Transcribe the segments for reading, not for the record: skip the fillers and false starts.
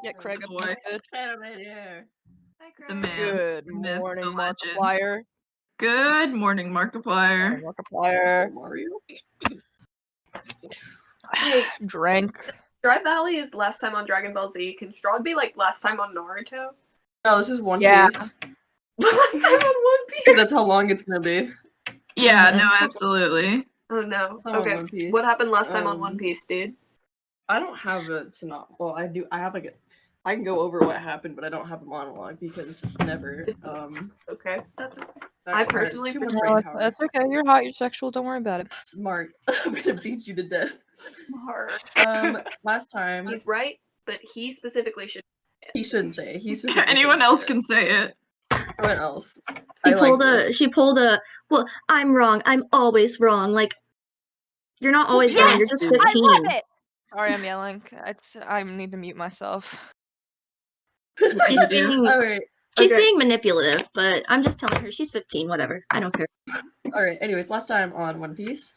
Get Craig up boy. on stage. Animator. Hi, Craig. The man. Good the myth, morning, the legend. Markiplier. Good morning, Markiplier. Markiplier. Mario. Wait, Drank. Strahd Valley is last time on Dragon Ball Z. Can Strahd be like last time on Naruto? No, this is One Yeah. Piece. Last time on One Piece? That's how long it's gonna be. Yeah, Mhm. no, absolutely. Oh no. That's how Okay. One Piece. What happened last time on One Piece, dude? I don't have a synopsis. Well, I do. I have like a. I can go over what happened, but I don't have a monologue because never. Okay, that's okay. That I requires personally too much think- brain No, power. that's okay. You're hot. You're sexual. Don't worry about it. Smart. I'm gonna beat you to death. Smart. Last time He's right, but he specifically should. he shouldn't say. He specifically. Anyone shouldn't say else it. can say it. Everyone else. She pulled a. Well, I'm wrong. I'm always wrong. Like, you're not always Yes! wrong. You're just I 15. I love it. Sorry, I'm yelling. I need to mute myself. She's You do. being Alright. she's Okay. being manipulative, but I'm just telling her she's 15. Whatever. I don't care. Alright, anyways, last time on One Piece,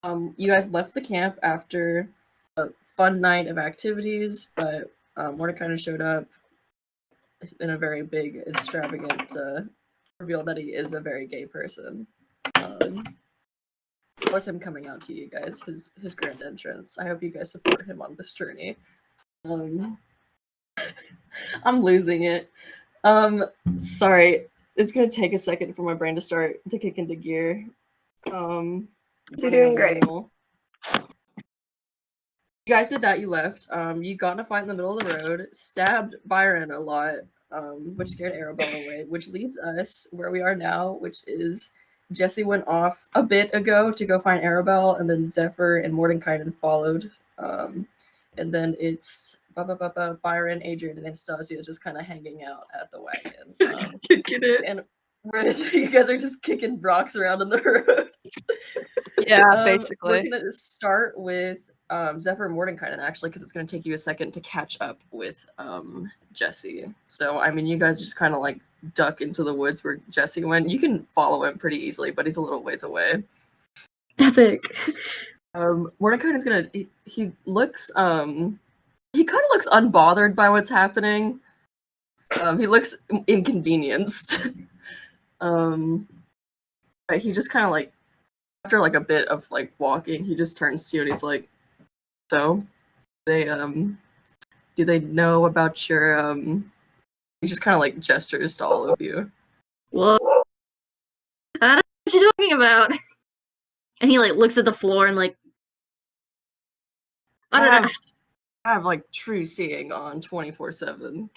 you guys left the camp after a fun night of activities, but Mordecai showed up in a very big, extravagant reveal that he is a very gay person. It was him coming out to you guys, his grand entrance. I hope you guys support him on this journey. I'm losing it. Sorry. It's gonna take a second for my brain to start to kick into gear. You're doing great. You guys did that, you left. You got in a fight in the middle of the road, stabbed Byron a lot, which scared Arabelle away, which leaves us where we are now, which is Jesse went off a bit ago to go find Arabelle, and then Zephyr and Mordenkainen followed. And then it's Byron, Adrian, and Anastasia just kind of hanging out at the wagon. Kicking it. And you guys are just kicking rocks around in the road. Yeah, basically. We're gonna start with Zephyr and Mordenkainen actually, because it's gonna take you a second to catch up with Jesse. So I mean, you guys just kind of like duck into the woods where Jesse went. You can follow him pretty easily, but he's a little ways away. Epic. Mordekainen's gonna. He looks. He kind of looks unbothered by what's happening. He looks inconvenienced. But he just kind of like, after like a bit of like walking, he just turns to you and he's like, "So, they do they know about your He just kind of like gestures to all of you. What? I don't know what you're talking about. And he like looks at the floor and like. I don't know. I have like true seeing on 24/7.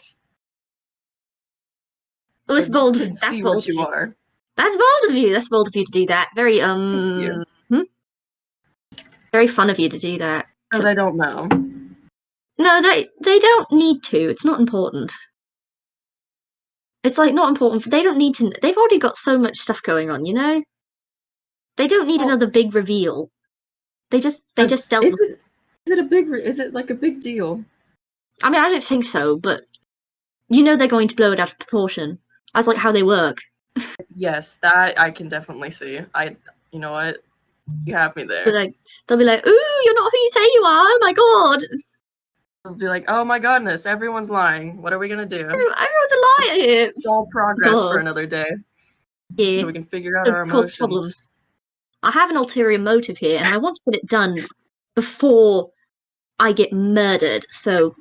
Oh, it's I bold. can That's see bold what of you you. are. That's bold of you. That's bold of you to do that. Very you. Very fun of you to do that. So they don't know. No, they don't need to. It's not important. It's like not important. They don't need to. They've already got so much stuff going on, you know. They don't need another big reveal. They just dealt. Is it like a big deal? I mean, I don't think so, but you know they're going to blow it out of proportion. That's like how they work. Yes, that I can definitely see. You know what? You have me there. They'll be like, "Ooh, you're not who you say you are! Oh my god!" They'll be like, "Oh my goodness, everyone's lying. What are we gonna do?" Everyone's a liar here. It's all progress for another day. Yeah. So we can figure out our emotions. Problems. I have an ulterior motive here, and I want to get it done before I get murdered. So.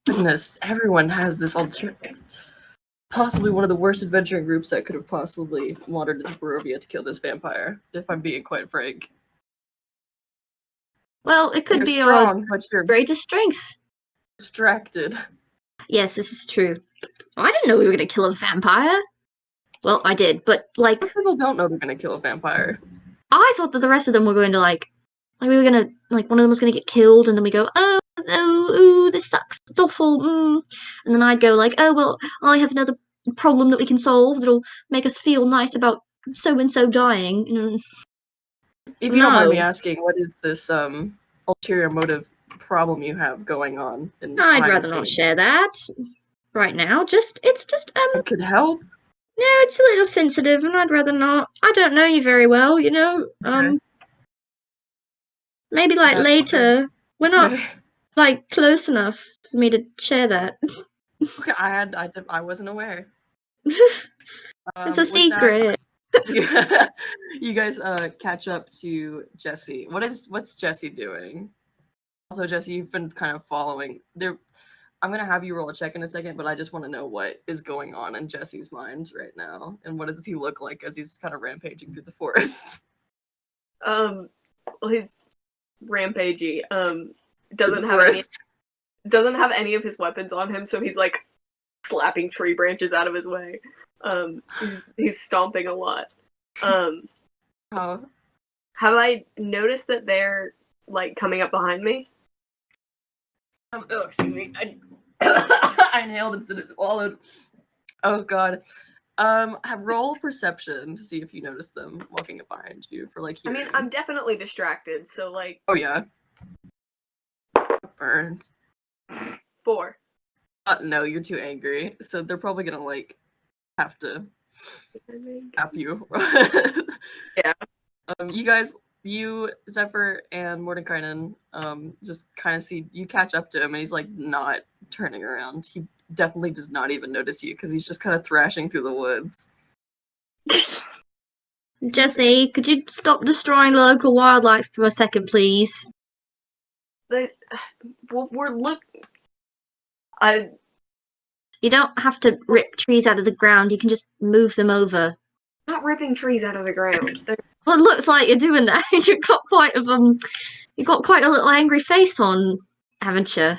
Goodness, everyone has this possibly one of the worst adventuring groups that could have possibly wandered into Barovia to kill this vampire, if I'm being quite frank. Well, it could You're be strong, but you're greatest strength. Distracted. Yes, this is true. Oh, I didn't know we were going to kill a vampire. Well, I did, but like... Most people don't know they're going to kill a vampire. I thought that the rest of them were going to we were going to, one of them was going to get killed, and then we go, oh, this sucks, it's awful, And then I'd go like, oh, well, I have another problem that we can solve that'll make us feel nice about so-and-so dying. If you don't mind me asking, what is this ulterior motive problem you have going on? I'd rather not share that right now. It's just It could help. No, it's a little sensitive, and I'd rather not. I don't know you very well, you know. Okay. Maybe like That's later. fair. We're not. Okay. like close enough for me to share that. Okay, I wasn't aware. It's a With that, secret. you guys catch up to Jesse. What's Jesse doing? Also, Jesse, you've been kind of following there. I'm gonna have you roll a check in a second, but I just want to know what is going on in Jesse's mind right now, and what does he look like as he's kind of rampaging through the forest? Well, he's rampagey. Through Doesn't the have any, forest. doesn't have any of his weapons on him, so he's like slapping tree branches out of his way. He's stomping a lot. Oh, Have I noticed that they're like coming up behind me? oh, excuse me. I I inhaled instead of swallowed. Oh God. Roll perception to see if you notice them walking up behind you for like I hearing. mean, I'm definitely distracted, so like Oh yeah. Burned. 4. No, you're too angry, so they're probably gonna like have to tap you. Yeah. You, Zephyr, and Mordekainen, just kind of see you catch up to him, and he's like not turning around. He definitely does not even notice you because he's just kind of thrashing through the woods. Jesse, could you stop destroying local wildlife for a second, please? We're You don't have to rip trees out of the ground. You can just move them over. not ripping trees out of the ground. Well, it looks like you're doing that. You've got quite a little angry face on, haven't you?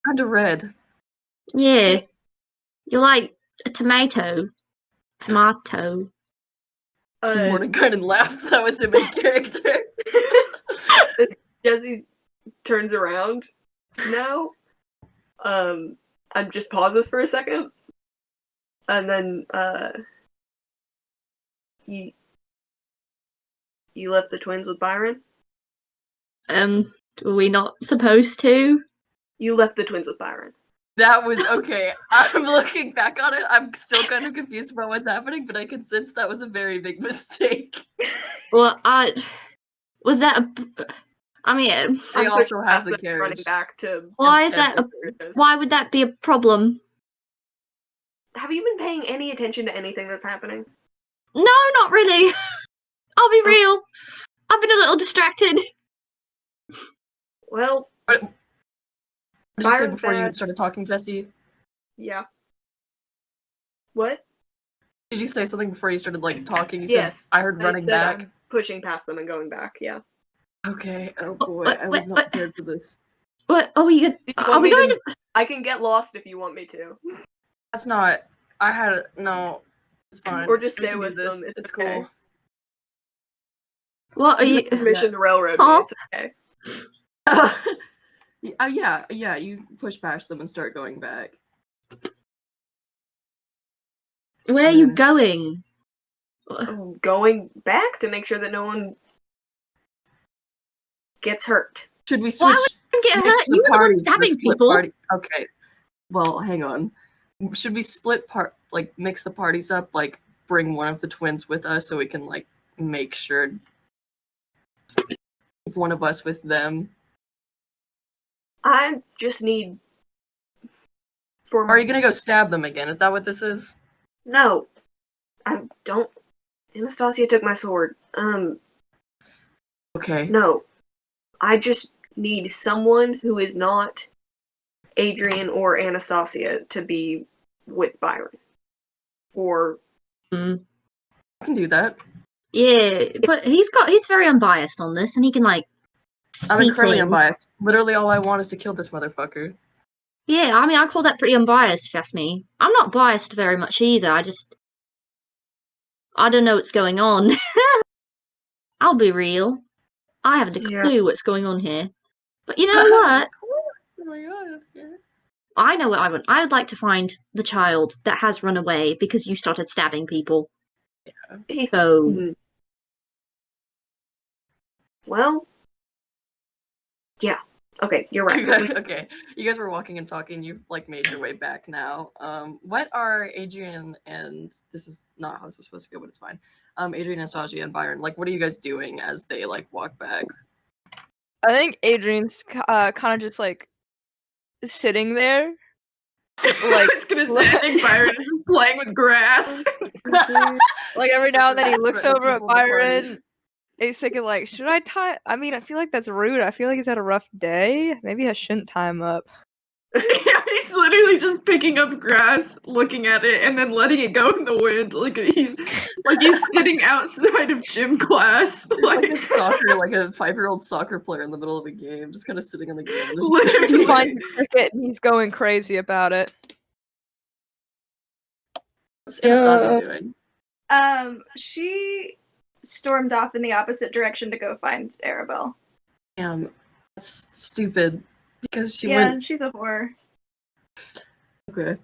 Kind of red. Yeah. You're like a tomato. Tomato. Mordekainen laughs. That was him in character. Jesse turns around now. And just pauses for a second. And then you left the twins with Byron? Were we not supposed to? You left the twins with Byron. That was okay. I'm looking back on it. I'm still kind of confused about what's happening, but I can sense that was a very big mistake. Well, was that I mean, They I'm also pushing have past the them, running carriage. back to. why is that? Why would that be a problem? Have you been paying any attention to anything that's happening? No, not really. I'll be real. I've been a little distracted. Well, What did you say Byron's before you bad. started talking, Jesse? Yeah. What? Did you say something before you started like talking? You Yes. said I heard running back. I'm pushing past them and going back. Yeah. Okay. Oh boy, What- I was what- not what- prepared for this. What are we? Do you Are want we me going to? to? I can get lost if you want me to, That's not. I had a no. It's fine. or just We stay can do with this. them. It's okay. cool. What are You you? have permission to railroad me. Huh? It's okay. Yeah. You push past them and start going back. Where are you Yeah. going? I'm going back to make sure that no one gets hurt. Should we Why switch? would you get mix hurt? the You were the one parties, the stabbing split people. party? Okay. Well, hang on. Should we mix the parties up? Like, bring one of the twins with us so we can like make sure one of us with them. I just need. For Are you gonna go stab them again? Is that what this is? No, I don't. Anastasia took my sword. Okay. No, I just need someone who is not Adrian or Anastasia to be with Byron. For I can do that. Yeah, but he's very unbiased on this, and he can like I'm see incredibly things. unbiased. Literally, all I want is to kill this motherfucker. Yeah, I mean, I call that pretty unbiased, if you ask me. I'm not biased very much either. I don't know what's going on. I'll be real. I haven't a Yeah. clue what's going on here. But you know what? Oh my god. I know what I want. I would like to find the child that has run away because you started stabbing people. So, Mhm. Well, yeah. Okay, you're right. Okay, you guys were walking and talking. You've like made your way back now. What are Adrian and this is not how this was supposed to go, but it's fine. Adrian, Anastasia, and Byron. Like, what are you guys doing as they like walk back? I think Adrian's kind of just like sitting there. I was gonna say, I think Byron is just playing with grass. Like every now and then he That's looks threatening over at people in the party. Byron. And he's thinking like, should I tie? I mean, I feel like that's rude. I feel like he's had a rough day. Maybe I shouldn't tie him up. Yeah, he's literally just picking up grass, looking at it, and then letting it go in the wind. Like he's sitting outside of gym class. Like Like a soccer, like a 5-year-old soccer player in the middle of a game, just kind of sitting on the ground. He literally. finds a cricket and he's going crazy about it. What's Anastasia doing? She stormed off in the opposite direction to go find Arabelle. Damn, that's stupid. Because she Yeah, went. she's a whore. Okay.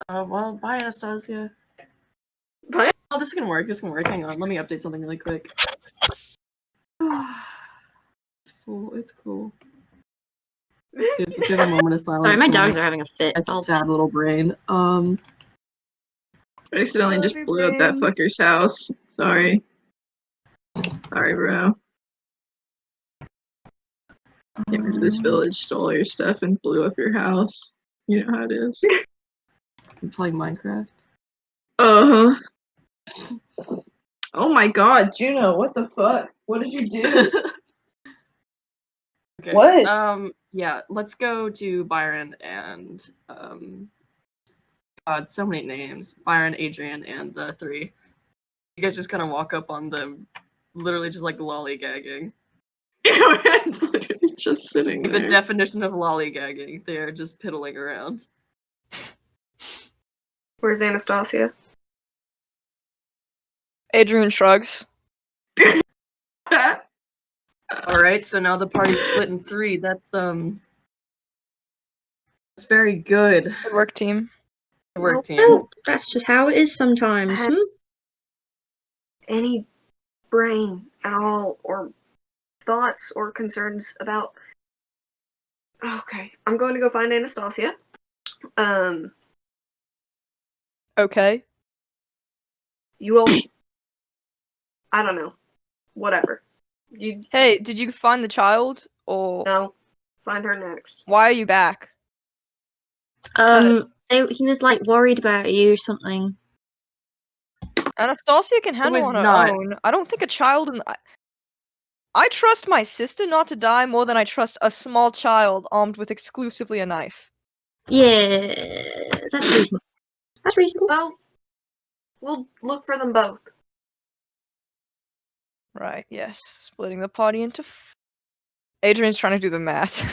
Well, bye, Anastasia. Bye. Oh, this is gonna work. This is gonna work. Hang on, let me update something really quick. It's cool. It's cool. Give a moment of silence. Sorry, my for dogs are having a fit. a sad little brain. I accidentally just Love blew your up that brain. fucker's house. Sorry. Sorry, bro. Came into this village, stole all your stuff, and blew up your house. You know how it is. I'm playing Minecraft. Uh huh. Oh my god, Juno, what the fuck? What did you do? Okay. What? Yeah, let's go to Byron and God, so many names. Byron, Adrian, and the 3. You guys just kind of walk up on them, literally just like lollygagging. It's literally just sitting Like there. the definition of lollygagging. They're just piddling around. Where's Anastasia? Adrian shrugs. Alright, so now the party's split in 3. That's very good. Good work, team. Good work, team. Well, that's just how it is sometimes. Any brain at all, or thoughts or concerns about? Okay, I'm going to go find Anastasia. Okay. You all. I don't know. Whatever. You Hey, did you find the child? Or know. Find her next. why are you back? He was like worried about you or something. Anastasia can handle was on her not. own. I don't think a child in. I trust my sister not to die more than I trust a small child armed with exclusively a knife. Yeah, that's reasonable. That's reasonable. Well, we'll look for them both. Right, yes. Splitting the party into. Adrian's trying to do the math.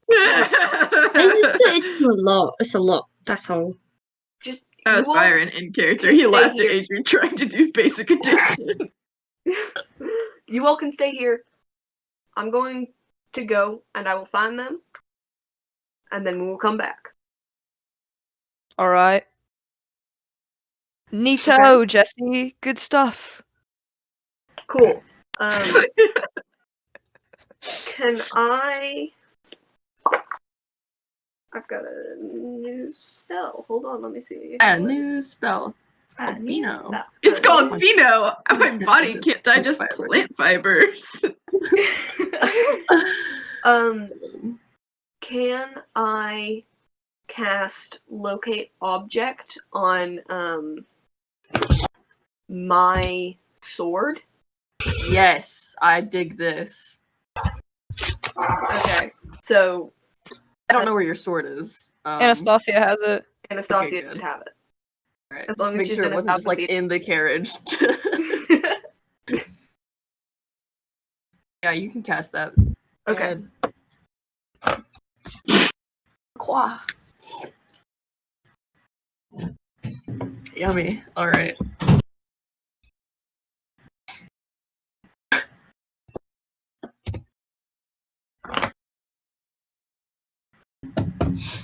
It's a lot. It's a lot. That's all. Just That was you all Byron in character. can He stay laughed at here. Adrian trying to do basic addition. You all can stay here. I'm going to go, and I will find them, and then we will come back. Alright. Neato, Jesse. Good stuff. Cool. Can I? I've got a new spell. Hold on, let me see. A new spell. It's called Beano. It's called Like- Pheno. My like body just can't digest plant plant fibers. Can I cast locate object on my sword? Yes, I dig this. Okay. So I don't know where your sword is. Anastasia has it. Anastasia good. did have it. Alright, as just long as make she's sure in it a wasn't just like thousand feet. in the carriage. Yeah, you can cast that. Okay. Qua. Yummy. Alright.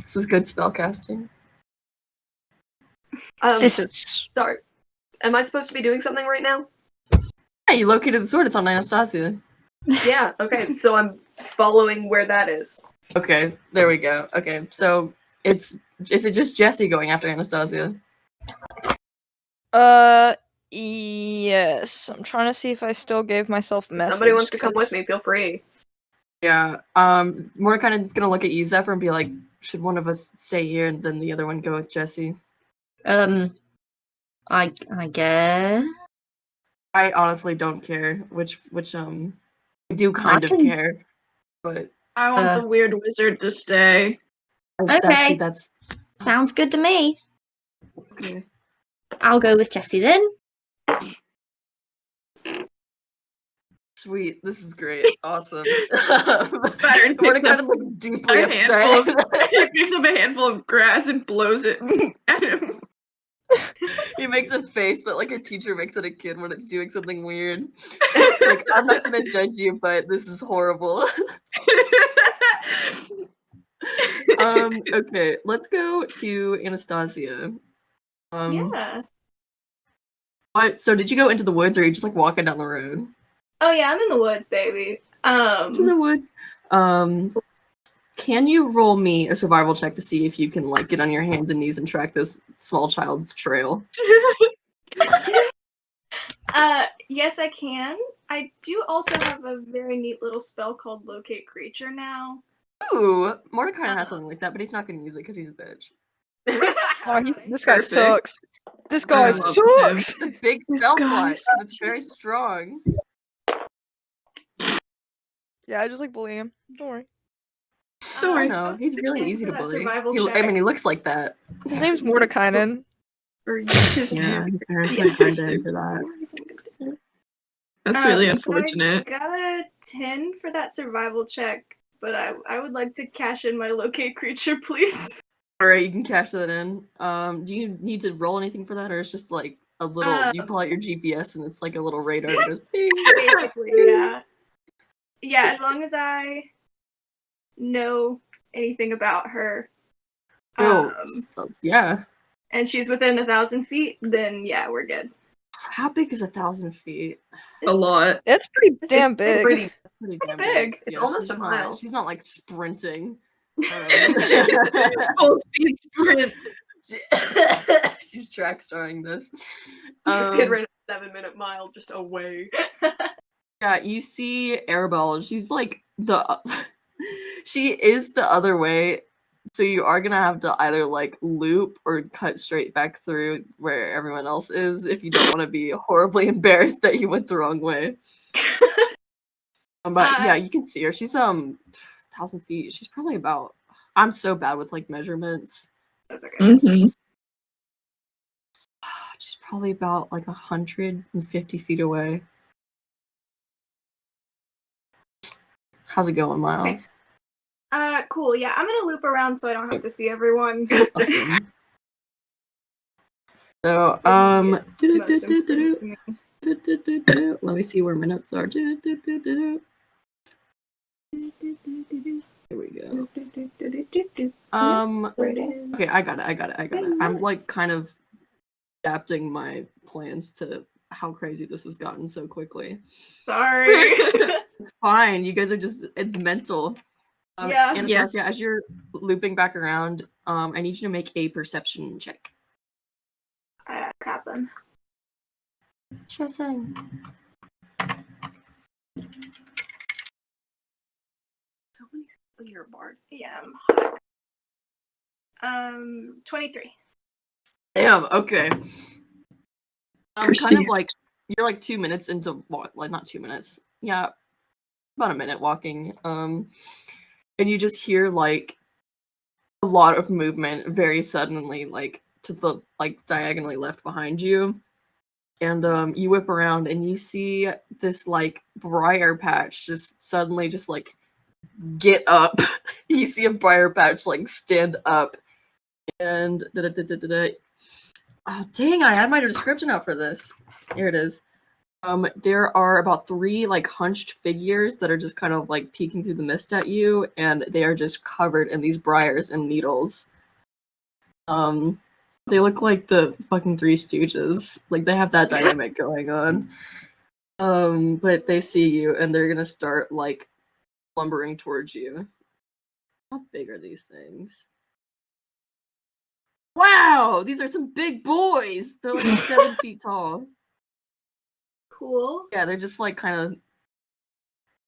This is good spell casting. This is. Sorry. Am I supposed to be doing something right now? Yeah, you located the sword. It's on Anastasia. Yeah, okay. So I'm following where that is. Okay, there we go. Okay, so is it just Jesse going after Anastasia? Yes. I'm trying to see if I still gave myself If message. somebody wants to come with me, feel free. Yeah. Mordecai is gonna look at you, Zephyr, and be like, "Should one of us stay here and then the other one go with Jesse?" I guess I honestly don't care which I do kind of can- care, but I want Uh, the weird wizard to stay. Okay. that's sounds good to me. okay. I'll go with Jesse then. Sweet, this is great, awesome. Byron picks Mordecai up looks deeply a handful upset. of, he picks up a handful of grass and blows it at him. He makes a face that like a teacher makes at a kid when it's doing something weird. Like, I'm not gonna judge you, but this is horrible. Okay, let's go to Anastasia. Yeah. What? So did you go into the woods, or are you just like walking down the road? Oh yeah, I'm in the woods, baby. To the woods. Can you roll me a survival check to see if you can like get on your hands and knees and track this small child's trail? Yes, I can. I do also have a very neat little spell called Locate Creature now. Ooh, Mordecai has something like that, but he's not gonna use it because he's a bitch. Oh, this guy Perfect. sucks. This I guy love sucks. It's a big This spell guy slot because sucks. it's very strong. Yeah, I just like bullying him. Don't worry. Don't worry. No, he's really easy to For that bully. survival I check. mean, he looks like that. His name's Mordekainen. His Yeah, name. his parents Yeah, were kind his of name's- into that. That's really So unfortunate. I got a 10 for that survival check, but I would like to cash in my Locate Creature, please. All right, you can cash that in. Do you need to roll anything for that, or it's just like a little? You pull out your GPS and it's like a little radar that goes bing. Basically, yeah. Yeah, as long as I know anything about her, Oh, yeah. and she's within 1,000 feet, then yeah, we're good. How big is 1,000 feet? A lot. It's pretty This damn is big. Pretty. That's pretty damn big. It's almost she's a mile. She's not like sprinting. Full speed sprint. She's track starring this. This kid ran a 7-minute mile just away. Yeah, you see Arabelle. She's like she is the other way. So you are gonna have to either like loop or cut straight back through where everyone else is if you don't want to be horribly embarrassed that you went the wrong way. But yeah, you can see her. She's 1,000 feet. She's probably about. I'm so bad with like measurements. That's okay. Mm-hmm. She's probably about like 150 feet away. How's it going, Miles? Cool. Yeah, I'm gonna loop around so I don't have to see everyone. Awesome. So, It's most important for me. let me see where my notes are. Here we go. Okay, I got it. I'm like kind of adapting my plans to how crazy this has gotten so quickly. Sorry. It's fine. You guys are just it's mental. Yeah. Anastasia, Yes. as you're looping back around, I need you to make a perception check. Happen. Sure thing. So many when you're a bard. Yeah, I'm hot. 23. Damn. Okay. Kind of Perceived. like you're like 2 minutes into walk, like not 2 minutes. Yeah, about a minute walking. And you just hear like a lot of movement very suddenly, like to the like diagonally left behind you. And you whip around and you see this like briar patch just suddenly just like get up. You see a briar patch like stand up and oh dang, I had my description out for this. Here it is. There are about 3 like hunched figures that are just kind of like peeking through the mist at you, and they are just covered in these briars and needles. They look like the fucking Three Stooges. Like they have that dynamic going on. But they see you and they're gonna start like lumbering towards you. How big are these things? Wow, these are some big boys. They're like 7 feet tall. Cool. Yeah, they're just like kind of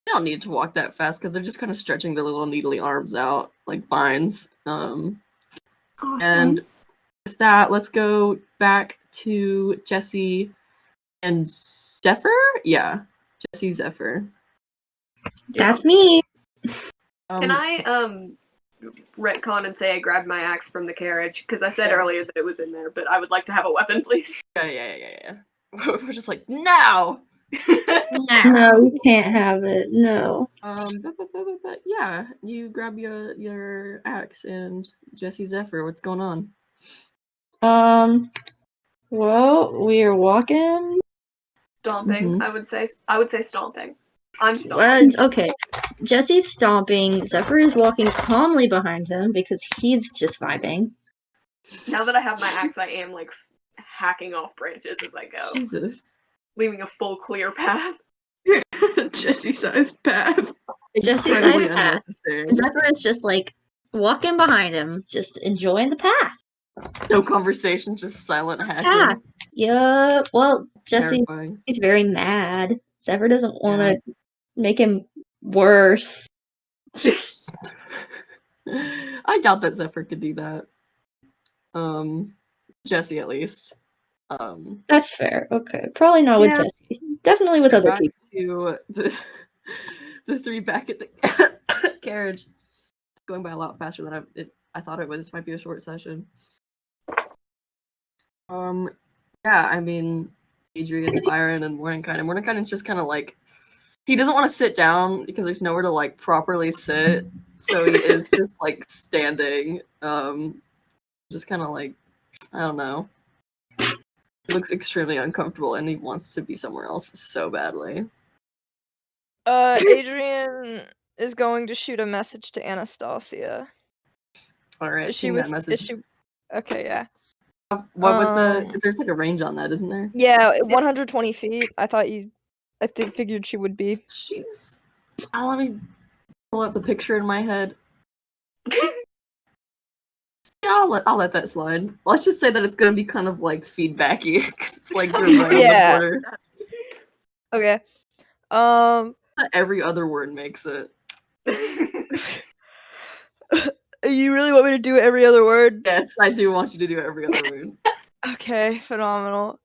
They don't need to walk that fast because they're just kind of stretching their little needly arms out like vines. Awesome. And with that, let's go back to Jesse and Zephyr. Yeah, Jesse Zephyr. That's me. Can I retcon and say I grabbed my axe from the carriage? Because I said Yes. earlier that it was in there, but I would like to have a weapon, please. Yeah. We're just like, no! No, you can't have it. No. But yeah, you grab your axe and Jesse Zephyr, what's going on? Well, we are walking. Stomping, Mhm. I would say stomping. I'm stomping. Okay. Jesse's stomping. Zephyr is walking calmly behind him because he's just vibing. Now that I have my axe, I am like hacking off branches as I go, Jesus. leaving a full clear path. Jesse-sized path. Jesse's Incredibly nice path. unnecessary. And Zephyr is just like walking behind him, just enjoying the path. No conversation, just silent hacking. Yeah. Yup. Well, Jesse, Terrifying. he's very mad. Zephyr doesn't want to make him worse. I doubt that Zephyr could do that. Jesse at least. That's fair. Okay. Probably not with Yeah. Jesse. Definitely with other Back people. to the three back at the carriage. Going by a lot faster than I thought it was. This might be a short session. Yeah, I mean, Adrian, Byron, and Mordenkainen. Mordenkainen's just kind of like, he doesn't want to sit down because there's nowhere to like properly sit, so he is just like standing, just kind of like, I don't know. He looks extremely uncomfortable, and he wants to be somewhere else so badly. Adrian is going to shoot a message to Anastasia. All right, Is she ping with? that message. Is she? Okay, yeah. What was the? There's like a range on that, isn't there? Yeah, 120 feet. Figured she would be. Jeez. Let me pull up the picture in my head. Yeah, I'll let that slide. Let's just say that it's gonna be kind of like feedbacky because it's like you're right Yeah. on the border. Okay. Every other word makes it. You really want me to do every other word? Yes, I do want you to do every other word. Okay, phenomenal.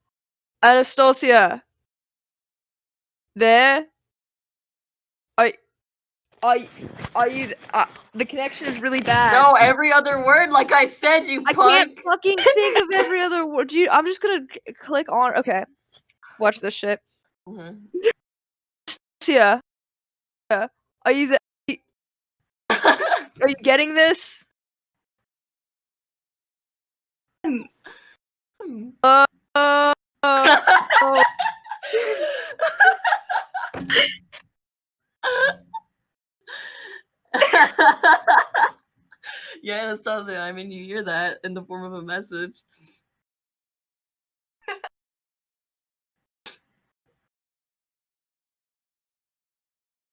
Anastasia. There? Are you? The connection is really bad. No, every other word, like I said, you I punk. can't fucking think of every other word. I'm just gonna click on. Okay, watch this shit. Mhm. Anastasia. Are you there? Are you getting this? Oh. Yeah, Anastasia, I mean, you hear that in the form of a message.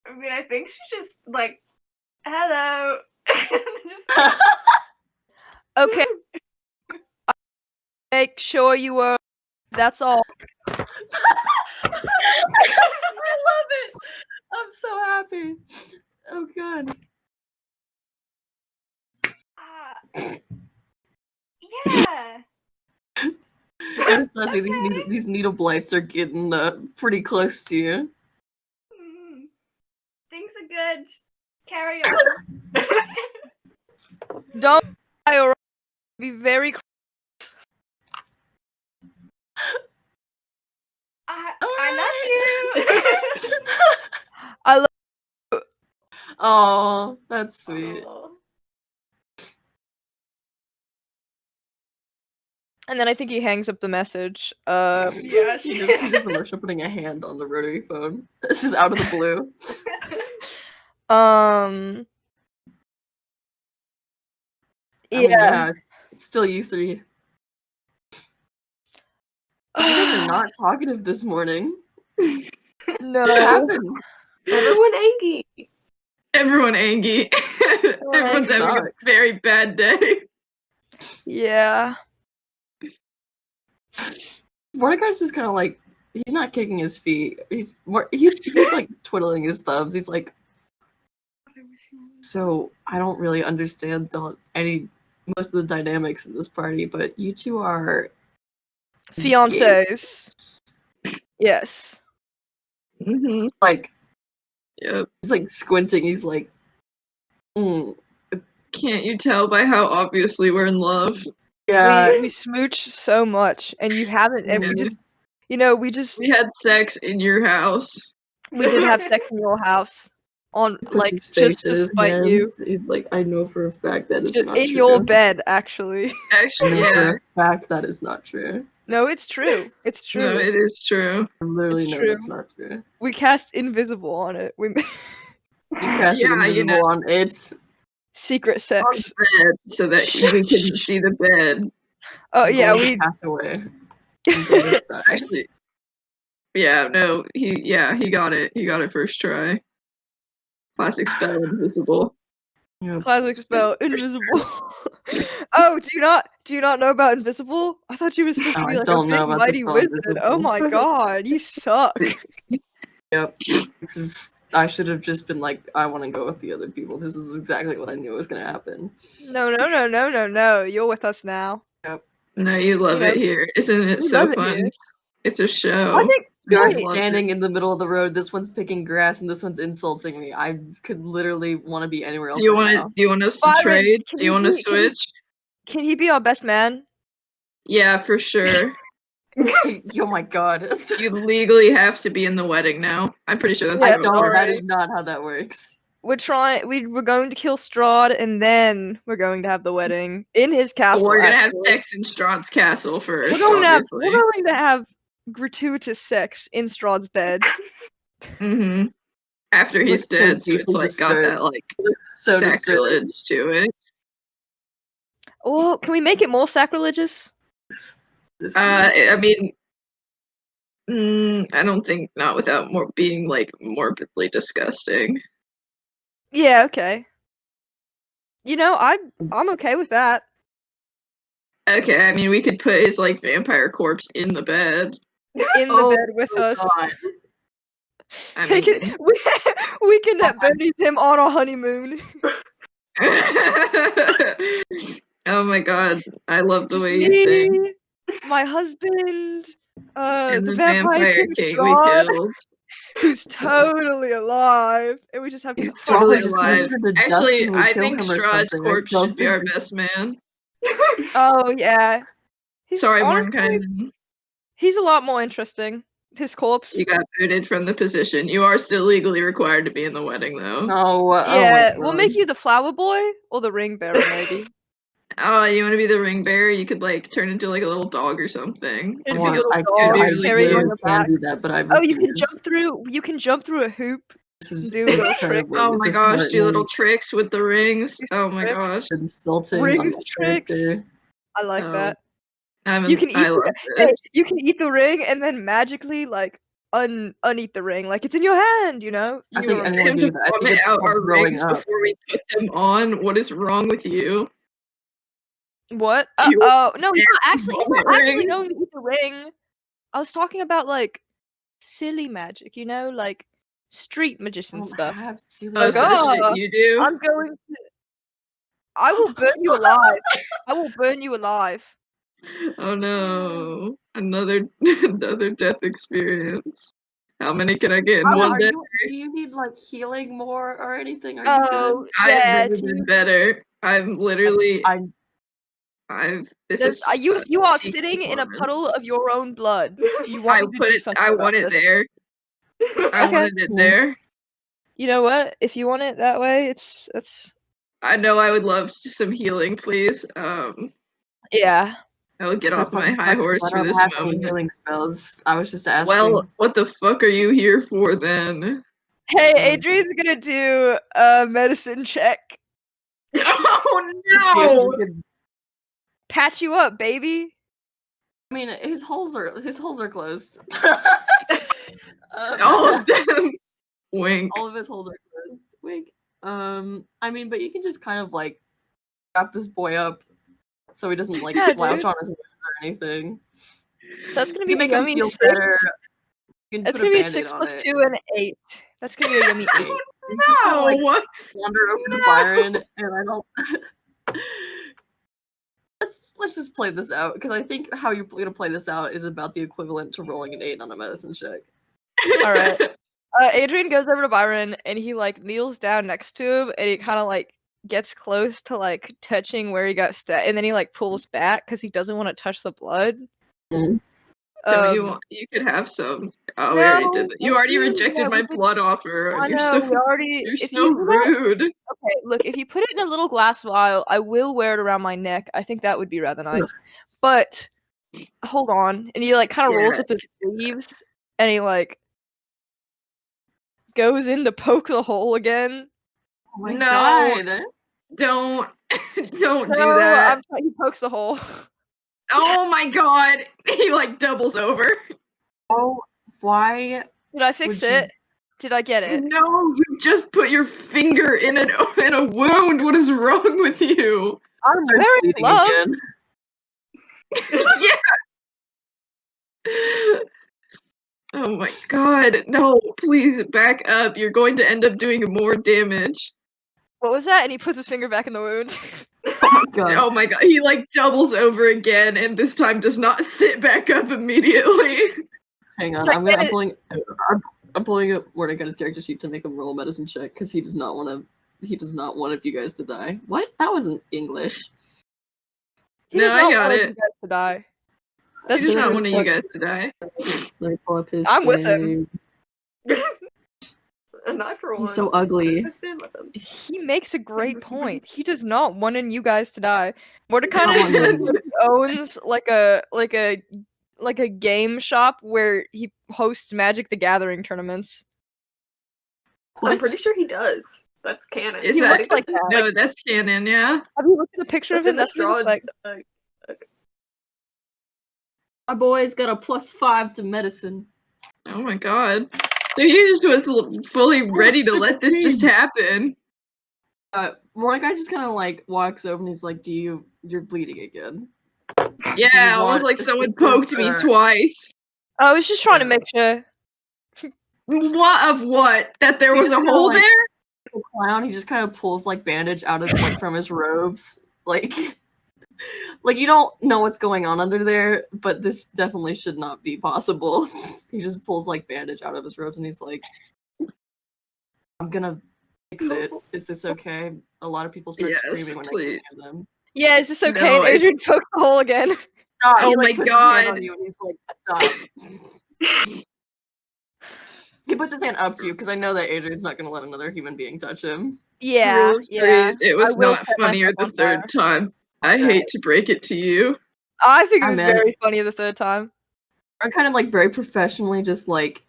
I mean, I think she's just like, hello. Just Okay. Make sure you are. That's all. I love it. I'm so happy. Oh god. yeah. Anastasia, Okay. these needle blights are getting pretty close to you. Things are good. Carry on. Don't die or be very. I love you. I love. Oh, that's sweet. Aw. And then I think he hangs up the message. Yeah, He does the motion putting a hand on the rotary phone. It's just out of the blue. I mean, yeah, it's still you three. You guys are not talkative this morning. No. What happened? Everyone angry. Everyone angry. Everyone's having a Sucks. very bad day. Yeah. Mordecai's just kind of like he's not kicking his feet. He's more he's like twiddling his thumbs. He's like, so I don't really understand most of the dynamics in this party, but you two are Fiancés. Yes. Mm-hmm. like, Yep. he's like squinting. He's like, Can't you tell by how obviously we're in love? yeah. We smooch so much, and you haven't, and we Yeah. just, you know, we had sex in your house. we did have sex in your house, on Puts like his face just in to his spite hands. you, He's like, I know for a fact that is just not in true. your bed, actually. I Actually, know for yeah. a fact that is not true. No, it's true. It's true. No, it is true. I literally It's know true. that's not true. We cast invisible on it. We You casted Yeah, you invisible know. on it. secret On sex. the bed so that we can see the bed. Oh I'm yeah, going to we. pass away. I'm going to die. Actually, yeah, no, he got it. He got it first try. Classic spell, invisible. Yep. Classic spell, invisible. Oh, do you not know about invisible? I thought you were supposed to No, be I like a don't know big about the mighty spell wizard. Oh invisible. my god, you suck. Yep. I should have just been like, I want to go with the other people. This is exactly what I knew was gonna happen. No, no, no, no, no, no. You're with us now. No, you love You know, it here. Isn't it we so love it fun? here. It's a show. I think We are Right. standing in the middle of the road. This one's picking grass, and this one's insulting me. I could literally want to be anywhere else. Do you right want now. Do you want us to Byron, trade? can Do you you want to be- can you- switch? Can he be our best man? Yeah, for sure. Oh my god! You legally have to be in the wedding now. I'm pretty sure that's Yeah, I how it don't. works. That is not how that works. We're going to kill Strahd, and then we're going to have the wedding in his castle. We're gonna have actually. sex in Strahd's castle first. We're going obviously. to have gratuitous sex in Strahd's bed. Mm-hmm. After It he's looks so dead, so it's deeply like got disturbed. that like It's so disturbing. sacrilege to it. Well, can we make it more sacrilegious? This I mean, I don't think not without more being like morbidly disgusting. Yeah, okay. You know, I'm okay with that. Okay, I mean we could put his like vampire corpse in the bed. In the Oh bed with us. God. I Take mean, it. We can Bernie's him on our honeymoon. Oh my god, I love the Just way you think. me, my husband, And the the vampire king we Strahd, killed. who's totally alive, and we just have He's to totally just alive. turn to dust Actually, when we I kill think him or Strahd's something. I corpse don't should be think our there's- best man. Oh yeah. Sorry, honestly, Mordenkainen. He's a lot more interesting. His corpse. You got booted from the position. You are still legally required to be in the wedding, though. No. Yeah, Oh my we'll God. make you the flower boy or the ring bearer, maybe. Oh, you want to be the ring bearer? You could like turn into like a little dog or something. Turn It'd into be a little I dog, really carry you on cute. your can back. do that, but I Oh, you can refuse. jump through. You can jump through a hoop. This is do little incredibly Oh my gosh, do disheartening, little tricks with the rings. Oh my tricks. gosh. insulting on Rings my tricks. character. I like Oh, that. I You can eat. love Hey, this. you can eat the ring and then magically like uneat the ring, like it's in your hand. You know. I You think remember- anyone Him do to that. I think vomit it's out called our growing rings up. before we put them on. What is wrong with you? What? You Oh no, he's not can't actually. He's vomit not actually rings. going to eat the ring. I was talking about like silly magic. You know, like street I magician don't stuff. have silly Oh, Like, so the oh, shit you do? I'm going to. I will burn you alive. I will burn you alive. Oh no. Another another death experience. How many can I get in one day? Do you need like healing more or anything? Are you Oh good? I've yeah, never been better. I'm literally this is you are peak sitting in a puddle performance. of your own blood. Do you want I me to put do it something I about want it this? there. I Okay. wanted it there. You know what? If you want it that way, it's I know I would love some healing, please. yeah. I will get So off my fucking high sucks 'cause horse I for don't this have any moment. healing spells. I was just asking. Well, what the fuck are you here for then? Hey, Adrian's gonna do a medicine check. Oh See if no! we could- Patch you up, baby. I mean, his holes are closed. All of them. Wink. All of his holes are closed. Wink. I mean, but you can just kind of like wrap this boy up so he doesn't like Yeah, slouch dude. on his wounds or anything. So that's gonna You be can make him yummy feel six. better. You can That's put a gonna be a Band-Aid 6 on plus it. 2 and 8. That's gonna be a yummy 8. No! Wander over to Byron, and I don't. Let's just play this out because I think how you're gonna play this out is about the equivalent to rolling an 8 on a medicine check. Alright. Adrian goes over to Byron and he like kneels down next to him and he kind of like gets close to like touching where he got stabbed and then he like pulls back because he doesn't want to touch the blood. Mm. You could have some. Oh, we No, already did that. You already yeah, rejected my we did- blood offer. I You're know, so we already. you're If so you put it, rude. okay, look, if you put it in a little glass vial, I will wear it around my neck. I think that would be rather nice. But hold on, and he like kind of rolls Yeah. up his sleeves and he like goes in to poke the hole again. Oh my No. god! Don't don't do No, that. he pokes the hole. Oh my god. He like doubles over. Oh, why? Did I fix Would you- it? Did I get it? No, you just put your finger in a wound. What is wrong with you? I'm Start wearing bleeding gloves. again. Yeah. Oh my god. No, please back up. You're going to end up doing more damage. What was that? And he puts his finger back in the wound. Oh my god! Oh my god. He like doubles over again and this time does not sit back up immediately. Hang on, Like, I'm pulling up Mordecai's character sheet to make him roll a medicine check because he does not want to. He does not want you guys to die. What? That wasn't English. He No, does I not got want it. you guys to die. He That's does just not want you what- guys to die. Let me pull up his. I'm with him. save. And I, for one, He's so ugly. I stand with him. He makes a great point. He does not want you guys to die. Mordecai not wanting you. owns like a game shop where he hosts Magic the Gathering tournaments. I'm What? pretty sure he does. That's canon. Is He that- looks like that. No, that's canon, yeah. Have you looked at a picture of But him? then the That's what he looks Strahd, like. My boy's got a +5 to medicine. Oh my god. So he just was fully ready to such let a this just dream. happen. Mordecai just kind of like walks over and he's like, you're bleeding again. Yeah, almost want like this someone to go poked me for- twice. I was just trying to Yeah. make sure. What of what? That there He was just a kinda, hole like- there? The clown, he just kind of pulls like bandage out of like from his robes. Like you don't know what's going on under there, but this definitely should not be possible. He just pulls like bandage out of his robes and he's like, I'm gonna fix it. Is this okay? A lot of people start Yes, screaming when please. I get them. Yeah, is this okay? No, and Adrian poked the hole again. Stop! Oh He like my puts his hand God. on you and he's like, stop. He puts his hand up to you because I know that Adrian's not gonna let another human being touch him. Yeah, Rule of yeah. threes, it was I will not set funnier myself the on third fire. time. I hate to break it to you. I think it Ah, was man. very funny the third time. I kind of like very professionally just like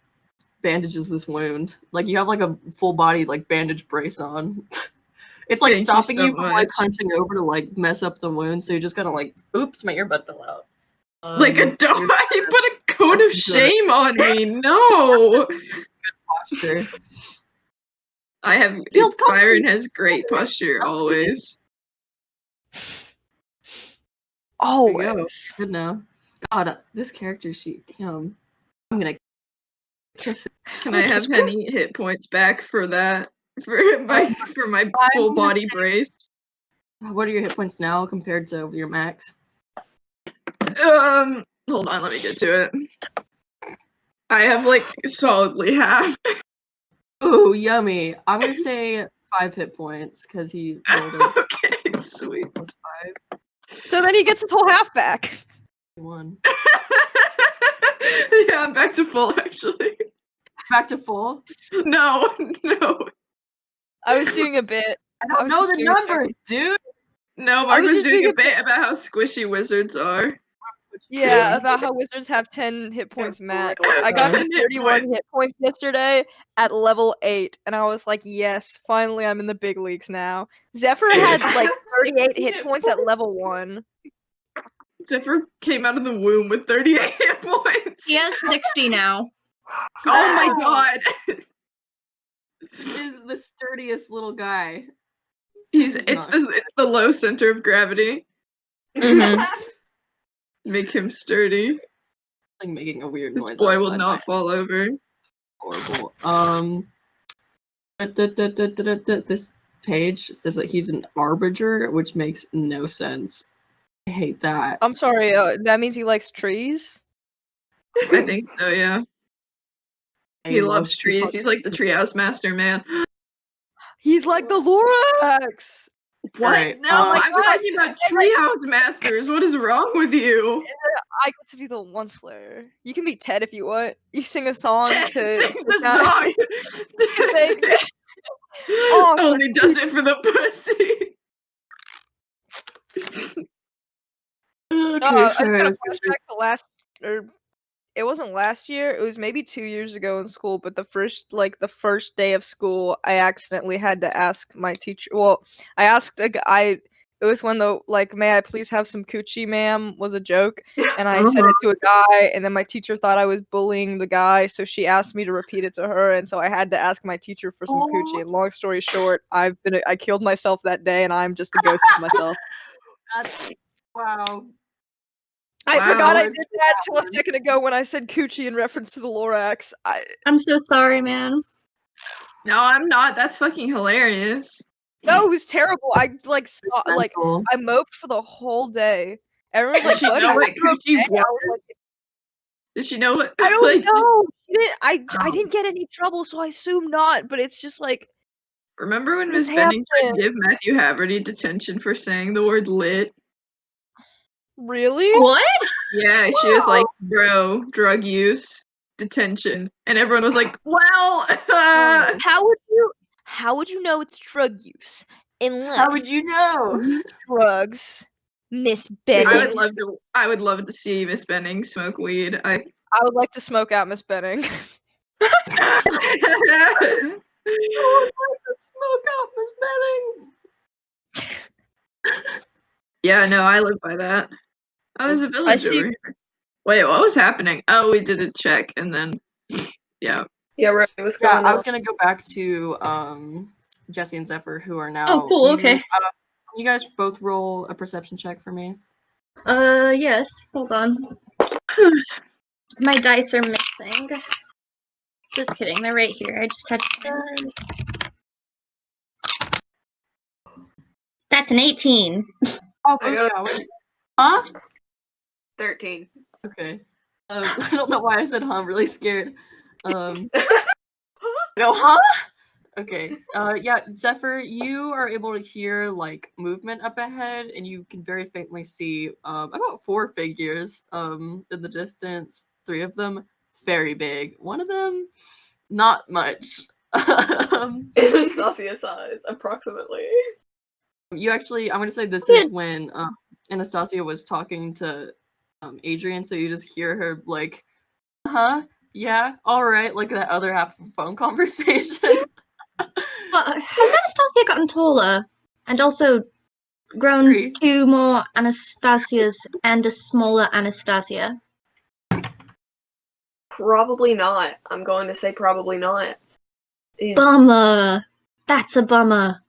bandages this wound. Like you have like a full body like bandage brace on. It's like Thank you stopping so you from like much. hunching over to like mess up the wound, so you just gotta like, oops, my earbud fell out. Like a dog, he put a cone of shame on me. No, posture. I have. Feels Byron has great posture always. Oh, There you go. Good now. God, this character sheet. Damn. I'm gonna kiss it. Can I have any hit points back for that? For my full body brace. What are your hit points now compared to your max? Hold on, let me get to it. I have like solidly half. Ooh, yummy. I'm gonna say 5 hit points because he rolled a Okay, sweet. +5. So then he gets his whole half back. 1. Yeah, I'm back to full actually. Back to full. No, no, I was doing a bit. I I don't was know just the doing a numbers, dude. no. I Mark was was just doing doing a a bit about how squishy wizards are. Yeah, about how wizards have 10 hit points max. I got to 10 hit 31 points. hit points yesterday at level 8, and I was like, yes, finally I'm in the big leagues now. Zephyr had like 38 hit points at level 1. Zephyr came out of the womb with 38 hit points. He has 60 now. Oh my god. This is the sturdiest little guy. It's not- it's the low center of gravity. Mm-hmm. Make him sturdy. Like making a weird This noise. boy will outside not fall over. Horrible. This page says that he's an arbinger, which makes no sense. I hate that. I'm sorry, that means he likes trees? I think so, yeah. He loves to trees. He's like the treehouse master, man. He's like the Lorax! What? Alright, No, oh my I'm God. talking about treehouse masters. What is wrong with you? I get to be the one slayer. You can be Ted if you want. You sing a song Ted to sings the to song. thank- Oh, Only does it for the pussy. Okay, I just sorry. got a flashback to last, or it wasn't last year. It was maybe 2 years ago in school. But the first day of school, I accidentally had to ask my teacher. Well, I asked a guy. It was when the "May I please have some coochie, ma'am" was a joke, and I said it to a guy, and then my teacher thought I was bullying the guy, so she asked me to repeat it to her, and so I had to ask my teacher for some coochie. And long story short, I killed myself that day, and I'm just a ghost of myself. Wow. I Wow. forgot I did that till a second ago when I said coochie in reference to the Lorax. I'm so sorry, man. No, I'm not. That's fucking hilarious. No, it was terrible. I Mental. I moped for the whole day. Everyone's Does like, she "Buddy, know are what you coochie okay?" I was was? like, Does she know what? I don't know. She didn't, I Oh. didn't get any trouble, so I assume not. But it's just like, Remember when Miss Miss Benning tried Hampton. to give Matthew Haverty detention for saying the word lit? Really? What? Yeah, she was like, bro, drug use, detention. And everyone was like, well, How would you know it's drug use unless How would you know? you use drugs, Miss I Benning? would love to see Miss Benning smoke weed. I would like to smoke out Miss Benning. I would like to smoke out Miss Benning. Yeah, no, I live by that. Oh, there's a village see- over here. Wait, what was happening? Oh, we did a check and then, yeah. Yeah, right. What's Yeah, going I on? was gonna go back to Jesse and Zephyr, who are now. Oh, cool. Okay. You guys both roll a perception check for me. Yes. Hold on. My dice are missing. Just kidding. They're right here. I just had to. That's an 18. Oh, I got yeah, huh? 13. Okay. I don't know why I said huh. I'm really scared. Go, huh? Okay. Yeah, Zephyr, you are able to hear like movement up ahead, and you can very faintly see about 4 figures in the distance. 3 of them very big. One of them not much. Anastasia size, approximately. You actually, I'm gonna say this is when Anastasia was talking to Adrian, so you just hear her like, huh? Yeah, all right, like that other half of a phone conversation. Has Anastasia gotten taller and also grown Agree. 2 more Anastasias and a smaller Anastasia? Probably not. I'm going to say probably not. Bummer. That's a bummer.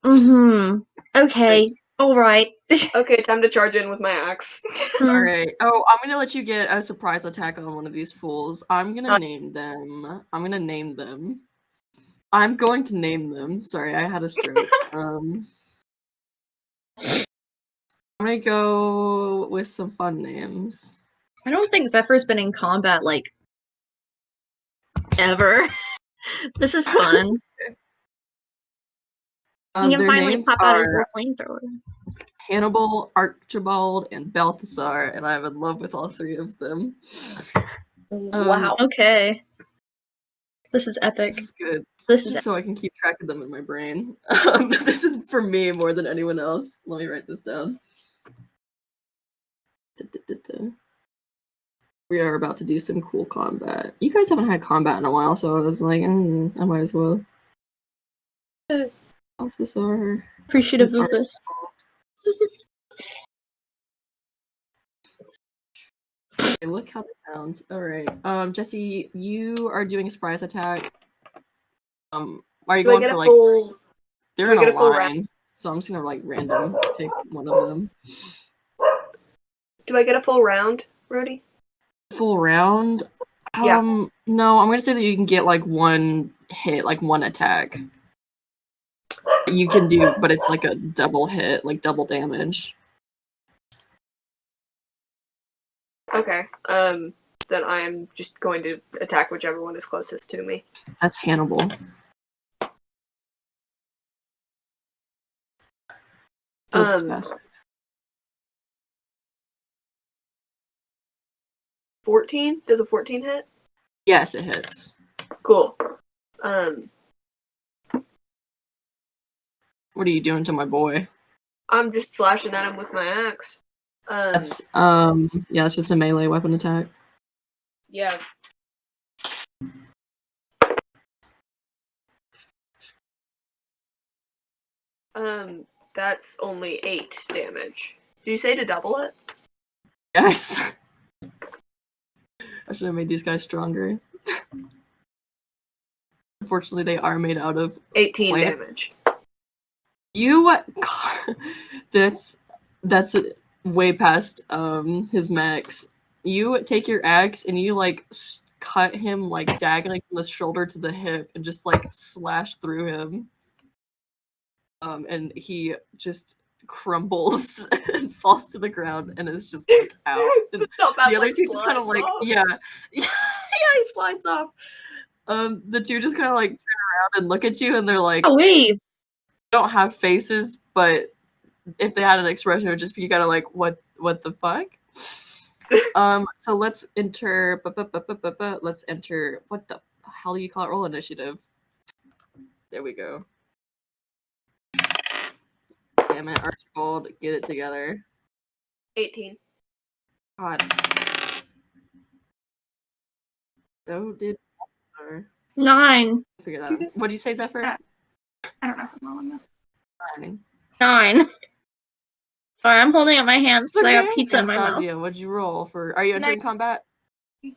Okay. All right. Okay, time to charge in with my axe. All right. Oh, I'm gonna let you get a surprise attack on one of these fools. I'm gonna name them. I'm going to name them. Sorry, I had a stroke. I'm gonna go with some fun names. I don't think Zephyr's been in combat like ever. This is fun. He can Their finally names pop out his are little flamethrower. Hannibal, Archibald, and Balthasar, and I'm in love with all 3 of them. Wow. Okay. This is epic. This is good. This Just is so I can keep track of them in my brain. This is for me more than anyone else. Let me write this down. We are about to do some cool combat. You guys haven't had combat in a while, so I was like, I might as well. Balthasar. appreciative of this. Okay, look how they sound. Alright. Jesse, you are doing a surprise attack. Are you Do I going get for a like full? they're do I in get a a full line, round? so I'm just gonna like random pick one of them. Do I get a full round, Rhodey? Full round? Yeah. No, I'm gonna say that you can get like one hit, like one attack. You can do, but it's like a double hit, like double damage. Okay. Then I am just going to attack whichever one is closest to me. That's Hannibal. Oh, that's fast. 14? Does a 14 hit? Yes, it hits. Cool. What are you doing to my boy? I'm just slashing at him with my axe. That's yeah, it's just a melee weapon attack. Yeah. That's only 8 damage. Did you say to double it? Yes. I should have made these guys stronger. Unfortunately, they are made out of 18 plants. damage. You that's way past his max. You take your axe and you like cut him like diagonally from the shoulder to the hip and just like slash through him. And he just crumbles and falls to the ground and is just like out. And the other two just kind of like yeah he slides off. The two just kind of like turn around and look at you and they're like, Oh, wait. don't have faces, but if they had an expression, it would just be kind of like, what the fuck? So let's enter. Let's enter. What the hell do you call it? Roll initiative. There we go. Damn it, Archibald, get it together. 18. God. So did. 9. Figure that out. What'd you say, Zephyr? I don't know. I'm not know. 9. Sorry, I'm holding up my hands because I got Okay. pizza in my mouth. Anastasia, what'd you roll for? Are you entering combat? Yeah,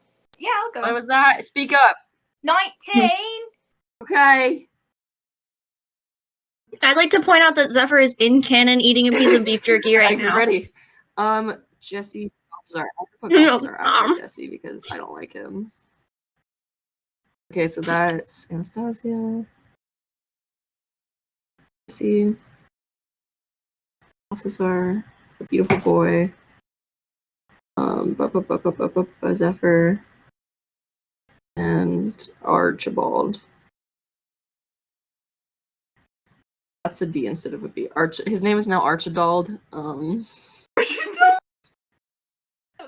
I'll go. What was that? Speak up. 19. Okay. I'd like to point out that Zephyr is in canon eating a piece of beef jerky right Get now. ready. Jesse. Sorry, I'll put Balthazar after Jesse because I don't like him. Okay, so that's Anastasia. Jesse. Balthazar, a beautiful boy. Zephyr, and Archibald. That's a D instead of a B. His name is now Archibald. That was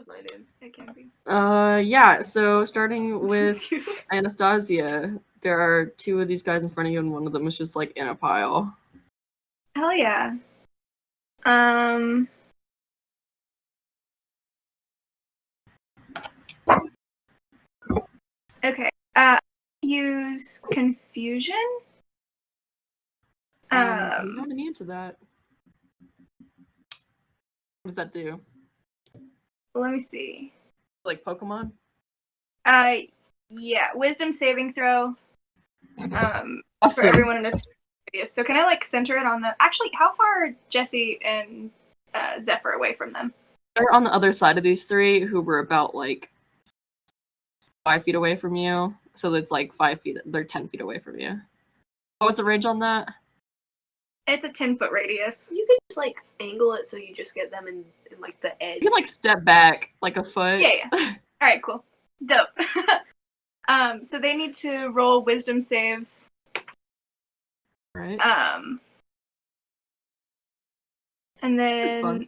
my name. It can be. Yeah, so starting with Anastasia, there are 2 of these guys in front of you, and one of them is just like in a pile. Hell yeah. Okay. Use confusion. He's not immune to that. What does that do? Let me see. Like Pokemon? Yeah. Wisdom saving throw. For Awesome. everyone in a radius. So can I like center it on the? Actually, how far are Jesse and Zephyr away from them? They're on the other side of these 3, who were about like 5 feet away from you. So it's like 5 feet. They're 10 feet away from you. What was the range on that? It's a 10-foot radius. You can just like angle it so you just get them in like the edge. You can like step back like a foot. Yeah. All right, cool. Dope. So they need to roll wisdom saves. Right. And then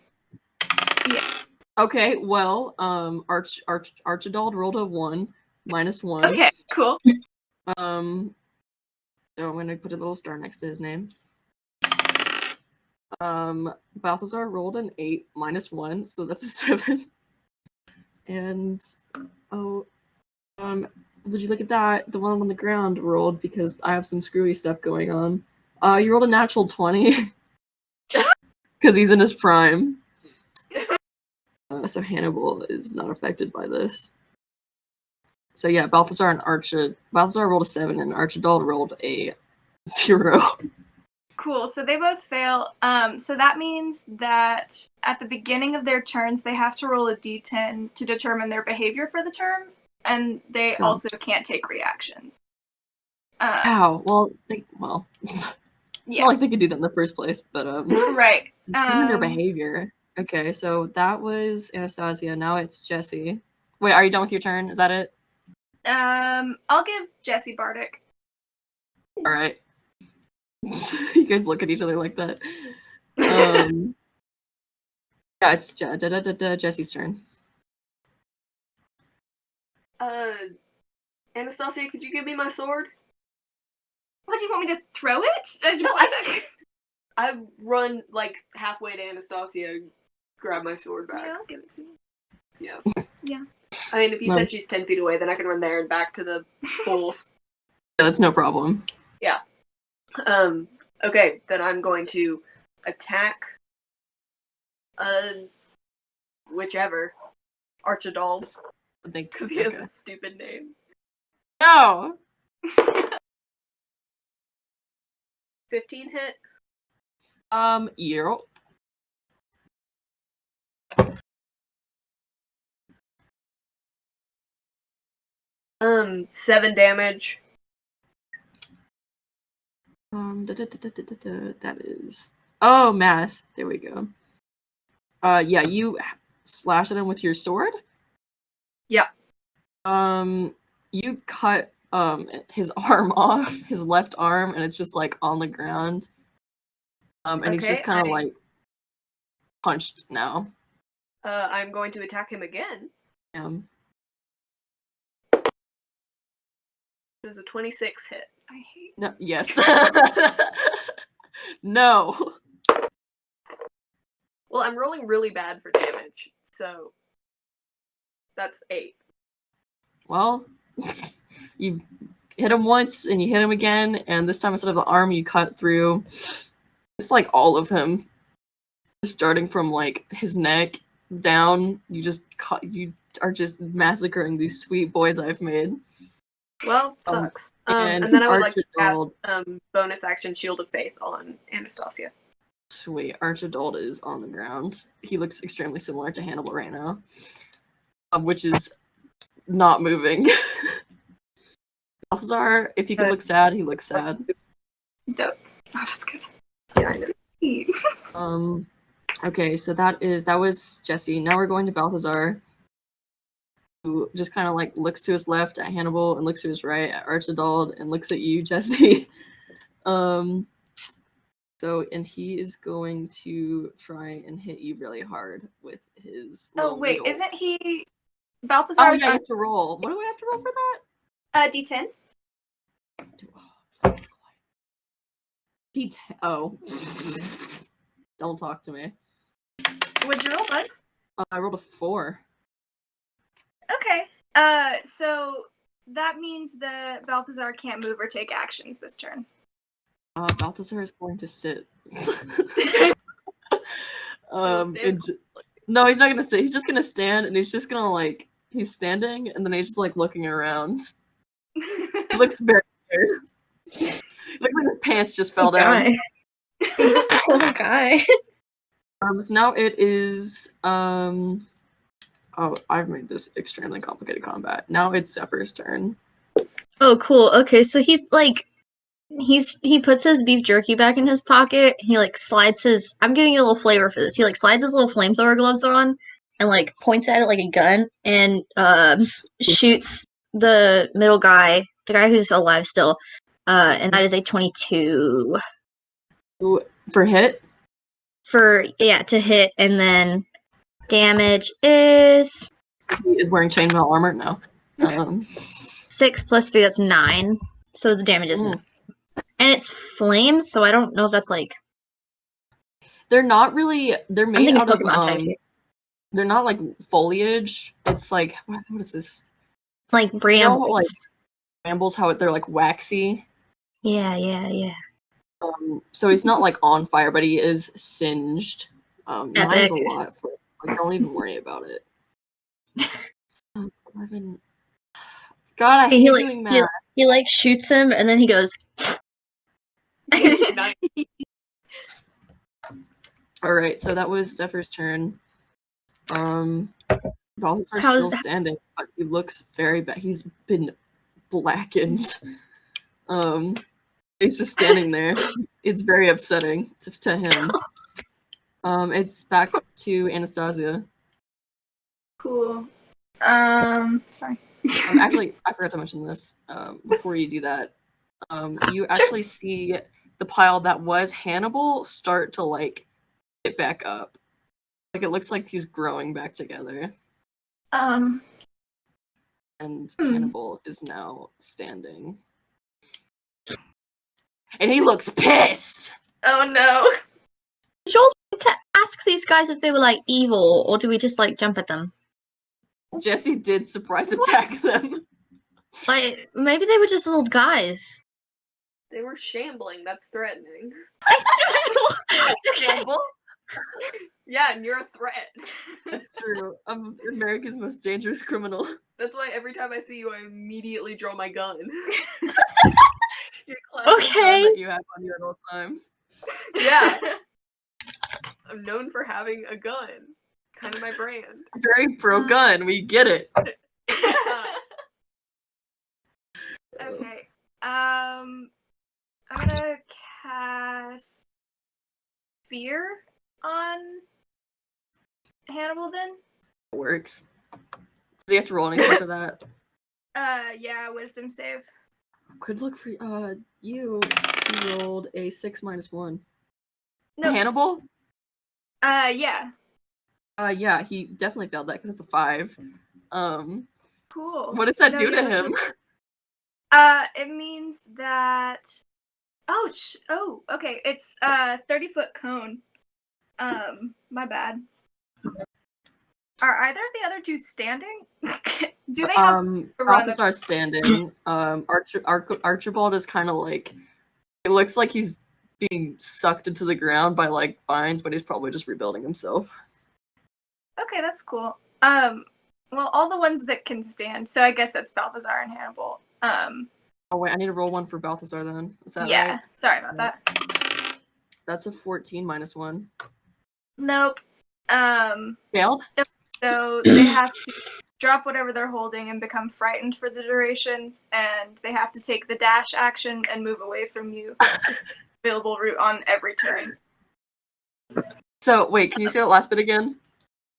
yeah. Okay, well, Archibald rolled a 1, -1. Okay, cool. So I'm gonna put a little star next to his name. Balthazar rolled an 8, -1, so that's a 7. And did you look at that? The one on the ground rolled because I have some screwy stuff going on. You rolled a natural 20 because he's in his prime. So Hannibal is not affected by this. So yeah, Balthazar rolled a 7 and Archibald rolled a 0. Cool. So they both fail. So that means that at the beginning of their turns, they have to roll a d10 to determine their behavior for the turn, and they Cool. also can't take reactions. Ow. Well, it's Yeah. not like they could do that in the first place, but Right. determine their behavior. Okay, so that was Anastasia. Now it's Jesse. Wait, are you done with your turn? Is that it? I'll give Jesse Bardic. All right. You guys look at each other like that. Yeah, it's Jesse's turn. Anastasia, could you give me my sword? What, do you want me to throw it? No, I run like halfway to Anastasia, grab my sword back. Yeah, I'll give it to you. Yeah. Yeah. I mean, if you said she's 10 feet away, then I can run there and back to the fools. Yeah, that's no problem. Yeah. Okay, then I'm going to attack whichever. Archibald. Because he has a stupid name. No! 15 hit? Yeah. 7 damage. That is... Oh, math. There we go. Yeah, you slash at him with your sword? Yeah. You cut his arm off, his left arm, and it's just like on the ground. And he's just kind of like punched now. I'm going to attack him again. This is a 26 hit. I hate. No, yes. No. Well, I'm rolling really bad for damage, so that's 8. Well, you hit him once and you hit him again, and this time instead of the arm, you cut through just like all of him, starting from like his neck down. You are just massacring these sweet boys I've made. Well, sucks. And then I would like to cast bonus action Shield of Faith on Anastasia. Sweet. Archibald is on the ground. He looks extremely similar to Hannibal right now, which is not moving. Balthazar, if he could look sad, he looks sad. Dope. Oh, that's good. Yeah, I know. Okay, so that was Jesse. Now we're going to Balthazar, who just kind of like looks to his left at Hannibal and looks to his right at Archibald and looks at you, Jesse. And he is going to try and hit you really hard with his. Oh wait, needle. Isn't he Balthazar? Oh yeah, I have to roll. What do I have to roll for that? D10. D10. Oh. Don't talk to me. What'd you roll, bud? I rolled a 4. Okay. So that means that Balthazar can't move or take actions this turn. Balthazar is going to sit. No, he's not gonna sit. He's just gonna stand, and he's just gonna like he's standing, and then he's just like looking around. He looks very scared. Looks like his pants just fell down. Poor guy. So now it is oh, I've made this extremely complicated combat. Now it's Zephyr's turn. Oh, cool. Okay, so he puts his beef jerky back in his pocket. He like slides his. I'm giving you a little flavor for this. He like slides his little flamethrower gloves on and like points at it like a gun and shoots the middle guy, the guy who's alive still. And that is a 22. For hit? To hit, and then damage is. He is wearing chainmail armor? No. 6 plus 3, that's 9. So the damage is 9. And it's flames, so I don't know if that's like. They're not really. They're made out of. They're not like foliage. It's like what is this? Like brambles. You know, like brambles, how they're like waxy. Yeah. So he's not like on fire, but he is singed. 9 is a lot for. Like, don't even worry about it. 11. God, I hate doing math. He like shoots him, and then he goes. Nice. All right, so that was Zephyr's turn. Balthazar's How's- still standing, but he looks very bad. He's been blackened. He's just standing there. It's very upsetting to him. It's back to Anastasia. Cool. Sorry. Actually, I forgot to mention this. Before you do that, you actually see the pile that was Hannibal start to like get back up. Like it looks like he's growing back together. And Hannibal is now standing. And he looks pissed! Oh no. Did you all think to ask these guys if they were like evil, or do we just like jump at them? Jesse did surprise attack them. Like maybe they were just little guys. They were shambling. That's threatening. Okay. Yeah, and you're a threat. That's true. I'm America's most dangerous criminal. That's why every time I see you, I immediately draw my gun. Your classic gun Okay. that you have on you at all times. Yeah. I'm known for having a gun. Kind of my brand. Very pro gun. We get it. Okay. I'm gonna cast Fear on Hannibal then. Works. Does he have to roll anything for that? Yeah, wisdom save. Good luck for you. You rolled a 6 minus 1. No. Hannibal? Yeah. Yeah, he definitely failed that because it's a 5. Cool. What does that No, do yeah, to that's him? It means that. Oh, okay. It's 30-foot cone. My bad. Are either of the other two standing? Do they have a run? Balthazar standing. Archibald is kind of like. It looks like he's being sucked into the ground by like vines, but he's probably just rebuilding himself. Okay, that's cool. Well, all the ones that can stand. So I guess that's Balthazar and Hannibal. Oh wait, I need to roll one for Balthazar then. Is that Yeah. right? Sorry about that. That's a 14 minus 1. Nope. Failed? So they have to drop whatever they're holding and become frightened for the duration, and they have to take the dash action and move away from you. Available route on every turn. So wait, can you say that last bit again?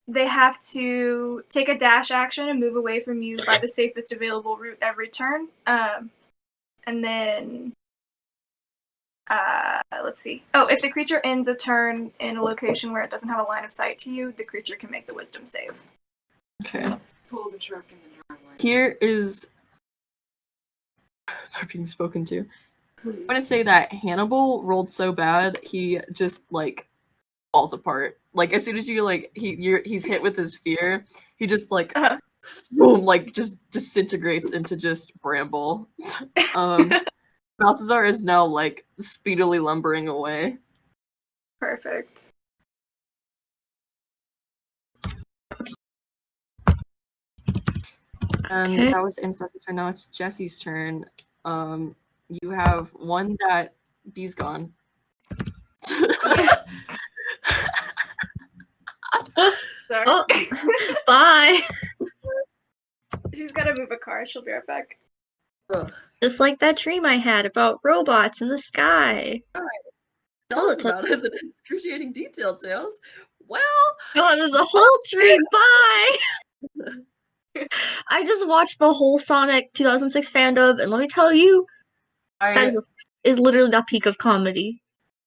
They have to take a dash action and move away from you by the safest available route every turn. And then, let's see. Oh, if the creature ends a turn in a location where it doesn't have a line of sight to you, the creature can make the wisdom save. Okay. Let's pull the truck in the driveway. Here is. They're being spoken to. I'm gonna say that Hannibal rolled so bad he just like falls apart. Like as soon as you like he's hit with his fear, he just like boom, like just disintegrates into just bramble. Balthazar is now like speedily lumbering away. Perfect. And Okay. that was Anastasia's turn. Now it's Jesse's turn. You have one that B's gone. Sorry. Oh, bye. She's gotta move a car. She'll be right back. Ugh. Just like that dream I had about robots in the sky. Tell Oh, us about it in excruciating detail, Tails. Well, Oh, it was a whole dream. Bye. I just watched the whole Sonic 2006 fandom, and let me tell you, that I is literally the peak of comedy.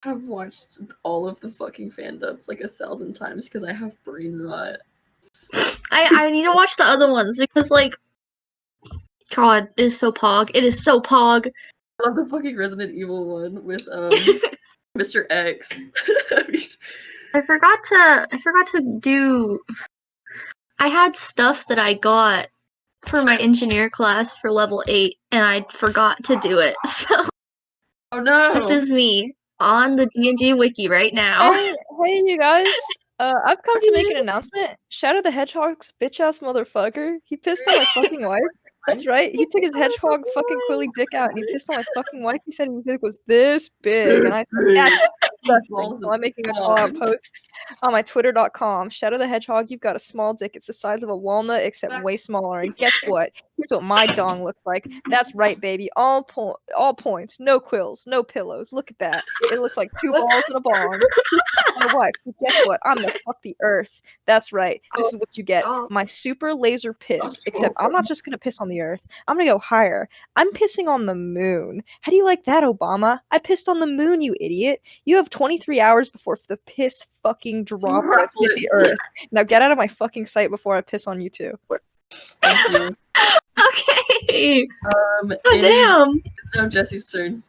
have watched all of the fucking fandoms like 1,000 times because I have brain rot. I need to watch the other ones because, like, God, it is so pog. It is so pog. I love the fucking Resident Evil one with Mr. X. I forgot to do. I had stuff that I got for my engineer class for level 8, and I forgot to do it. So Oh no! this is me on the D&D wiki right now. Hey, you guys. I've come to make an announcement. Shadow the Hedgehog's bitch-ass motherfucker. He pissed on my fucking wife. That's right. He took his hedgehog fucking quilly dick out and he pissed on my fucking wife. He said his dick was this big. And I said, yes, disgusting. So I'm making a post on my twitter.com. Shadow the Hedgehog, you've got a small dick. It's the size of a walnut, except way smaller. And guess what? Here's what my dong looks like. That's right, baby. All points. No quills. No pillows. Look at that. It looks like two balls and a bong. My wife. But guess what? I'm gonna fuck the earth. That's right. This is what you get. My super laser piss. Except I'm not just gonna piss on the earth. I'm gonna go higher. I'm pissing on the moon. How do you like that, Obama? I pissed on the moon, you idiot. You have 23 hours before the piss fucking droplets hit the earth. Now get out of my fucking sight before I piss on you too. Thank you. Okay. Oh, damn. It's now Jesse's turn.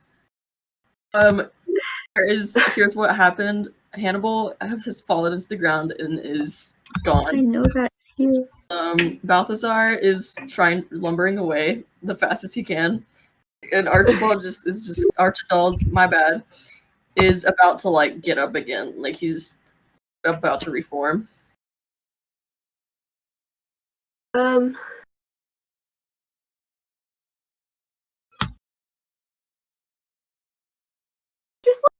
Here's what happened. Hannibal has fallen into the ground and is I gone. know that too. Balthazar is lumbering away the fastest he can. And Archibald Archibald, my bad, is about to like get up again. Like he's about to reform. Just like,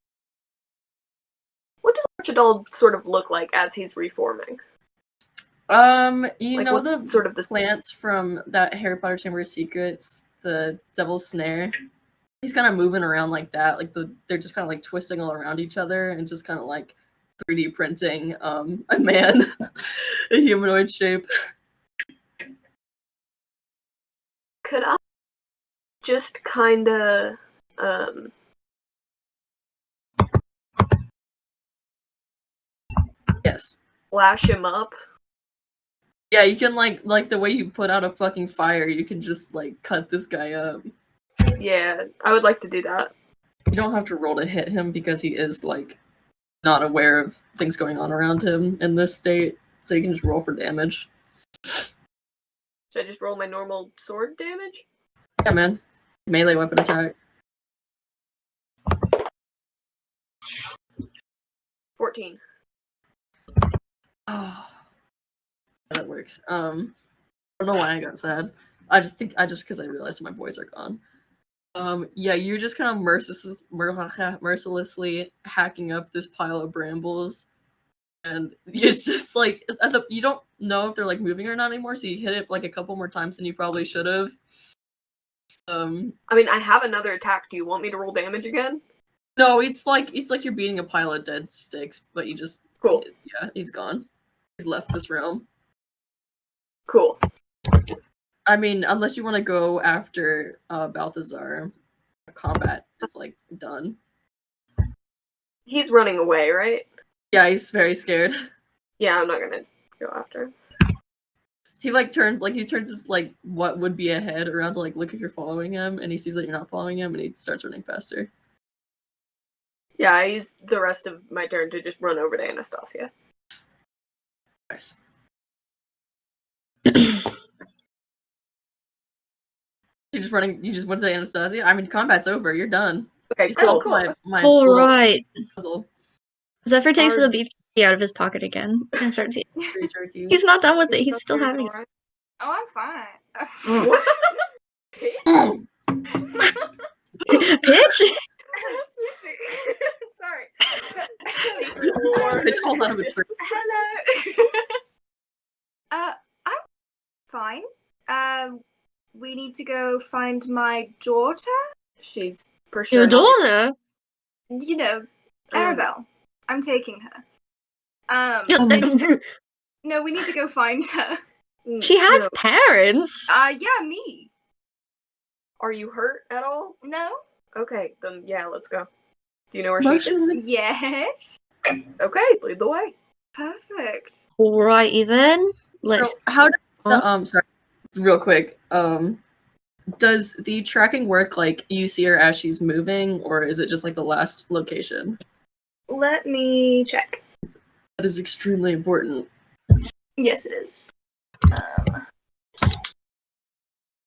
what does Archibald sort of look like as he's reforming? You Like, know what's the sort of the plants from that Harry Potter Chamber of Secrets, the Devil's Snare. He's kind of moving around like that. Like they're just kind of like twisting all around each other and just kind of like 3D printing a man, a humanoid shape. Could I just kind of Yes. flash him up? Yeah, you can like the way you put out a fucking fire, you can just like cut this guy up. Yeah, I would like to do that. You don't have to roll to hit him because he is like not aware of things going on around him in this state, so you can just roll for damage. Should I just roll my normal sword damage? Yeah, man. Melee weapon attack. 14. Oh, that works. I don't know why I got sad. I just because I realized my boys are gone. Yeah, you're just kind of mercilessly hacking up this pile of brambles, and it's just like you don't know if they're like moving or not anymore. So you hit it like a couple more times than you probably should have. I mean, I have another attack. Do you want me to roll damage again? No, it's like you're beating a pile of dead sticks, but you just Cool. Yeah, he's gone. He's left this realm. Cool. I mean, unless you want to go after Balthazar, combat is like done. He's running away, right? Yeah, he's very scared. Yeah, I'm not gonna go after him. He turns his like what would be ahead around to like look if you're following him, and he sees that you're not following him, and he starts running faster. Yeah, I use the rest of my turn to just run over to Anastasia. Nice. You just went to Anastasia? I mean, combat's over. You're done. Okay, You cool. solved my All little right. puzzle. Zephyr takes Are- the beef jerky out of his pocket again and starts eating. Free jerky. He's not done with it. He's still having it. Alright. Oh, I'm fine. What? Bitch! Excuse me. Sorry. Bitch falls out of a tree. Hello. I'm fine. We need to go find my daughter. She's for sure Your not- daughter? You know, Arabelle. I'm taking her. No, we need to go find her. She has No. parents. Yeah, me. Are you hurt at all? No. Okay, then yeah, let's go. Do you know where she is? Yes. Okay, lead the way. Perfect. Alrighty then. Let's. So how does sorry, real quick. Does the tracking work like you see her as she's moving, or is it just like the last location? Let me check. That is extremely important. Yes, it is.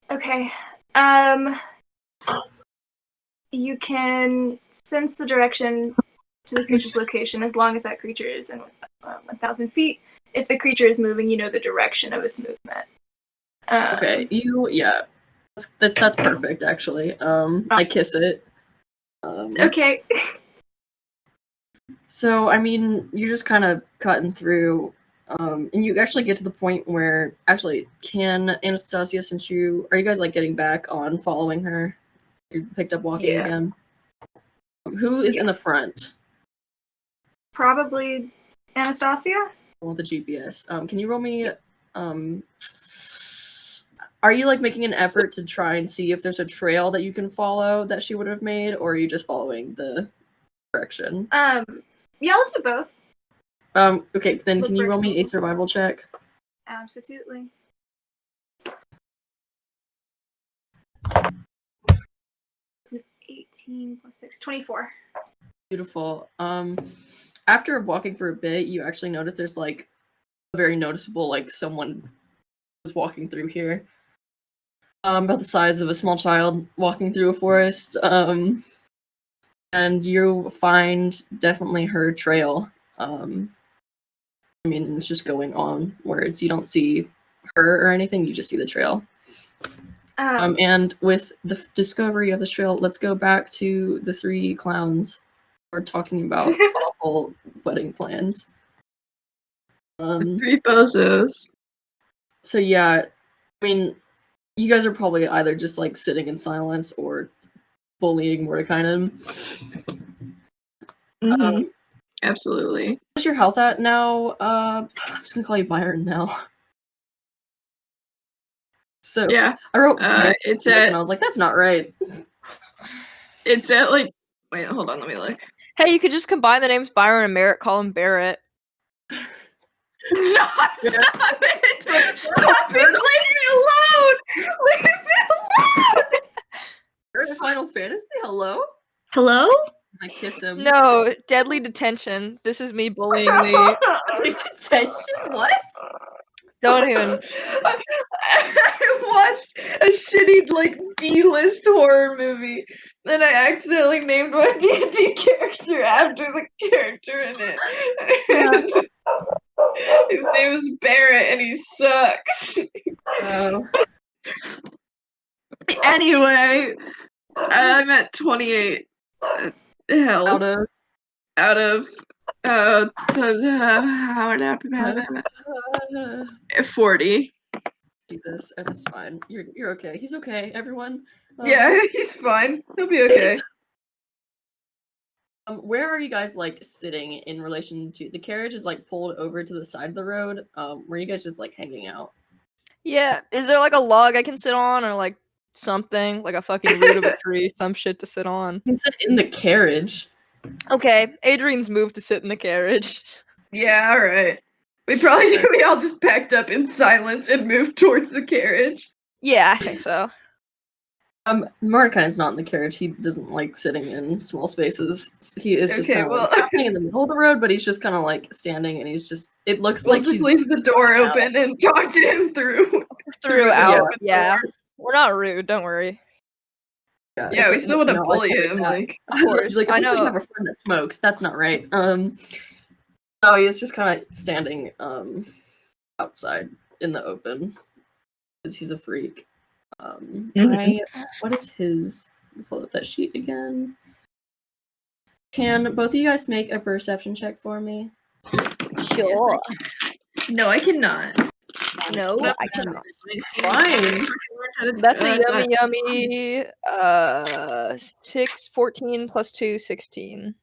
Okay. You can sense the direction to the creature's location as long as that creature is in 1,000 feet. If the creature is moving, you know the direction of its movement. Okay, that's perfect actually. I kiss it. Okay. So, I mean, you're just kind of cutting through, and you actually get to the point where, actually, can Anastasia, since are you guys, like, getting back on following her? You picked up walking Yeah. again? Who is in the front? Probably Anastasia. With the GPS. Can you roll me, are you, like, making an effort to try and see if there's a trail that you can follow that she would have made, or are you just following the direction? Yeah, I'll do both. Okay, then Look can you for roll me a examples. survival check? Absolutely. It's an 18 plus 6, 24. Beautiful. After walking for a bit, you actually notice there's like a very noticeable, like someone was walking through here. About the size of a small child walking through a forest. And you find definitely her trail. I mean, it's just going onwards. You don't see her or anything. You just see the trail. And with the discovery of the trail, let's go back to the 3 clowns. We're talking about awful wedding plans. 3 bozos. So yeah, I mean, you guys are probably either just like sitting in silence or bullying Mordekainen. Absolutely. What's your health at now? I'm just gonna call you Byron now. So Yeah. I wrote it's and at I was like, that's not right. it's at like wait, hold on, let me look. Hey, you could just combine the names Byron and Merritt, call him Barrett. Stop it! Stop it! Leave me alone! Leave me alone! You're in Final Fantasy? Hello? Hello? I kiss him. No, deadly detention. This is me bullying Lee. Detention? What? Don't even. I watched a shitty like D-list horror movie, and I accidentally named my D&D character after the character in it. His name is Barrett, and he sucks. Oh. Anyway, I'm at 28 health Out of out of 40. Jesus, that's fine. You're okay. He's okay, everyone. Yeah, he's fine. He'll be okay. Where are you guys like sitting in relation to the carriage? Is like pulled over to the side of the road? Were you guys just like hanging out? Yeah, is there like a log I can sit on or like something? Like a fucking root of a tree, some shit to sit on? You can sit in the carriage. Okay, Adrian's moved to sit in the carriage. Yeah, alright. We all just packed up in silence and moved towards the carriage. Yeah, I think so. Mordekainen's not in the carriage. He doesn't like sitting in small spaces. He is just Okay, kind of well- like sitting in the middle of the road, but he's just kind of like standing, and he's just. It looks We'll like just he's leave the door out. open and talk to him through Throughout, open yeah. door. We're not rude, don't worry. Yeah, it's we like, still want to no, I bully can't do him, that. like Of course, like, I it's like you know. have a friend that smokes. That's not right. No, he's just kind of standing outside in the open because he's a freak. What is his? Let me pull up that sheet again. Can both of you guys make a perception check for me? Sure. No, I cannot. No, Nope. I cannot. Fine. That's a yummy 14 plus 2, 16.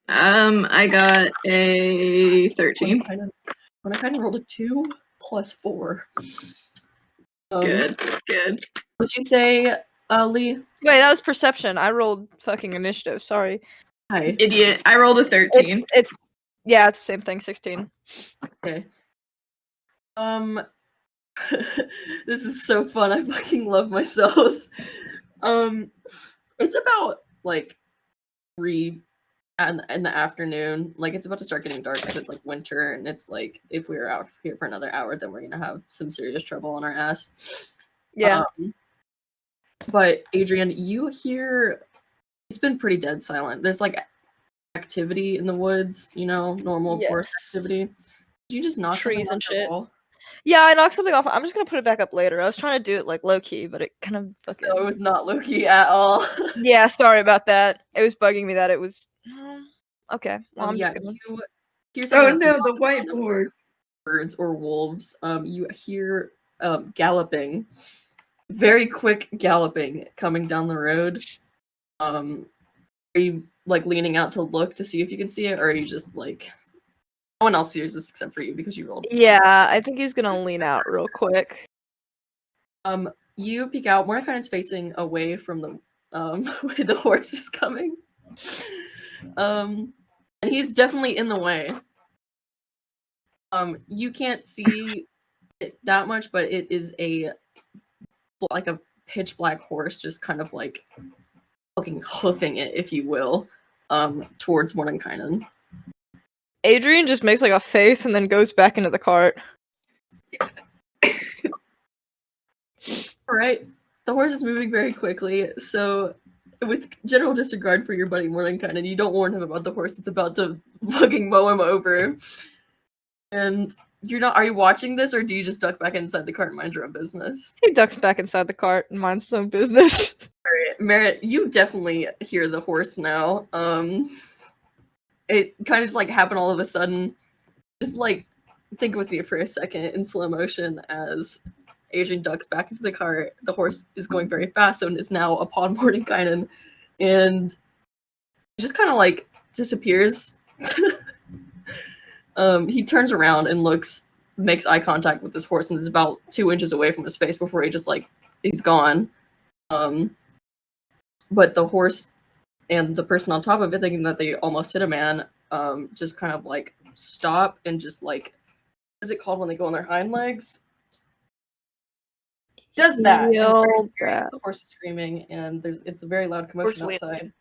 I got a 13. When I kind of rolled a 2 plus 4. Good. Would you say, Lee? Wait, that was perception. I rolled fucking initiative, sorry. Hi. Idiot. I rolled a 13. It's the same thing, 16. Okay. This is so fun. I fucking love myself. It's about like 3 in the afternoon. Like it's about to start getting dark because it's like winter, and it's like if we were out here for another hour, then we're gonna have some serious trouble on our ass. Yeah. But Adrian, you hear it's been pretty dead silent. There's like activity in the woods, normal forest activity. Did you just knock trees and shit? Wall? Yeah, I knocked something off. I'm just gonna put it back up later. I was trying to do it like low key, but it kind of fucking. No, it was not low key at all. Yeah, sorry about that. It was bugging me that it was. Okay. Well, I'm yeah, just gonna... you hear something Oh that's no, not the the sound of whiteboard. birds or wolves. You hear galloping, very quick galloping coming down the road. Are you like leaning out to look to see if you can see it, or are you just like no one else sees this except for you because you rolled? Yeah, I think he's gonna lean out real quick. You peek out. Mordecai's facing away from the where the horse is coming. And he's definitely in the way. You can't see it that much, but it is like a pitch black horse, just kind of like fucking hoofing it, if you will, towards Mordenkainen. Adrian just makes like a face and then goes back into the cart. Alright. The horse is moving very quickly, so with general disregard for your buddy Mordenkainen, you don't warn him about the horse that's about to fucking mow him over. And you're not are you watching this, or do you just duck back inside the cart and mind your own business? He ducks back inside the cart and minds his own business. Merritt, you definitely hear the horse now. It kind of just like happened all of a sudden. Just like think with me for a second in slow motion as Adrian ducks back into the cart. The horse is going very fast and is now upon Mordenkainen, and it just kind of like disappears. He turns around and makes eye contact with this horse, and is about 2 inches away from his face before he's gone. But the horse and the person on top of it, thinking that they almost hit a man, just kind of like stop and just like, what is it called when they go on their hind legs? Does that. And it's very scary. The horse is screaming, and it's a very loud commotion outside.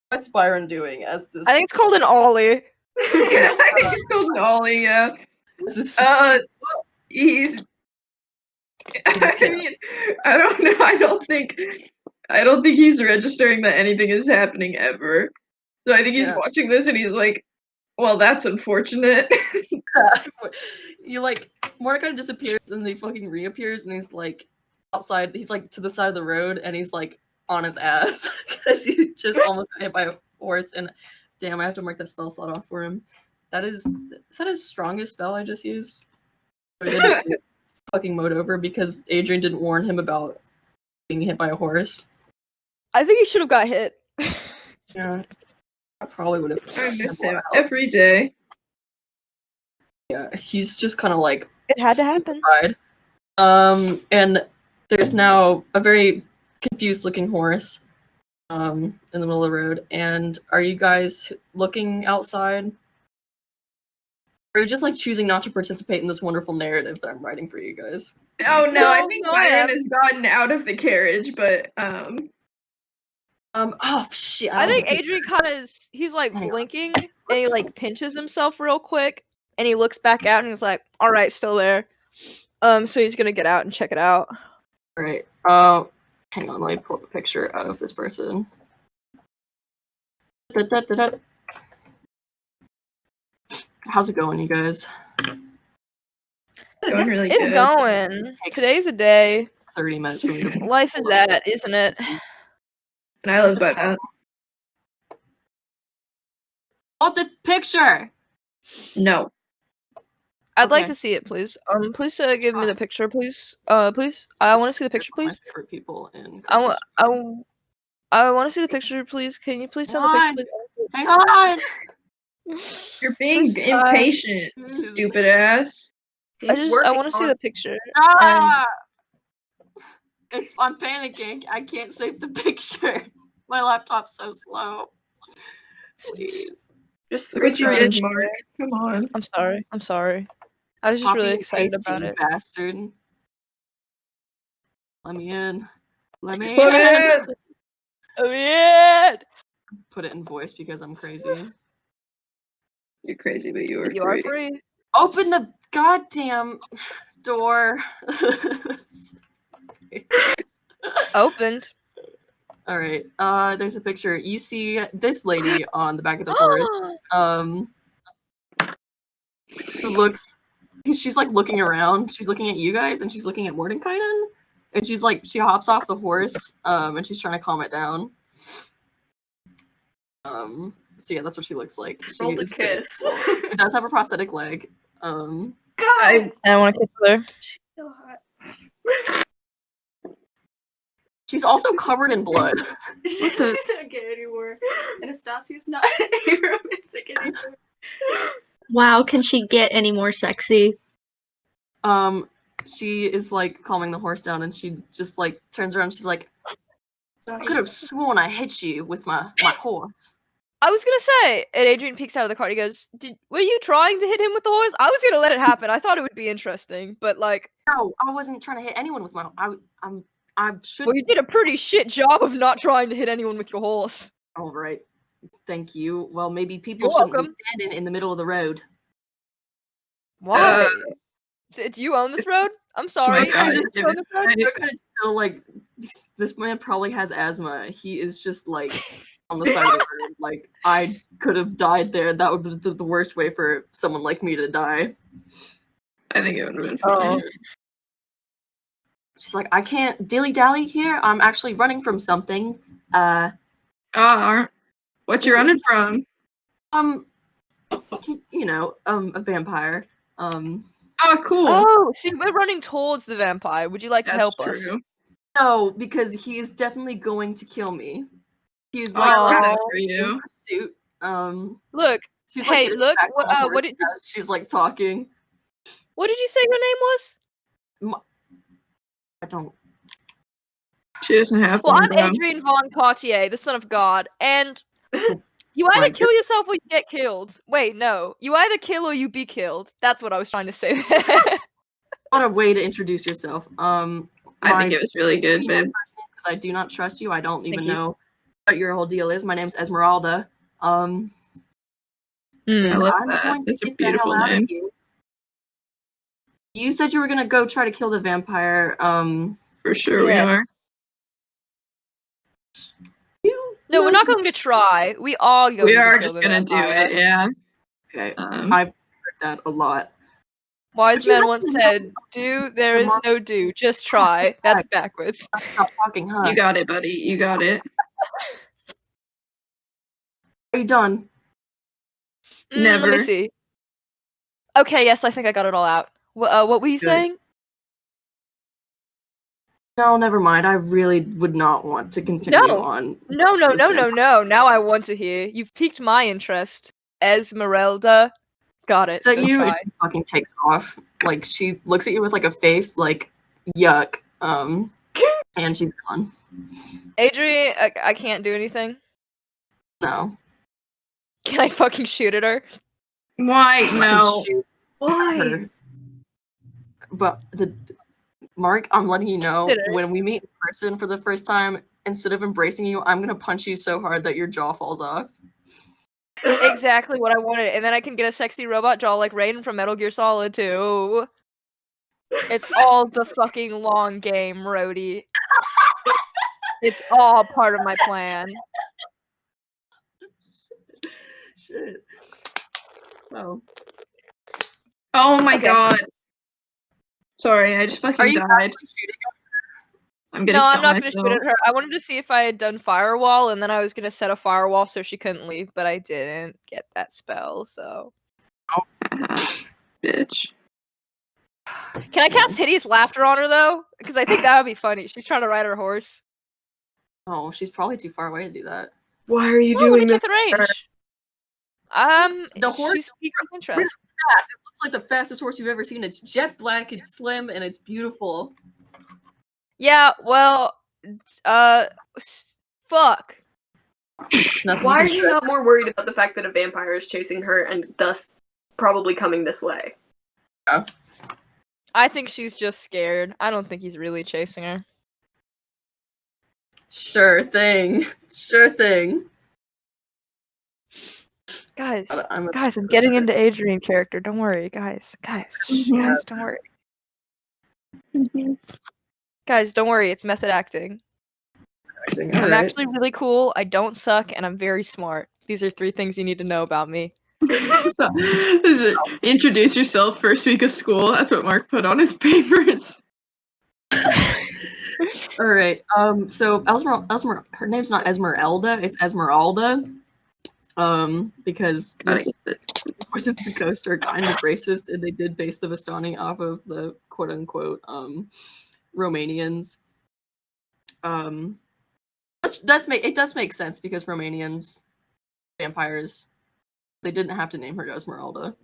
What's Byron doing as this? I think it's called an ollie. I think it's called an ollie, yeah. He's I mean, I don't know. I don't think he's registering that anything is happening ever. So I think he's watching this and he's like, well, that's unfortunate. You like Mordecai disappears and he fucking reappears and he's like outside. He's like to the side of the road and he's like on his ass because he just almost got hit by a horse. And damn, I have to mark that spell slot off for him. Is that his strongest spell I just used? Fucking mowed over because Adrian didn't warn him about being hit by a horse. I think he should have got hit. Yeah, I probably would have. I miss him every day. Yeah, he's just kind of like it had to happen. And there's now a very confused-looking horse in the middle of the road. And are you guys looking outside? Or are you just like choosing not to participate in this wonderful narrative that I'm writing for you guys? Oh no, I think Byron has gotten out of the carriage, but oh shit. I think Adrian he's like blinking and he like pinches himself real quick and he looks back out and he's like, alright, still there. So he's gonna get out and check it out. Alright. Hang on, let me pull up a picture of this person. How's it going, you guys? It's going. Today's a day. 30 minutes for me to life is that, isn't it? And I live by that. Oh, the picture! No. I'd like to see it, please. Please give me the picture, please. Please. I want to see the picture, please. My favorite people in I want to see the picture, please. Can you please send the picture, please? Hang on! You're being impatient, stupid ass. I want to see the picture. I'm panicking. I can't save the picture. My laptop's so slow. Please. Just look what you did, Mark. Come on. I'm sorry. I was just really excited about it. Bastard. Let me in. Let me in. Let me in. Put it in voice because I'm crazy. You're crazy, but you are free. Open the goddamn door. Opened. All right. There's a picture. You see this lady on the back of the horse. Who looks. She's like looking around. She's looking at you guys, and she's looking at Mordenkainen. And she's like, she hops off the horse, and she's trying to calm it down. So yeah, that's what she looks like. She Roll the is very kiss. cool. She does have a prosthetic leg. God, I want to kiss her. she's so hot. She's also covered in blood. She's not gay anymore. Anastasia's not romantic anymore. Wow, can she get any more sexy? She is like calming the horse down, and she just like turns around. She's like, "I could have sworn I hit you with my horse." I was gonna say, and Adrian peeks out of the car. He goes, "Were you trying to hit him with the horse?" I was gonna let it happen. I thought it would be interesting, but like, No, I wasn't trying to hit anyone with my. I should. well, you did a pretty shit job of not trying to hit anyone with your horse. All right, thank you. Well, maybe people You're shouldn't be welcome. standing in the middle of the road. Why? Do you own this road? I'm sorry. God, Do you own this road? They're kind of still like, this man probably has asthma. He is just like on the side of the road. Like, I could have died there. That would be the worst way for someone like me to die. I think it would have been funny. She's like, I can't dilly-dally here. I'm actually running from something. What's you running from? You know, a vampire. Oh, cool. Oh, see, we're running towards the vampire. Would you like to That's help true. us? No, because he is definitely going to kill me. He's Oh, like I love Aw. that for in you. pursuit. Look, She's hey, like, look, back on the what horse did as she's like talking. you say your name was? I don't. She doesn't have Well, one, I'm bro. Adrian Von Cartier, the son of God, and you either my kill yourself or you get killed. Wait, no. You either kill or you be killed. That's what I was trying to say there. What a way to introduce yourself. I think it was really good, babe. Because I do not trust you. I don't even you. know what your whole deal is. My name's Esmeralda. I And love I'm that. going to That's a get the hell beautiful out name. of here. You said you were gonna go try to kill the vampire. For sure Yes. we are. No, we're not going to try. We are going We to are kill just the gonna do vampire. it, yeah. Okay, I've heard that a lot. Wise But you man have once to know said, "Do, there is no do, just try." That's backwards. Stop talking, huh? You got it, buddy. You got it. Are you done? Let me Never. see. Okay, yes, I think I got it all out. What were you Good. saying? No, never mind. I really would not want to continue on. No. Now I want to hear. You've piqued my interest. Esmeralda. Got it. So Just you, try. and she fucking takes off. Like, she looks at you with like a face like, yuck. And she's gone. Adrian, I can't do anything. No. Can I fucking shoot at her? Why? You can No. shoot Why? her. But Mark, I'm letting you know, Consider. when we meet in person for the first time, instead of embracing you, I'm gonna punch you so hard that your jaw falls off. Exactly what I wanted, and then I can get a sexy robot jaw like Raiden from Metal Gear Solid 2. It's all the fucking long game, Rhodey. It's all part of my plan. Shit. Oh. Oh my Okay. god. Sorry, I just Are fucking you died. actually shooting I'm gonna No, kill I'm not gonna shoot myself. at her. I wanted to see if I had done firewall, and then I was gonna set a firewall so she couldn't leave, but I didn't get that spell, so. Bitch. Can I cast Hideous Laughter on her, though? Because I think that would be funny. She's trying to ride her horse. Oh, she's probably too far away to do that. Why are you Well, let me doing check this? the range. The horse She's piqued his interest. fast. It looks like the fastest horse you've ever seen. It's jet black, it's slim, and it's beautiful. Yeah, well, fuck. There's nothing Why are you can you do. not more worried about the fact that a vampire is chasing her and thus probably coming this way? I think she's just scared. I don't think he's really chasing her. Sure thing. Sure thing. Guys, I'm getting into Adrian character. Don't worry, guys. Guys, don't worry. Guys, don't worry. It's method acting. I'm actually really cool. I don't suck, and I'm very smart. These are 3 things you need to know about me. Introduce yourself first week of school. That's what Mark put on his papers. All right. So her name's not Esmeralda. It's Esmeralda. Because this Wizards of the Coast are kind of racist, and they did base the Vistani off of the quote unquote Romanians. Which does make sense because Romanians, vampires, they didn't have to name her Esmeralda.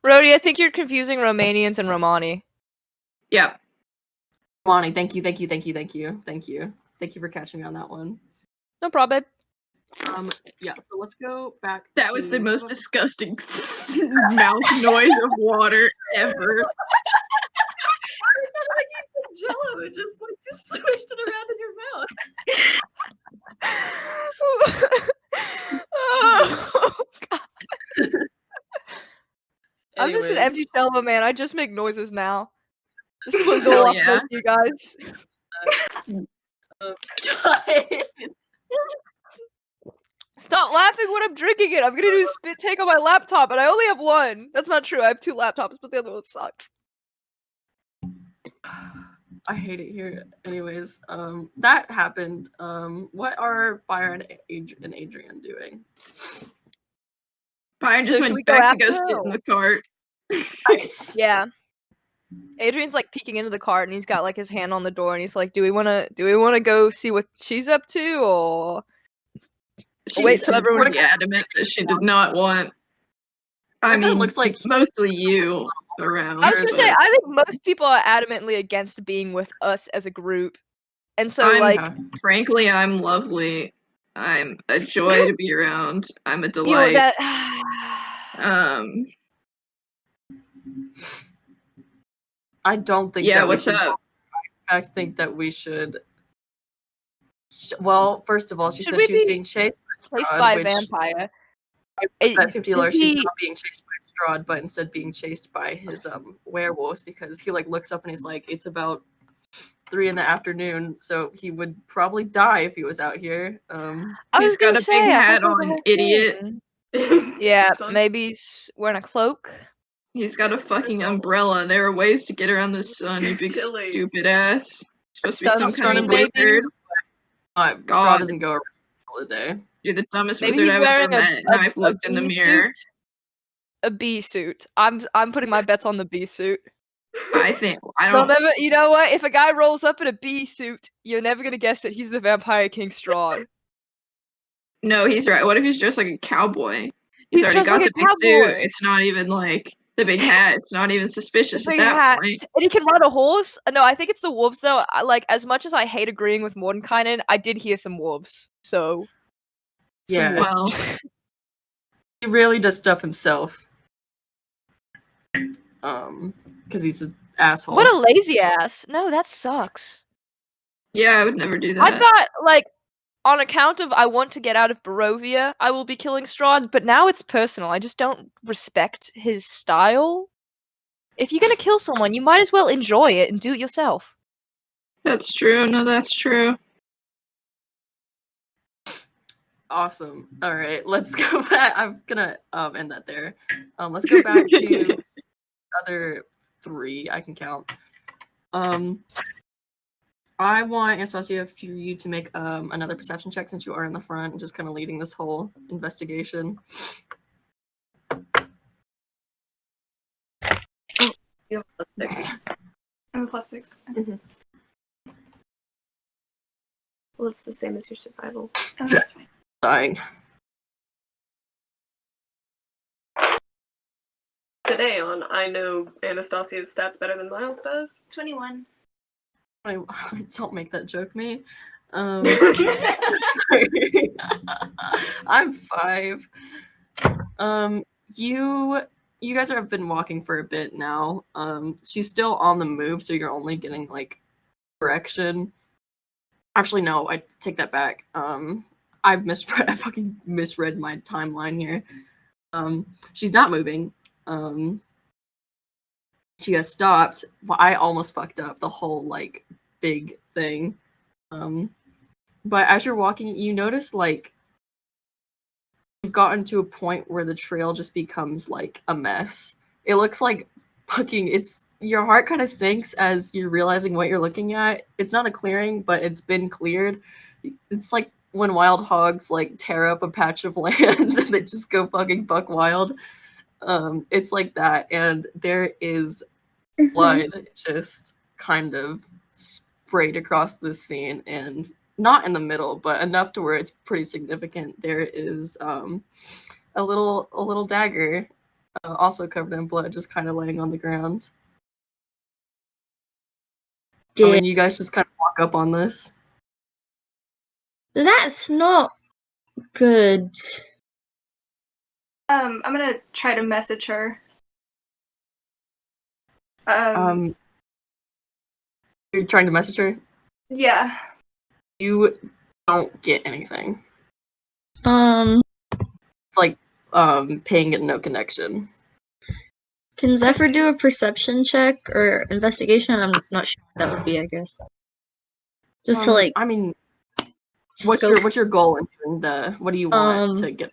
Rhodey, I think you're confusing Romanians and Romani. Yeah. Romani, thank you for catching me on that one. No problem. Yeah, so let's go back. That was the most disgusting mouth noise of water ever. It sounded like you took Jello and just swished it around in your mouth. Oh, God. I'm just an Anyways. empty shell of a man. I just make noises now. This is what Zoloft does to you guys. Stop laughing when I'm drinking it. I'm gonna do a spit take on my laptop, and I only have one. That's not true. I have 2 laptops, but the other one sucks. I hate it here. Anyways, that happened. What are Byron and Adrian doing? Byron just So should we went go back to go after sit her? in the cart. Nice. Yeah. Adrian's like peeking into the cart, and he's got like his hand on the door, and he's like, "Do we wanna go see what she's up to, or?" She's till everyone pretty adamant that she did not want. I mean, looks like mostly you around. I was gonna say, but I think most people are adamantly against being with us as a group, and so frankly, I'm lovely. I'm a joy to be around. I'm a you know, delight. that. I don't think. Yeah, that what's up? I think that we should. Well, first of all, she Should said we she was be being chased by by a vampire. At $50, she's He- not being chased by Strahd, but instead being chased by his werewolves because he like looks up and he's like, it's about 3 PM, so he would probably die if he was out here. He's got a big hat on, idiot. Yeah, maybe he's wearing a cloak. He's got a fucking umbrella. There are ways to get around the sun, you big stupid ass. It's supposed to be some kind of wizard. Strahd God. doesn't go around all the day. You're the dumbest Maybe wizard he's I've ever wearing met, and I've looked in the bee mirror. suit. A bee suit. I'm putting my bets on the bee suit. I think I They'll don't. never, you know what? If a guy rolls up in a bee suit, you're never gonna guess that he's the Vampire King Strahd. No, he's right. What if he's dressed like a cowboy? He's already dressed got like the a big suit. cowboy. It's not even like the big hat. It's not even suspicious at Big that hat. point. And he can ride a horse. No, I think it's the wolves though. Like as much as I hate agreeing with Mordenkainen, I did hear some wolves. So Yeah, Well, he really does stuff himself. Because he's an asshole. what a lazy ass. No, that sucks. yeah, I would never do that. I thought like on account of I want to get out of Barovia, I will be killing Strahd, but now it's personal. I just don't respect his style. If you're gonna kill someone, you might as well enjoy it and do it yourself. That's true. No, that's true. Awesome. All right, let's go back. I'm gonna end that there. Let's go back to other 3 I can count. I want Anastasia for you to make another perception check since you are in the front and just kind of leading this whole investigation. You have +6. I'm +6. Well, it's the same as your survival. Oh, that's fine. Dying. Today on I know Anastasia's stats better than Miles does. 21. Don't make that joke, me. I'm 5. You guys have been walking for a bit now. She's still on the move, so you're only getting like direction. Actually, no, I take that back. I fucking misread my timeline here. She's not moving. She has stopped. I almost fucked up the whole like big thing. But as you're walking, you notice like you've gotten to a point where the trail just becomes like a mess. It looks like fucking your heart kind of sinks as you're realizing what you're looking at. It's not a clearing, but it's been cleared. It's like when wild hogs like tear up a patch of land and they just go fucking buck wild. It's like that, and there is blood just kind of sprayed across this scene, and not in the middle, but enough to where it's pretty significant. There is a little dagger, also covered in blood, just kind of laying on the ground. I mean, you guys just kind of walk up on this. That's not good. I'm gonna try to message her. You're trying to message her? Yeah. You don't get anything. It's like paying it no connection. Can Zephyr do a perception check or investigation? I'm not sure what that would be, I guess. Just to like I mean, what's your goal in doing the what do you want to get?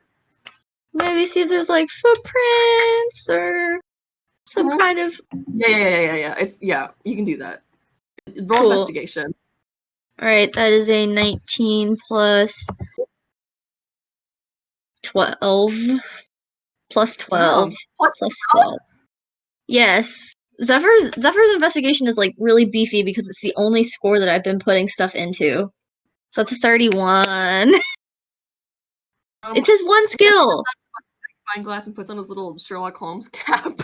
Maybe see if there's like footprints or some kind of Yeah. It's you can do that. Roll investigation. Alright, that is a 19 plus 12. Plus 12. Plus 12. Yes. Zephyr's investigation is like really beefy because it's the only score that I've been putting stuff into. So that's a 31. It's his one skill. Fine glass and puts on his little Sherlock Holmes cap.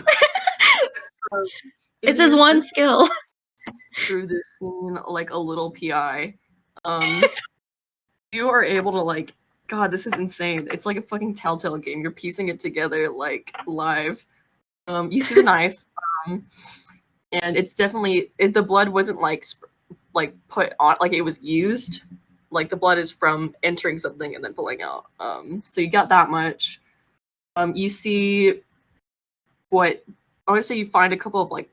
It's his one skill. Through this scene like a little PI. You are able to like, God, this is insane. It's like a fucking Telltale game. You're piecing it together like live. You see the knife, and it's definitely the blood wasn't like put on, like it was used. Like the blood is from entering something and then pulling out. So you got that much. You see what I want to say. You find a couple of like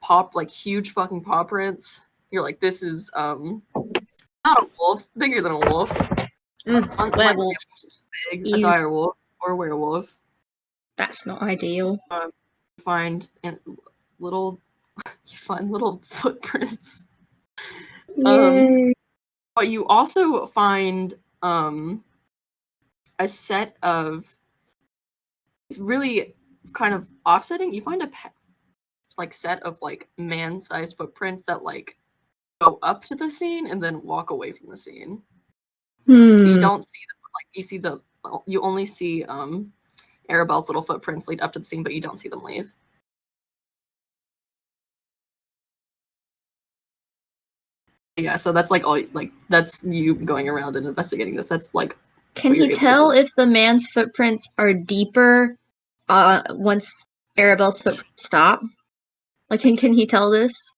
huge fucking paw prints. You're like, this is not a wolf, bigger than a wolf. Werewolf. Big, a dire wolf or a werewolf. That's not ideal. You find little footprints. But you also find a set of, it's really kind of offsetting. You find a set of like man-sized footprints that like go up to the scene and then walk away from the scene. So you don't see you only see Arabelle's little footprints lead up to the scene, but you don't see them leave. Yeah, so that's like all that's you going around and investigating this. That's like, can he tell if the man's footprints are deeper once Arabelle's footprints stop? Like, can he tell this?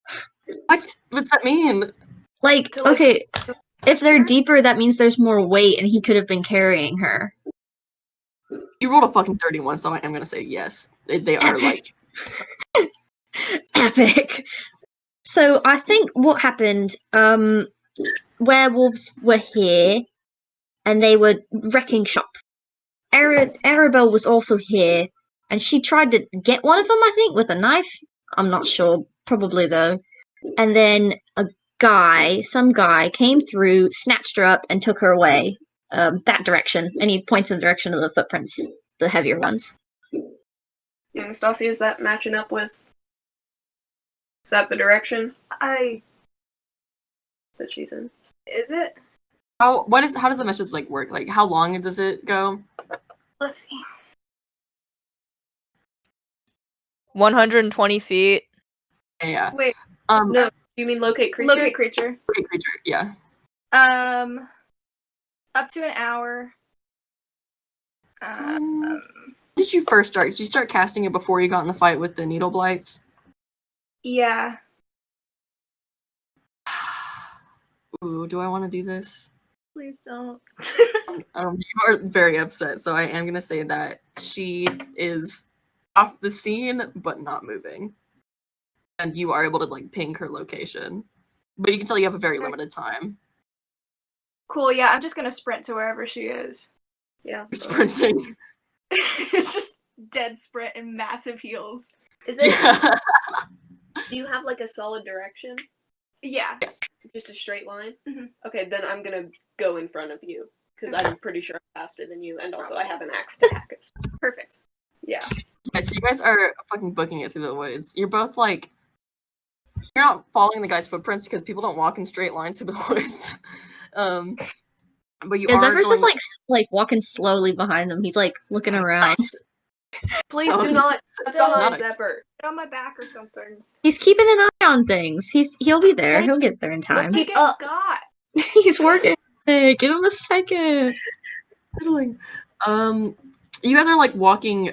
What's that mean? Like, okay, if they're deeper, that means there's more weight and he could have been carrying her. You rolled a fucking 31, so I am gonna say yes. They are like epic. So I think what happened, werewolves were here and they were wrecking shop. Arabelle was also here and she tried to get one of them, I think, with a knife. I'm not sure, probably though. And then some guy came through, snatched her up and took her away that direction. And he points in the direction of the footprints, the heavier ones. Anastasia, is that matching up with? Is that the direction that she's in? Is it? How does the message like work? Like how long does it go? Let's see. 120 feet. Yeah. Wait. No, you mean locate creature? Locate creature. Locate creature, yeah. Up to an hour. When did you first start? Did you start casting it before you got in the fight with the needle blights? Yeah. Ooh, do I want to do this? Please don't. You are very upset, so I am gonna say that she is off the scene but not moving, and you are able to like ping her location, but you can tell you have a very limited time. Cool. Yeah, I'm just gonna sprint to wherever she is. Yeah, you're sprinting. It's just dead sprint and massive heels. Is it? Yeah. Do you have like a solid direction? Yeah. Yes. Just a straight line? Mm-hmm. Okay, then I'm gonna go in front of you. because I'm pretty sure I'm faster than you, and also I have an axe attack. It's Perfect. yeah. Yeah, so you guys are fucking booking it through the woods. You're both like, you're not following the guy's footprints because people don't walk in straight lines through the woods. But you Yeah, are Zephyr's going. just like walking slowly behind them. He's like looking around. Nice. Please do not sit Not behind a- Zephyr. Get on my back or something. He's keeping an eye on things. He'll be there. Say- He'll get there in time. Keep Get up. got. He's working. Hey, give him a second. Fiddling. You guys are like walking.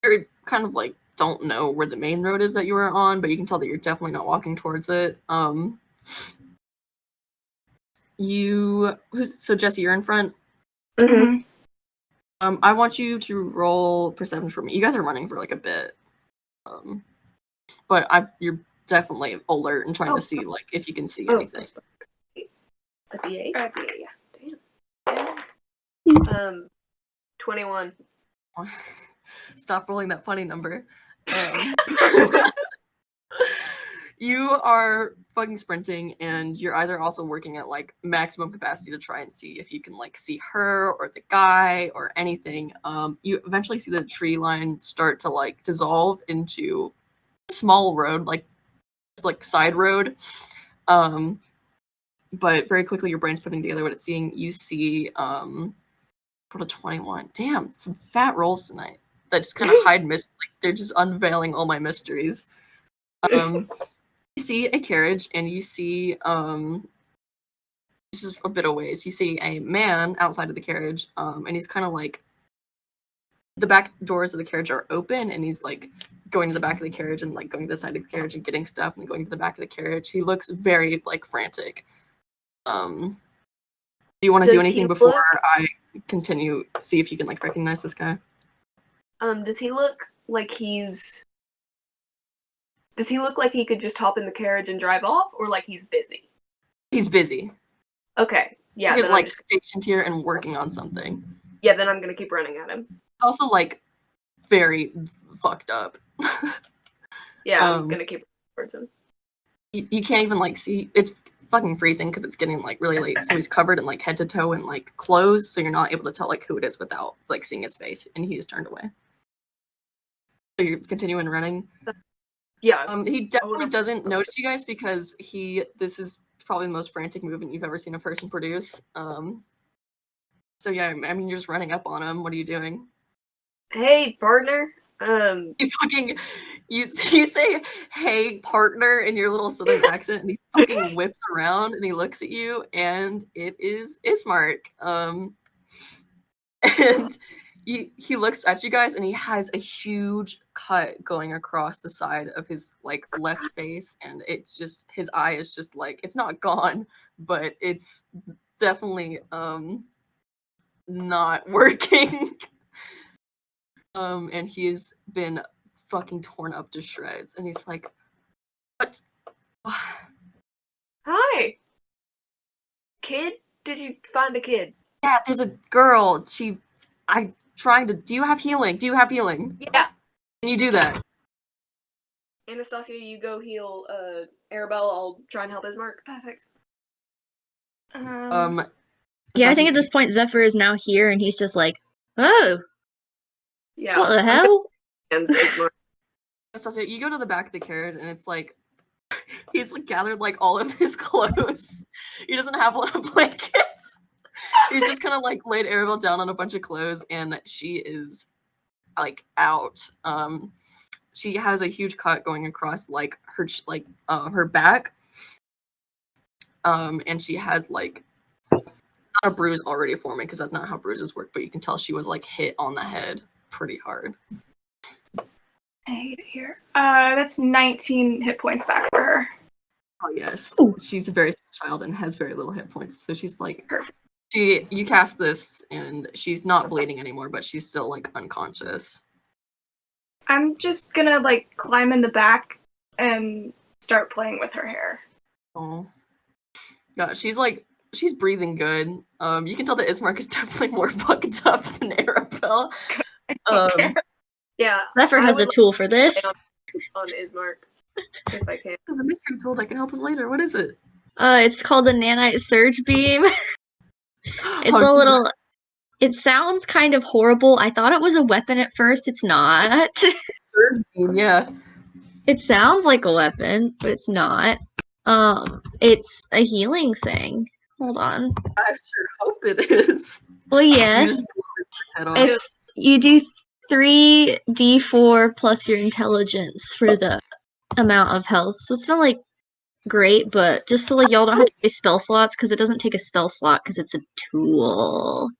You're kind of like don't know where the main road is that you were on, but you can tell that you're definitely not walking towards it. So Jesse, you're in front. Mm-hmm. I want you to roll perception for me. You guys are running for like a bit. But you're definitely alert and trying to see like if you can see anything. A D8? Yeah. Damn. 21. Stop rolling that funny number. You are fucking sprinting, and your eyes are also working at like maximum capacity to try and see if you can like see her or the guy or anything. You eventually see the tree line start to like dissolve into a small road, like side road. But very quickly your brain's putting together what it's seeing. You see put a 21. Damn, some fat rolls tonight that just kind of hide like they're just unveiling all my mysteries. You see a carriage, and you see this is a bit of ways. You see a man outside of the carriage, and he's kind of like the back doors of the carriage are open, and he's like going to the back of the carriage and like going to the side of the carriage and getting stuff and going to the back of the carriage. He looks very like frantic. Do you want to do anything before I continue? See if you can like recognize this guy. Does he look like Does he look like he could just hop in the carriage and drive off, or like he's busy? He's busy. Okay, yeah. He's like stationed here and working on something. Yeah, then I'm gonna keep running at him. Also, like very fucked up. Yeah, I'm gonna keep running towards him. You can't even like see. It's fucking freezing because it's getting like really late. So he's covered in like head to toe in like clothes, so you're not able to tell like who it is without like seeing his face, and he is turned away. So you're continuing running. Yeah. He definitely doesn't notice you guys because this is probably the most frantic movement you've ever seen a person produce. So yeah, I mean you're just running up on him. What are you doing? Hey, partner. You say hey partner in your little southern accent, and he fucking whips around and he looks at you, and it is Ismark. And he looks at you guys, and he has a huge cut going across the side of his like left face, and it's just his eye is just like it's not gone, but it's definitely not working. And he's been fucking torn up to shreds, and he's like, what? Hi. Kid? Did you find a kid? Yeah, there's a girl. Do you have healing? Yes. Can you do that? Anastasia, you go heal Arabelle. I'll try and help Ismark. Perfect. Yeah, I think at this point Zephyr is now here, and he's just like, oh, yeah. what the hell? Anastasia, you go to the back of the carriage, and it's like he's like gathered like all of his clothes. He doesn't have a lot of blankets. He's just kind of like laid Arabelle down on a bunch of clothes, and she is like out. She has a huge cut going across like her back. And she has like not a bruise already forming because that's not how bruises work, but you can tell she was like hit on the head pretty hard. Here. That's 19 hit points back for her. Oh yes. Ooh. She's a very small child and has very little hit points. So she's like Perfect. You cast this and she's not bleeding anymore, but she's still like unconscious. I'm just gonna like climb in the back and start playing with her hair. Oh. Yeah, she's breathing good. You can tell that Ismark is definitely more fucked up than Arabelle. Yeah. Zephyr has a tool for this. On Ismark, if I can. This is a mystery tool that can help us later. What is it? It's called the Nanite Surge Beam. It's a little. It sounds kind of horrible. I thought it was a weapon at first. It's not. Surge beam, yeah. It sounds like a weapon, but it's not. It's a healing thing. Hold on. I sure hope it is. Well, You yes. just head on. It's you do 3d4 plus your intelligence for the amount of health. So it's not like great, but just so like y'all don't have to waste spell slots because it doesn't take a spell slot because it's a tool.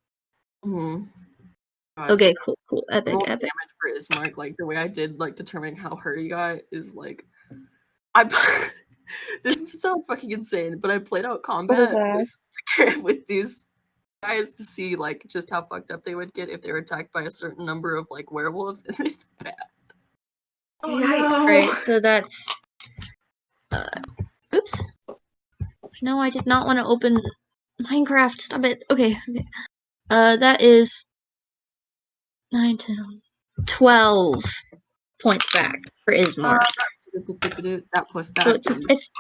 God. Okay, cool, epic, Roll epic. damage for Ismark, like the way I did, like determining how hurt he got is like, this sounds fucking insane, but I played out combat with these guys to see like just how fucked up they would get if they were attacked by a certain number of like werewolves, and it's bad. Oh, Yikes. Great, so that's oops. No, I did not want to open Minecraft. Stop it. Okay. That is 9, 10, 12 points back for Ismark. That plus that. So it's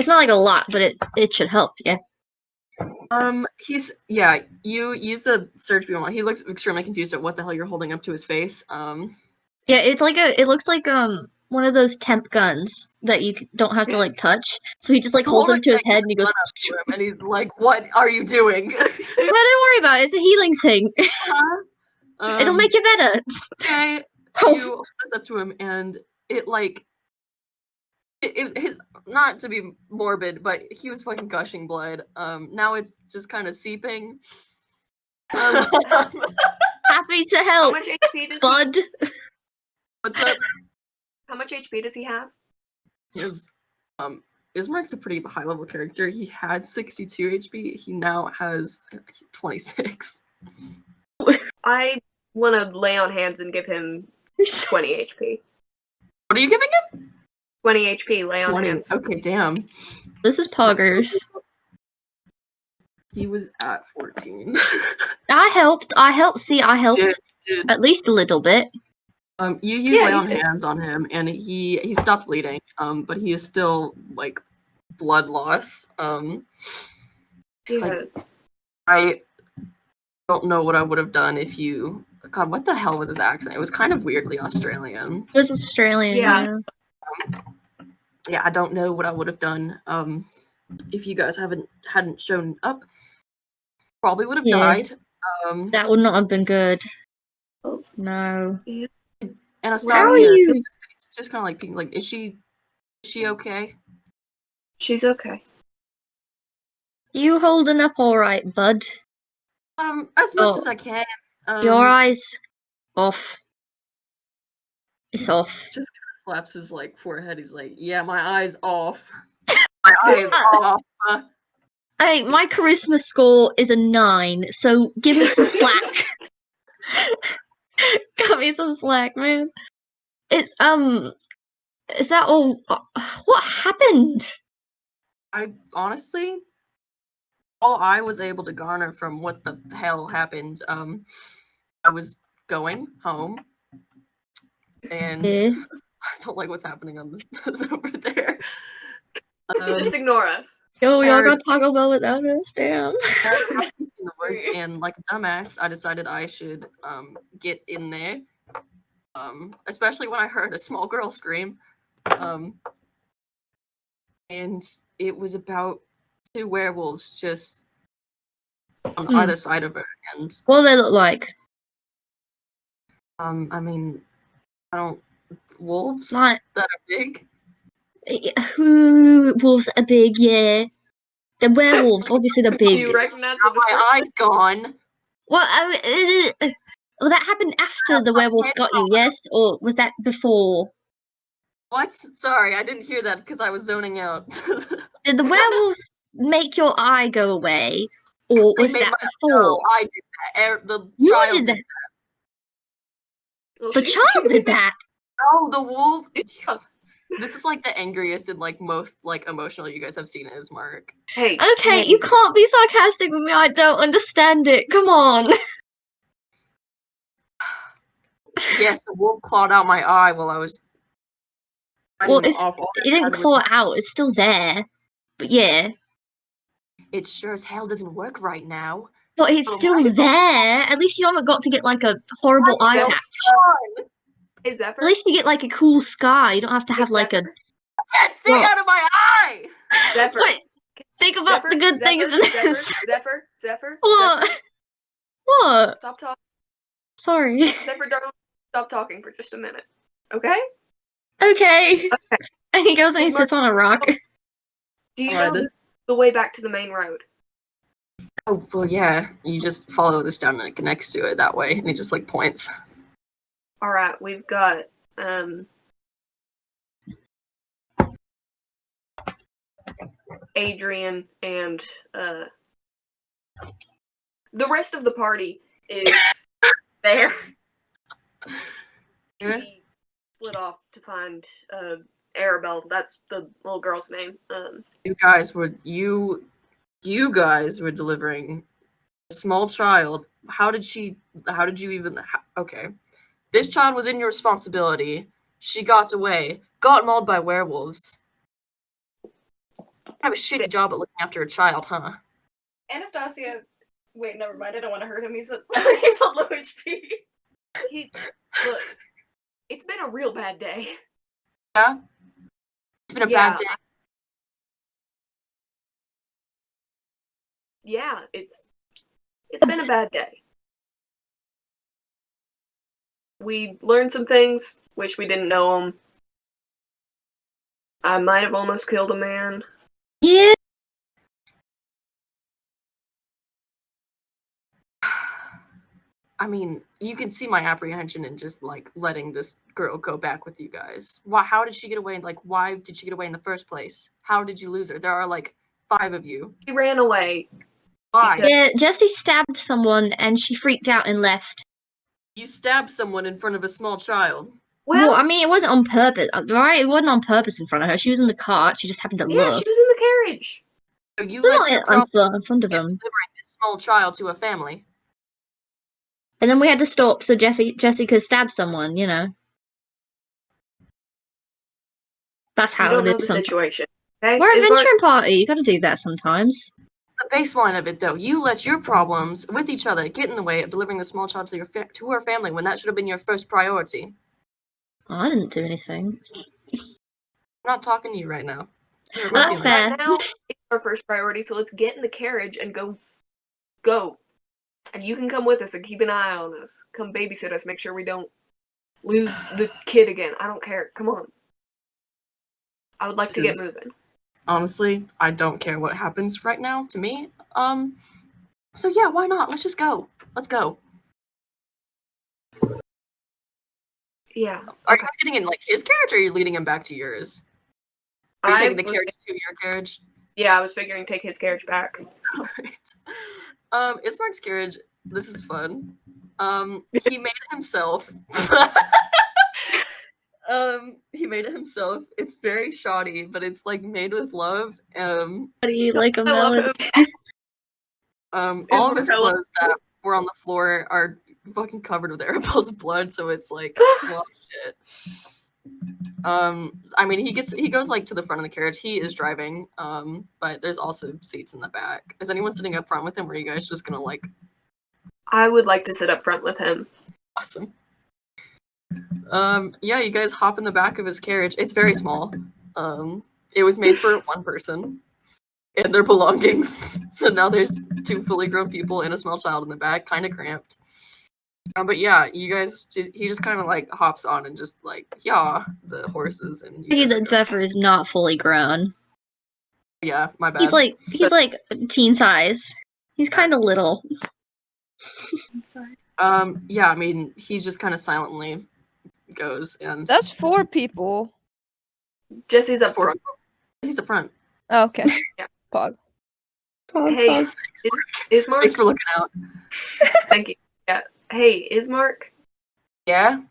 not like a lot, but it should help, yeah. You use the search beam on. He looks extremely confused at what the hell you're holding up to his face. Yeah, it looks like one of those temp guns that you don't have to like touch. So he just like holds it to his head and he goes up to him, and he's like, "What are you doing?" Well, don't worry about it. It's a healing thing. It'll make you better. Okay. Oh. You hold this up to him, and it like his, not to be morbid, but he was fucking gushing blood. Now it's just kind of seeping. Happy to How help, much HP does bud. What's up? How much HP does he have? Ismark's a pretty high level character. He had 62 HP. He now has 26. I want to lay on hands and give him 20 HP. What are you giving him? 20 HP, lay on 20. hands. Okay, damn. This is poggers. He was at 14. I helped. See, I helped. Did. At least a little bit. You use lay on you did. hands on him, and he stopped bleeding. But he is still like blood loss. Yeah. Like, I don't know what I would have done if you. God, what the hell was his accent? It was kind of weirdly Australian. It was Australian. Yeah. Yeah, I don't know what I would have done. If you guys hadn't shown up, probably would have died. That would not have been good. Oh. No. Anastasia, How are you? just kind of like being like, is she okay? She's okay. You holding up all right, bud? As much as I can. Your eyes off. It's off. Just kind of slaps his like forehead. He's like, "Yeah, my eyes off. My eyes off." Hey, my charisma score is a 9, so give me some slack. Got me some slack, man. It's is that all? What happened? I honestly, all I was able to garner from what the hell happened, I was going home, and I don't like what's happening on this over there. Just ignore us. Yo, y'all got Taco Bell without us, damn. And like a dumbass, I decided I should get in there. Especially when I heard a small girl scream. And it was about 2 werewolves just on either side of her. And what do they look like? I mean, wolves Like, that are big. Wolves are big, yeah. They're werewolves, obviously they're Do big. you recognize Now Oh, the my eyes gone. Well, well, that happened after the werewolves got you, yes? Or was that before? What? Sorry, I didn't hear that because I was zoning out. Did the werewolves make your eye go away? Or was that before? No, I did that. The You child did that. Well, The she child did did that. Oh, the wolf. This is like the angriest and like most like emotional you guys have seen Ismark. Hey. Okay, you can't be sarcastic with me. I don't understand it. Come on. Yes, the wolf clawed out my eye while I was. Well, it didn't claw it out. It's still there. But yeah. It sure as hell doesn't work right now. But it's still there. At least you haven't got to get like a horrible eye Zephyr. patch. Hey, Zephyr. At least you get like a cool sky. You don't have to have like a. Zephyr. I can't see What? out of my eye! Zephyr. Wait, think about the good things in this. Zephyr. What? Zephyr. What? Stop talking. Sorry. Zephyr, darling, stop talking for just a minute. Okay? Okay. And he goes and he Ismark, sits on a rock. do you Alright, know the way back to the main road? Oh, well, yeah. You just follow this down and it connects to it that way, and he just, like, points. Alright, we've got, Adrian and, the rest of the party is there. We split off to find, Arabelle. That's the little girl's name. You guys were delivering a small child. How did you even, okay. This child was in your responsibility. She got away, got mauled by werewolves. Have a shitty job at looking after a child, huh? Anastasia. Wait, never mind. I don't want to hurt him. He's a he's a low HP. Look, it's been a real bad day. Yeah? It's been a bad day. Yeah, it's been a bad day. We learned some things, wish we didn't know them. I might have almost killed a man. Yeah. I mean, you can see my apprehension in just, like, letting this girl go back with you guys. How did she get away? Like, why did she get away in the first place? How did you lose her? There are, like, 5 of you. She ran away. Why? Yeah, Jessie stabbed someone and she freaked out and left. You stabbed someone in front of a small child. Well, I mean, it wasn't on purpose, right? It wasn't on purpose in front of her. She was in the cart. She just happened to yeah, look. she was in the carriage. So you Still let your not problem in front of in them. delivering this small child to a family. And then we had to stop so Jessie could stab someone, you know. That's You how don't it know is the sometimes. situation. Okay? We're Ismark, adventuring party. You gotta do that sometimes. The baseline of it, though, you let your problems with each other get in the way of delivering the small child to her family when that should have been your first priority. Oh, I didn't do anything. I'm not talking to you right now. Well, that's fair. right now, it's our first priority, so let's get in the carriage and go. And you can come with us and keep an eye on us. Come babysit us, make sure we don't lose the kid again. I don't care. Come on. I would like to get moving. Honestly, I don't care what happens right now to me. So yeah, why not? Let's just go. Let's go. Yeah. Are you guys getting in, like, his carriage, or are you leading him back to yours? Are you taking the carriage to your carriage? Yeah, I was figuring take his carriage back. Alright. Ismark's carriage, this is fun. He made it himself. He made it himself. It's very shoddy, but it's, like, made with love. How do you like a I love melon? him. All of his clothes that were on the floor are fucking covered with Arabelle's blood, so it's like, well, shit. I mean, he goes, like, to the front of the carriage. He is driving, but there's also seats in the back. Is anyone sitting up front with him, or are you guys just gonna, like... I would like to sit up front with him. Awesome. Yeah, you guys hop in the back of his carriage. It's very small. It was made for one person and their belongings. So now there's 2 fully grown people and a small child in the back, kind of cramped. But yeah, you guys, he just kind of, like, hops on and just, like, yeah, the horses. And I think that Zephyr is not fully grown. Yeah, my bad. He's like teen size. He's kind of little. Yeah, I mean, he just kind of silently goes, and That's 4 people. Jesse's up front. He's up front. Oh, okay. Yeah. Pog. Hey, Ismark. Thanks for looking out. Thank you. Yeah. Hey, Ismark. Yeah?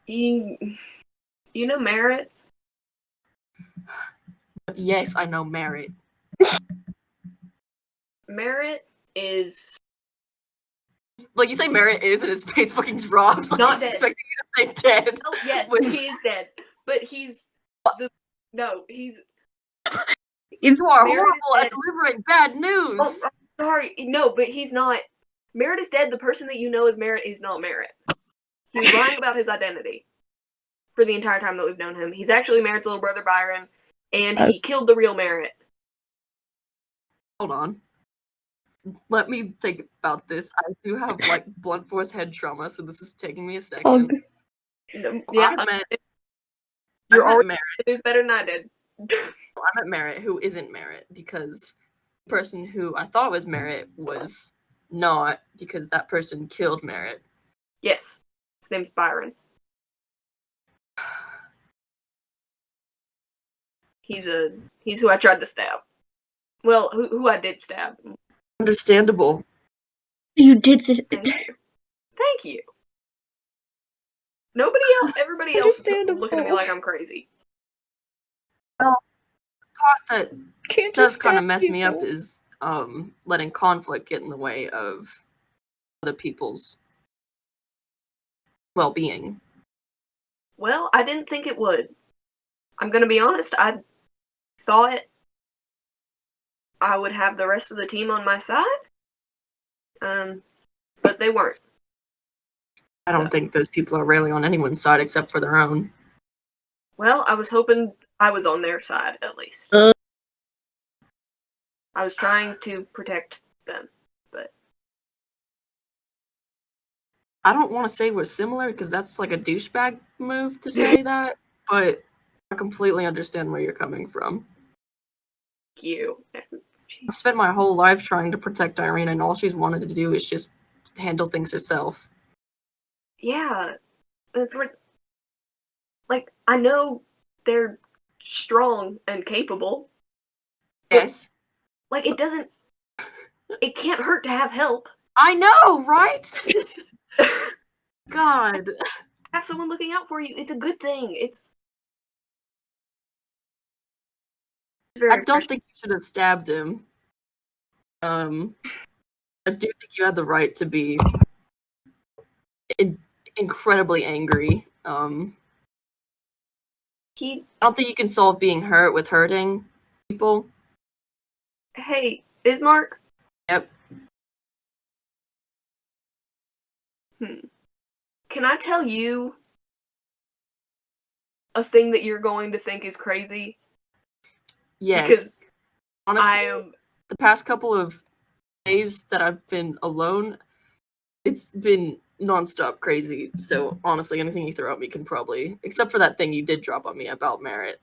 You know Merritt? Yes, I know Merritt. Merritt is... Like, you say Merritt is, and his face fucking drops. Like, Not he's dead. expecting you to say dead. Oh, yes, Which- he is dead. But he's... It's You are Meredith horrible at dead. delivering bad news. Oh, sorry. No, but he's not. Merritt is dead. The person that you know as Merritt is not Merritt. He was lying about his identity for the entire time that we've known him. He's actually Merritt's little brother Byron, and he killed the real Merritt. Hold on. Let me think about this. I do have like blunt force head trauma, so this is taking me a second. Yeah, I met you're already Merritt. knows better than I did. I met Merritt, who isn't Merritt, because the person who I thought was Merritt was not, because that person killed Merritt. Yes, his name's Byron. He's who I tried to stab. Well, who I did stab. Understandable. You did say Thank you. Thank you. Nobody else, everybody else is looking at me like I'm crazy. Well, the part that Can't does just kind of stab mess me up people. is letting conflict get in the way of other people's well-being. Well, I didn't think it would. I'm gonna be honest, I thought I would have the rest of the team on my side. But they weren't. I don't think those people are really on anyone's side except for their own. Well, I was hoping I was on their side, at least. I was trying to protect them, but... I don't want to say we're similar, because that's like a douchebag move to say that, but I completely understand where you're coming from. You. I've spent my whole life trying to protect Irene, and all she's wanted to do is just handle things herself. Yeah. It's like, I know they're strong and capable. Yes. Like, it can't hurt to have help. I know, right? God. Have someone looking out for you. It's a good thing. It's very I don't think you should have stabbed him. I do think you had the right to be incredibly angry. I don't think you can solve being hurt with hurting people. Hey, Ismark? Yep. Can I tell you a thing that you're going to think is crazy? Yes. Because honestly, I am... the past couple of days that I've been alone, it's been nonstop crazy. So honestly, anything you throw at me can probably, except for that thing you did drop on me about Merritt.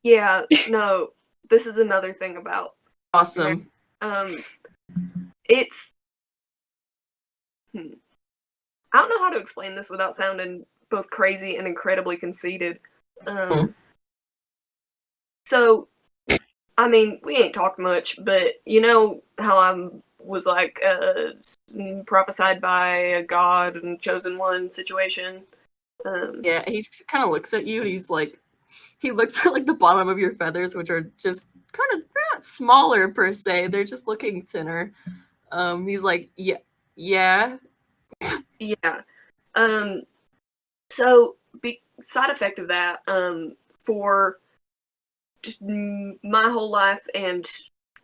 Yeah, no, this is another thing about Awesome. It's... I don't know how to explain this without sounding both crazy and incredibly conceited. So, I mean, we ain't talked much, but you know how I was like prophesied by a god and chosen one situation? Yeah, he kind of looks at you and he's like, he looks at like the bottom of your feathers, which are just kind of, they're not smaller per se, they're just looking thinner. He's like, yeah. Yeah. So, side effect of that, for just my whole life and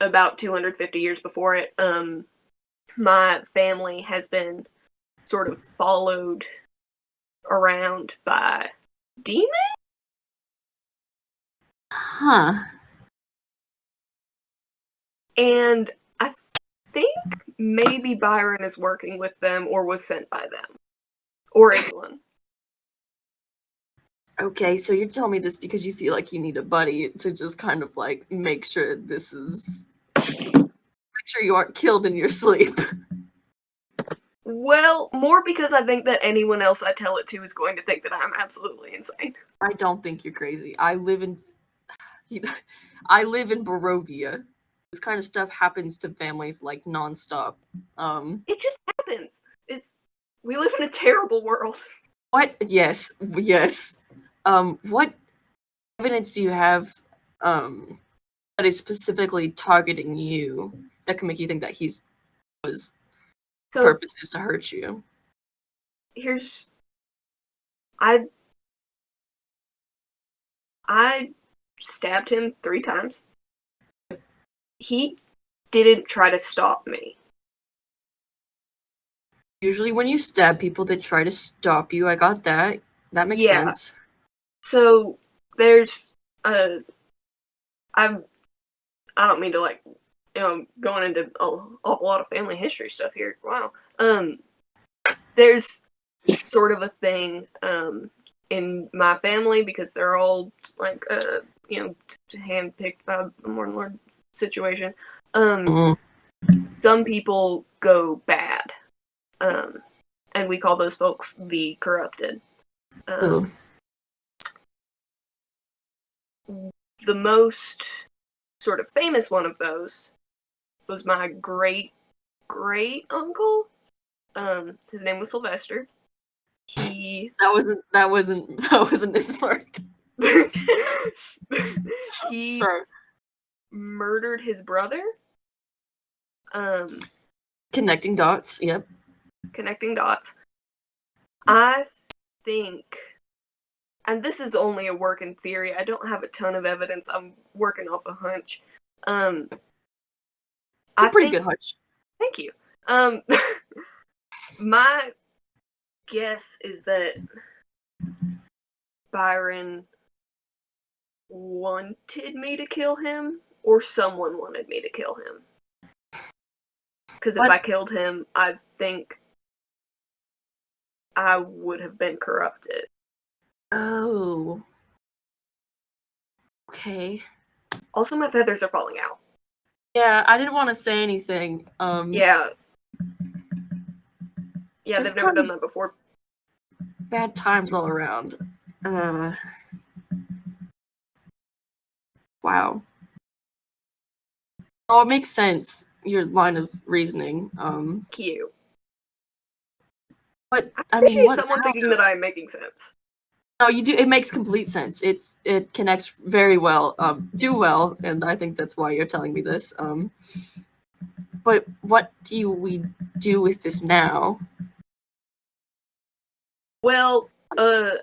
about 250 years before it, my family has been sort of followed around by demons? Huh. And I think maybe Byron is working with them or was sent by them. Or is one. Okay, so you're telling me this because you feel like you need a buddy to just kind of like make sure this is... make sure you aren't killed in your sleep. Well, more because I think that anyone else I tell it to is going to think that I'm absolutely insane. I don't think you're crazy. I live in Barovia. This kind of stuff happens to families like nonstop. It just happens. We live in a terrible world. What? Yes. What evidence do you have that is specifically targeting you that can make you think that his purpose is to hurt you? I stabbed him 3 times. He didn't try to stop me. Usually when you stab people, they try to stop you. I got that. That makes sense. So there's I don't mean to like, going into an awful lot of family history stuff here. Wow. There's sort of a thing in my family because they're all like handpicked by a Morning Lord situation. Some people go bad. And we call those folks the corrupted. The most sort of famous one of those was my great uncle. His name was Sylvester. That wasn't Ismark. He Sorry. murdered his brother. Connecting dots, yep. Connecting dots. I think, and this is only a work in theory, I don't have a ton of evidence, I'm working off a hunch. Pretty good hunch. Thank you. My guess is that Byron wanted me to kill him, or someone wanted me to kill him. Because if I killed him, I think I would have been corrupted. Oh. Okay. Also, my feathers are falling out. Yeah, I didn't want to say anything. Yeah, they've never done that before. Bad times all around. Wow. Oh, it makes sense. Your line of reasoning. Cute. But I appreciate someone thinking that I'm making sense. No, you do. It makes complete sense. It connects very well, too well, and I think that's why you're telling me this. But what do we do with this now? Well, right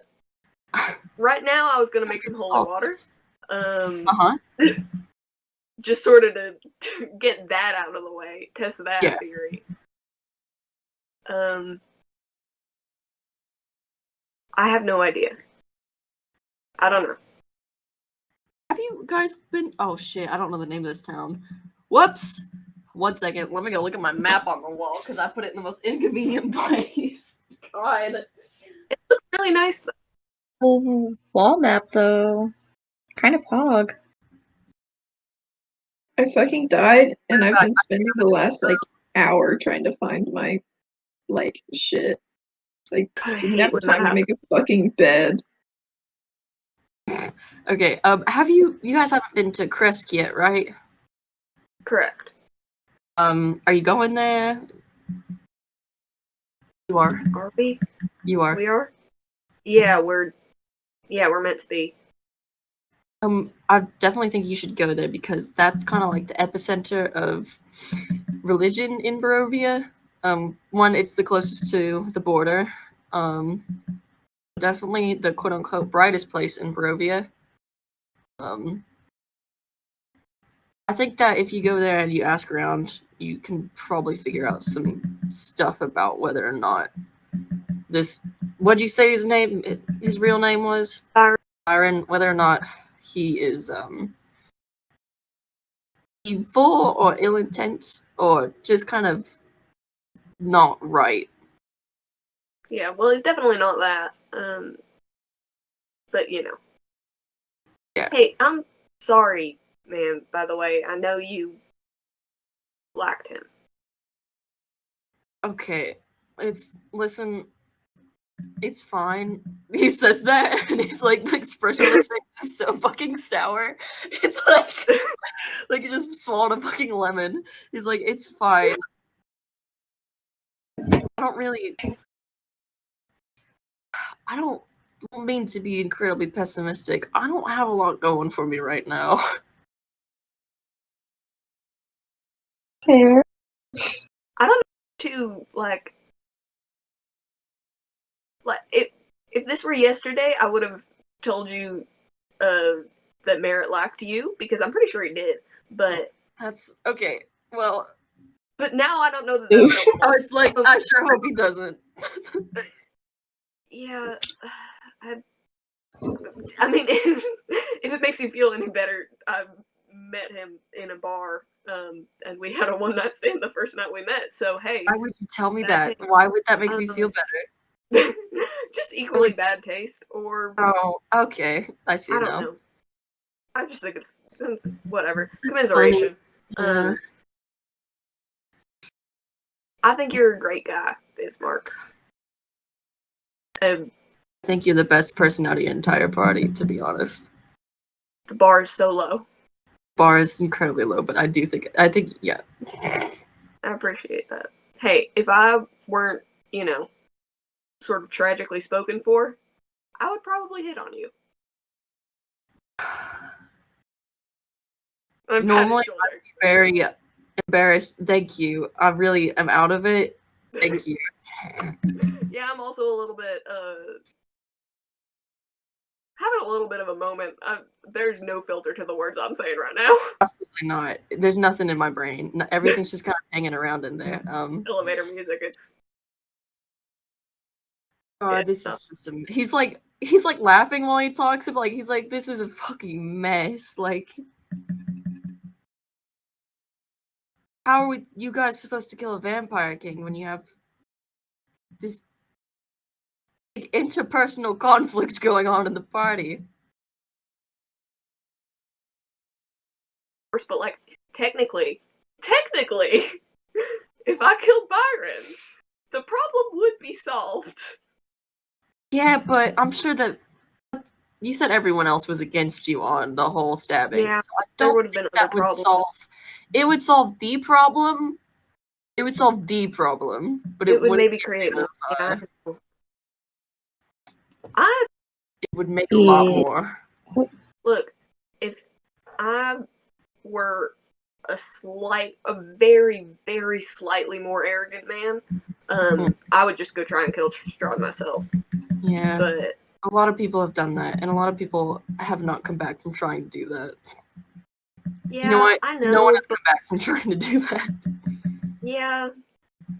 now I was gonna make some holy water. Just sort of to get that out of the way, test that theory. I have no idea. I don't know. Have you guys been? Oh shit! I don't know the name of this town. Whoops! 1 second. Let me go look at my map on the wall because I put it in the most inconvenient place. God. It looks really nice though. Oh, wall map though. Kind of pog. I fucking died, and I've been spending the last hour trying to find my shit. It's like didn't have time to make a fucking bed. Okay. You guys haven't been to Kresk yet, right? Correct. Are you going there? You are. Are we? You are. We are? Yeah, we're meant to be. I definitely think you should go there because that's kind of like the epicenter of religion in Barovia. One, it's the closest to the border. Definitely the quote-unquote brightest place in Barovia. I think that if you go there and you ask around, you can probably figure out some stuff about whether or not this... What'd you say his real name was? Byron. Whether or not he is evil or ill intent or just kind of not right. Yeah, well, he's definitely not that. But you know. Yeah. Hey, I'm sorry, man, by the way. I know you liked him. Okay. Listen, it's fine. He says that and he's like the expression on his face is so fucking sour. It's like he just swallowed a fucking lemon. He's like, it's fine. I don't mean to be incredibly pessimistic. I don't have a lot going for me right now. Fair. I don't know to like if this were yesterday, I would have told you that that Merritt liked you, because I'm pretty sure he did. But That's okay. Well, now I don't know that that's helpful. oh, it's like I sure hope he doesn't. Yeah, I mean, if it makes you feel any better, I met him in a bar, and we had a one-night stand the first night we met. So hey, Why would you tell me bad that? Why would that make me feel better? taste. Just equally bad taste, or Oh, okay. I see I don't now. know. I just think it's whatever. Commiseration. Yeah. I think you're a great guy, Ismark. I think you're the best person out of your entire party, to be honest. The bar is so low. Bar is incredibly low, but I think, yeah. I appreciate that. Hey, if I weren't, sort of tragically spoken for, I would probably hit on you. Normally, I'd be very embarrassed. Thank you. I really am out of it. Thank you. Yeah, I'm also a little bit, having a little bit of a moment. There's no filter to the words I'm saying right now. Absolutely not. There's nothing in my brain. Everything's just kind of hanging around in there. Elevator music, it's... This is just he's like laughing while he talks about, like, he's like, this is a fucking mess. Like, how are you guys supposed to kill a vampire king when you have this interpersonal conflict going on in the party? But like, technically, if I killed Byron, the problem would be solved. Yeah, but I'm sure that you said everyone else was against you on the whole stabbing. Yeah, so I there don't would have think been that other would problems. solve. It would solve the problem. It would solve the problem, but it would wouldn't maybe create more. of, I it would make a lot more. look, if I were a very, very slightly more arrogant man, I would just go try and kill Strahd myself. Yeah, but a lot of people have done that, and a lot of people have not come back from trying to do that. Yeah, you know what? I know. No one has come back from trying to do that. Yeah,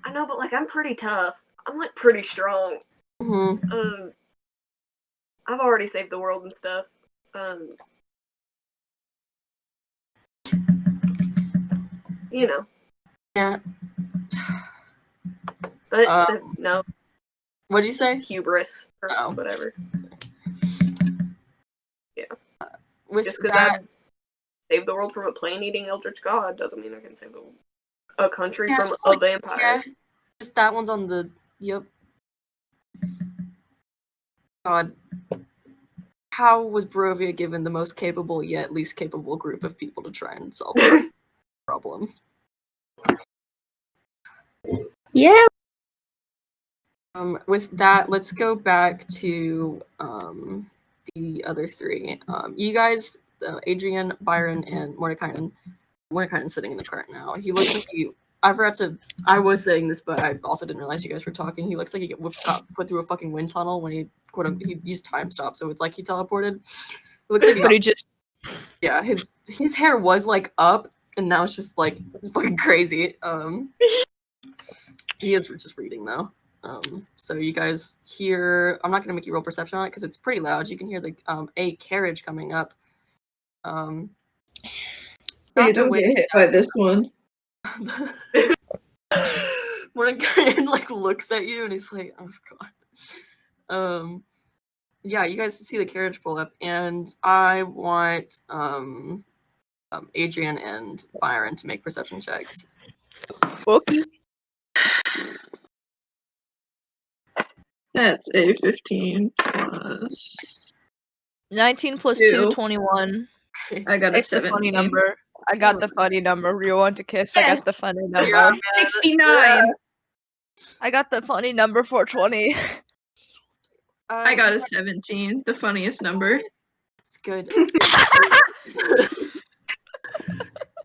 I know, but like, I'm pretty tough. I'm like pretty strong. Mm-hmm. I've already saved the world and stuff. Yeah. But no. What'd you say? Hubris or whatever. Yeah. Just because I saved the world from a plane-eating eldritch god doesn't mean I can save a country from a vampire. Yeah. Just that one's on the... Yep. God. How was Barovia given the most capable yet least capable group of people to try and solve the problem? Yeah. With that, let's go back to the other three. You guys, Adrian, Byron, and Mordekainen. Mordekainen's sitting in the cart now. He looks like he... I was saying this, but I also didn't realize you guys were talking. He looks like he got put through a fucking wind tunnel when he used time stop, so it's like he teleported. It looks like yeah, his hair was like up, and now it's just like fucking crazy. He is just reading though. So you guys hear... I'm not gonna make you roll perception on it because it's pretty loud. You can hear the a carriage coming up. You don't get hit by this one. Mordekainen like looks at you and he's like, oh god. Yeah, you guys see the carriage pull up, and I want Adrian and Byron to make perception checks. Okay. That's a 15 plus 19 plus 2. 2, 21. I got a It's a 17. funny number. I got the funny number. You want to kiss? I got the funny number. Yeah, 69. I got the funny number 420. I got a 17, the funniest number. It's good.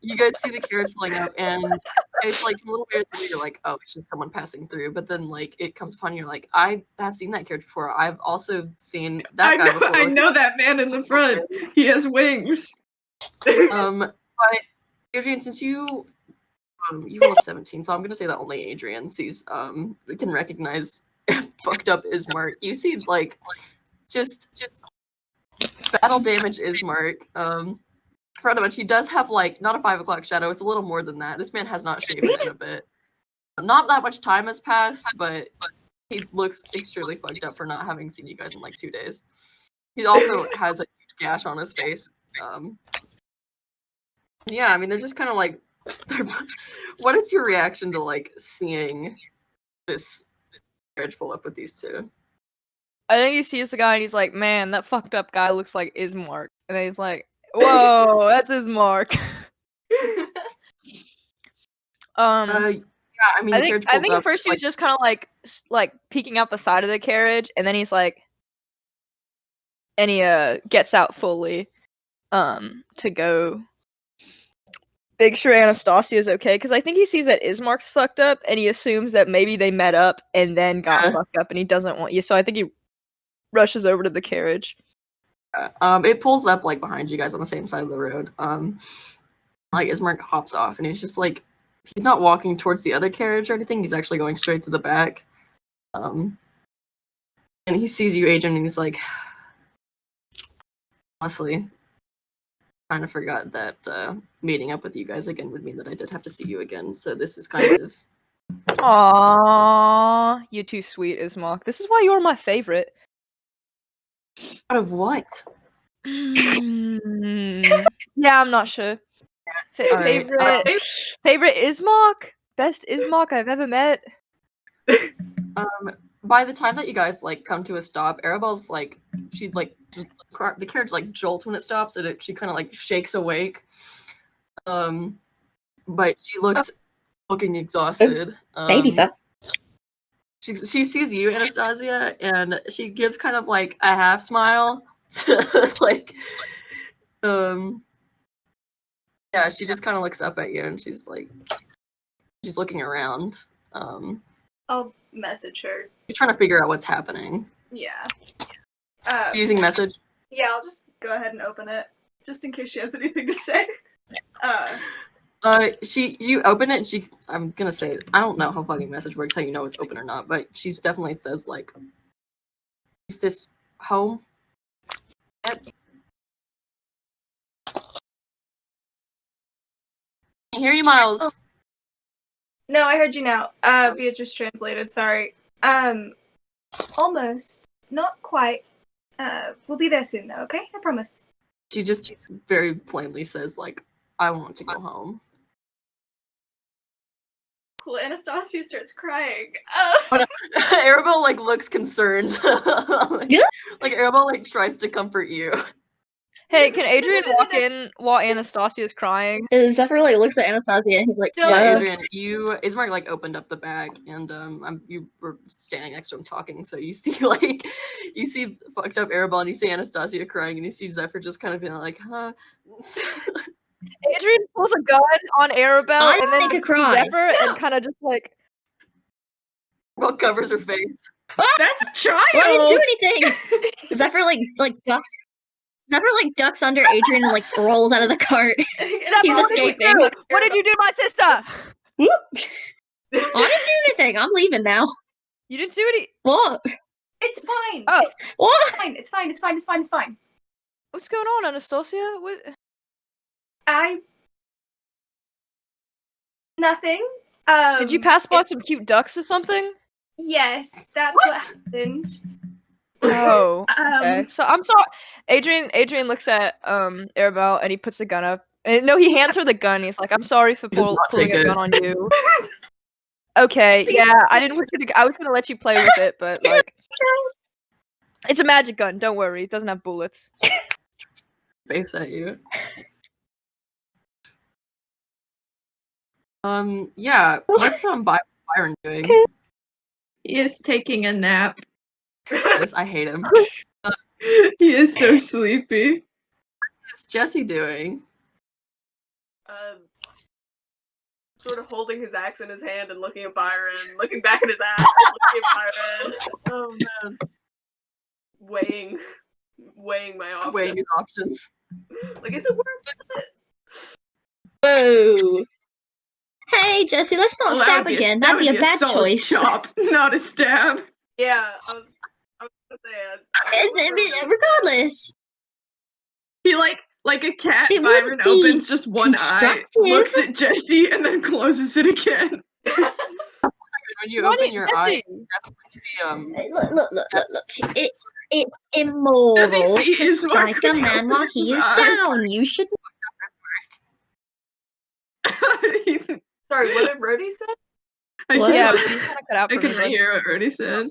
You guys see the carriage pulling up, and it's like from a little bit you're like, oh, it's just someone passing through, but then like it comes upon you, like, I have seen that character before. I've also seen that guy before. I Like, know that man in the front. He has wings. but Adrian, since you rolled a 17, so I'm gonna say that only Adrian sees can recognize fucked up Ismark. You see like just battle damage Ismark. Pretty much he does have like not a 5 o'clock shadow, it's a little more than that. This man has not shaven in a bit. Not that much time has passed, but he looks extremely fucked up for not having seen you guys in like 2 days. He also has a huge gash on his face. Yeah, I mean, they're just kind of like, what is your reaction to like seeing this carriage pull up with these two? I think he sees the guy and he's like, man, that fucked up guy looks like Ismark. And then he's like, whoa, that's Ismark. Yeah, I mean, I the think carriage pulls at up. first he was just kind of like peeking out the side of the carriage, and then he's like, and he gets out fully, to go make sure Anastasia's okay, because I think he sees that Ismark's fucked up, and he assumes that maybe they met up and then got fucked up, and he doesn't want you. So I think he rushes over to the carriage. It pulls up like behind you guys on the same side of the road. Like Ismark hops off, and he's just like, he's not walking towards the other carriage or anything. He's actually going straight to the back. And he sees you, Adrian, and he's like, honestly, kind of forgot that meeting up with you guys again would mean that I did have to see you again. So this is kind of. Aww, you're too sweet, Ismark. This is why you're my favorite. Out of what? Yeah, I'm not sure. Alright, Favorite Ismark? Best Ismark I've ever met. By the time that you guys like come to a stop, Arabelle's like, she like the carriage like jolts when it stops, and she kind of like shakes awake. But she looking exhausted. Babysit. She sees you, Anastasia, and she gives kind of like a half smile. It's like, yeah, she just kind of looks up at you, and she's like, she's looking around. I'll message her. She's trying to figure out what's happening. Yeah. Using message. Yeah, I'll just go ahead and open it, just in case she has anything to say. You open it, and I'm gonna say, I don't know how fucking message works, how you know it's open or not, but she definitely says, like, is this home? Yep. I hear you, Miles. No, I heard you now. Beatrice translated, sorry. Almost. Not quite. We'll be there soon, though, okay? I promise. She just very plainly says, like, I want to go home. Cool, Anastasia starts crying. Arabelle, like, looks concerned. Like, Arabelle, like, tries to comfort you. Hey, can Adrian walk in while Anastasia's crying? Zephyr like looks at Anastasia and he's like, Don't- Yeah, yeah. Adrian, Ismark, like, opened up the bag, and, you were standing next to him talking, so you see, like, you see fucked up Arabelle, and you see Anastasia crying, and you see Zephyr just kind of being like, huh? Adrian pulls a gun on Arabelle and then make her cry. Zephyr and kind of just like, Well, covers her face. That's a child. I didn't do anything. Zephyr like ducks. Zephyr like ducks under Adrian and like rolls out of the cart. He's escaping. What did you do to my sister? I didn't do anything. I'm leaving now. You didn't do any. What? It's fine. Oh. It's What? fine. It's fine. It's fine. It's fine. It's fine. What's going on, Anastasia? What? Nothing. Did you pass by it's- some cute ducks or something? Yes, that's what happened. Oh. Okay. Um, So I'm sorry. Adrian looks at Arabelle and he puts the gun up. And no, he hands her the gun. He's like, "I'm sorry for He does not pulling take a it. gun on you." Okay, yeah, I didn't want you to. I was gonna let you play with it, but like, it's a magic gun. Don't worry, it doesn't have bullets. Face at you. Yeah, what's Byron doing? He is taking a nap. I hate him. He is so sleepy. What's Jesse doing? sort of holding his axe in his hand and looking at Byron, looking back at his axe, looking at Byron. Oh man. Weighing my options. Weighing his options. Like, is it worth it? Whoa. Hey, Jesse, let's not stab again. That'd be a bad solid choice. chop, not a stab. Yeah, I was gonna say Regardless, He like a cat. It Byron wouldn't be opens just one eye, constructive. looks at Jesse, and then closes it again. When you Why open didn't your Jesse? eye, you definitely see Look. It's immoral Does he see to Ismark strike a when he man while opens he his is eye? down. You should. Sorry, what did Rhodey say? What? Yeah, but you kind of cut out I for me. couldn't hear what Rhodey said.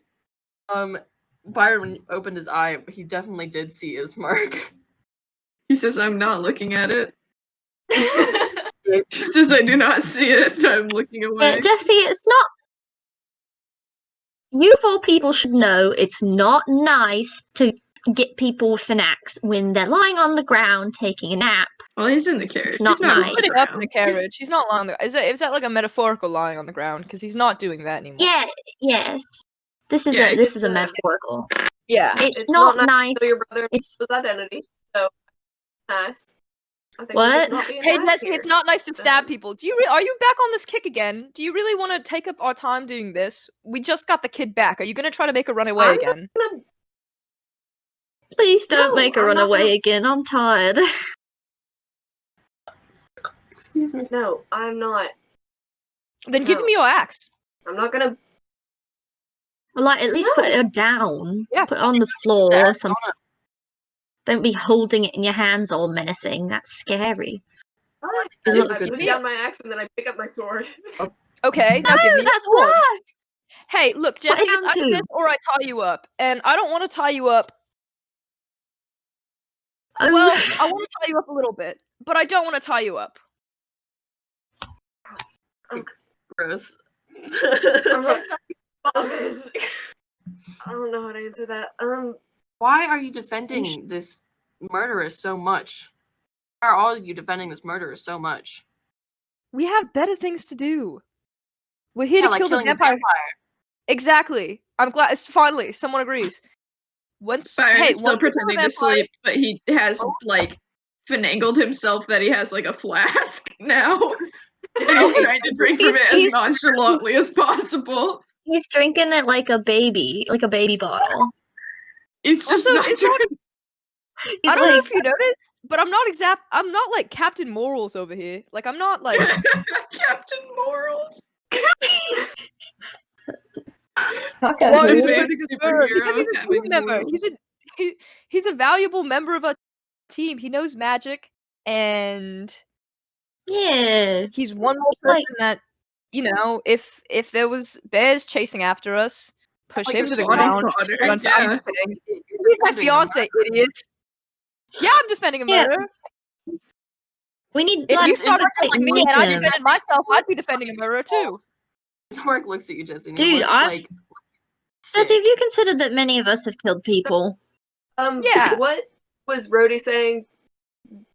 Byron, when he opened his eye, he definitely did see Ismark. He says, I'm not looking at it. He says, I do not see it. I'm looking away. Jesse, it's not. You of all people should know it's not nice to get people with an axe when they're lying on the ground taking a nap. Well, he's in the carriage. It's not he's not nice. on Put the it up in the ground. carriage. He's not lying on the. Is that like a metaphorical lying on the ground? Because he's not doing that anymore. Yeah, yes. This is Yeah, a metaphorical. Yeah. It's not nice. to know your brother It's his identity. So nice. I think What? we're just not being Hey nice Jesse, here. it's not nice to stab people. Are you back on this kick again? Do you really want to take up our time doing this? We just got the kid back. Are you gonna try to make her run away I'm again? Please don't No, make her I'm run not away gonna- again. I'm tired. Excuse me. No, I'm not. Then give No. me your axe. I'm not gonna. Like, at least put No. her down. Yeah. Put her on the floor or That's something. Don't be holding it in your hands all menacing. That's scary. Fine. It I looks put good. down my axe and then I pick up my sword. Okay, now No, give me that's your sword. worse! Hey, look, Put it Jesse, down it's either too. this or I tie you up. And I don't want to tie you up. Oh. Well, I want to tie you up a little bit, but I don't want to tie you up. Gross. I don't know how to answer that. Why are you defending this murderess so much? Why are all of you defending this murderess so much? We have better things to do. We're here Yeah, to like kill the killing a vampire. Exactly. I'm glad. Finally, someone agrees. Byron is still once we kill the pretending to vampire- sleep, but he has, like, finagled himself that he has, like, a flask now. And he's trying to drink from it as He's- nonchalantly as possible. He's drinking it like a baby bottle. It's just Also, not it's doing. He's I don't know like, if you noticed, but I'm not like Captain Morals over here. Like I'm not like Captain Morals. fuck a Why is Who's he who? been defending his member? Because he's a having team member. morals. He's a valuable member of a team. He knows magic, and Yeah. he's one more person Like- that if there was bears chasing after us, push Like him you're to the swatting ground. fodder, I'm yeah. defending. He's my fiance, idiot. Yeah, I'm defending a Yeah. murder. We need If like, you started like, killing me meet and I him. defended myself, I'd be defending a murderer too. Ismark looks at you, Jesse. And Dude, he looks I've- like Jesse, have you considered that many of us have killed people? Yeah. What was Rhodey saying?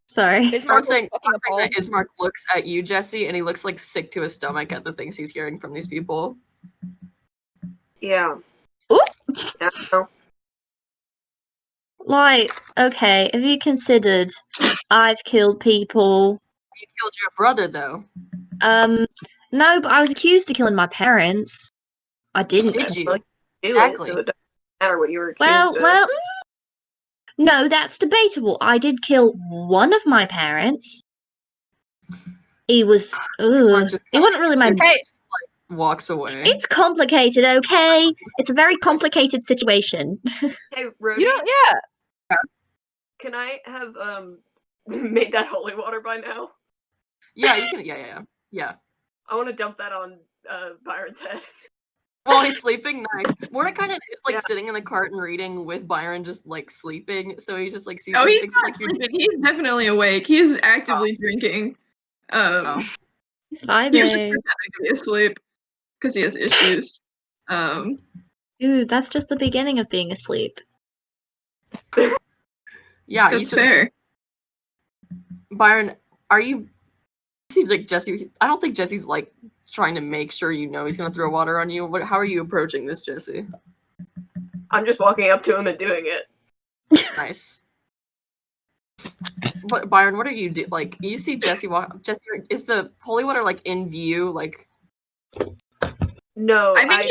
Sorry. I was saying that Ismark looks at you, Jesse, and he looks like sick to his stomach at the things he's hearing from these people. Yeah. Oop. Yeah, no. Like, okay, have you considered I've killed people? You killed your brother, though. No, but I was accused of killing my parents. I didn't. Did you? Do Exactly. it, so it doesn't matter what you were accused Well, of. no, that's debatable. I did kill one of my parents. He was, just- it wasn't really my. Hey, Walks away. It's complicated, okay? It's a very complicated situation. Hey, Rhodey, you know, yeah. can I have made that holy water by now? Yeah, you can. Yeah. I want to dump that on Byron's head. While he's sleeping, nice. Mordecai is like Yeah. sitting in the cart and reading with Byron, just like sleeping. So he just like sees. Oh, he's thinks, not like, you're- sleeping. He's definitely awake. He's actively drinking. Oh. It's He was just vibing. pretending to be asleep because he has issues. Ooh, that's just the beginning of being asleep. Yeah, That's fair. Byron, are you see like Jesse. I don't think Jesse's like trying to make sure you know he's gonna throw water on you. How are you approaching this, Jesse? I'm just walking up to him and doing it. Nice. But Byron, what are you do? Like, you see Jesse walk. Jesse, is the holy water like in view? Like, No, I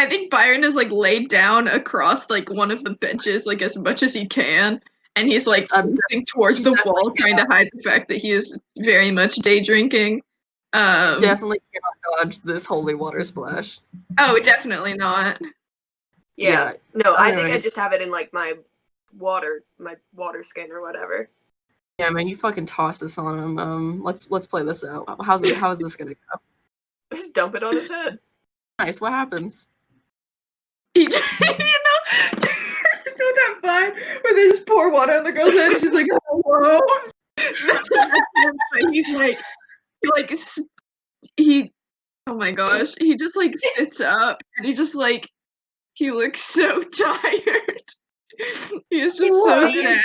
think Byron is like laid down across like one of the benches like as much as he can, and he's like facing towards the wall, trying to hide the fact that he is very much day drinking. Definitely cannot dodge this holy water splash. Oh, definitely not. Yeah. No, I think I Anyways. just have it in like my water skin or whatever. Yeah, man, you fucking toss this on him. Let's play this out. How is this gonna go? Just dump it on his head. Nice. What happens? He just, you know that vibe where they just pour water on the girl's head and she's like, hello? Oh my gosh, he just like sits up and he looks so tired. He is just so sad.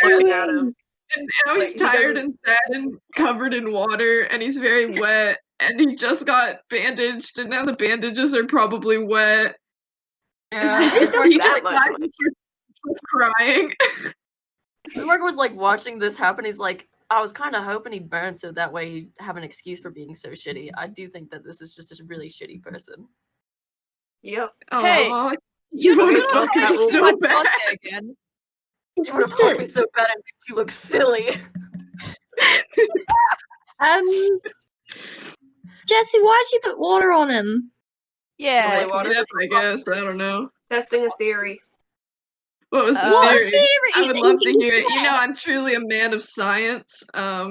And now he's tired and sad and covered in water, and he's very wet, and he just got bandaged, and now the bandages are probably wet. Yeah, He just starts crying. Ismark was like watching this happen. He's like, I was kind of hoping he'd burn so that way he'd have an excuse for being so shitty. I do think that this is just a really shitty person. Yep. Hey, you would have fucked me so bad. Again. You would have fucked me so bad it makes you look silly. Jesse, why'd you put water on him? Yeah, Holy water. I guess. I don't know. Testing a theory. What was the What theory? theory? I would love to hear it. You know, I'm truly a man of science. I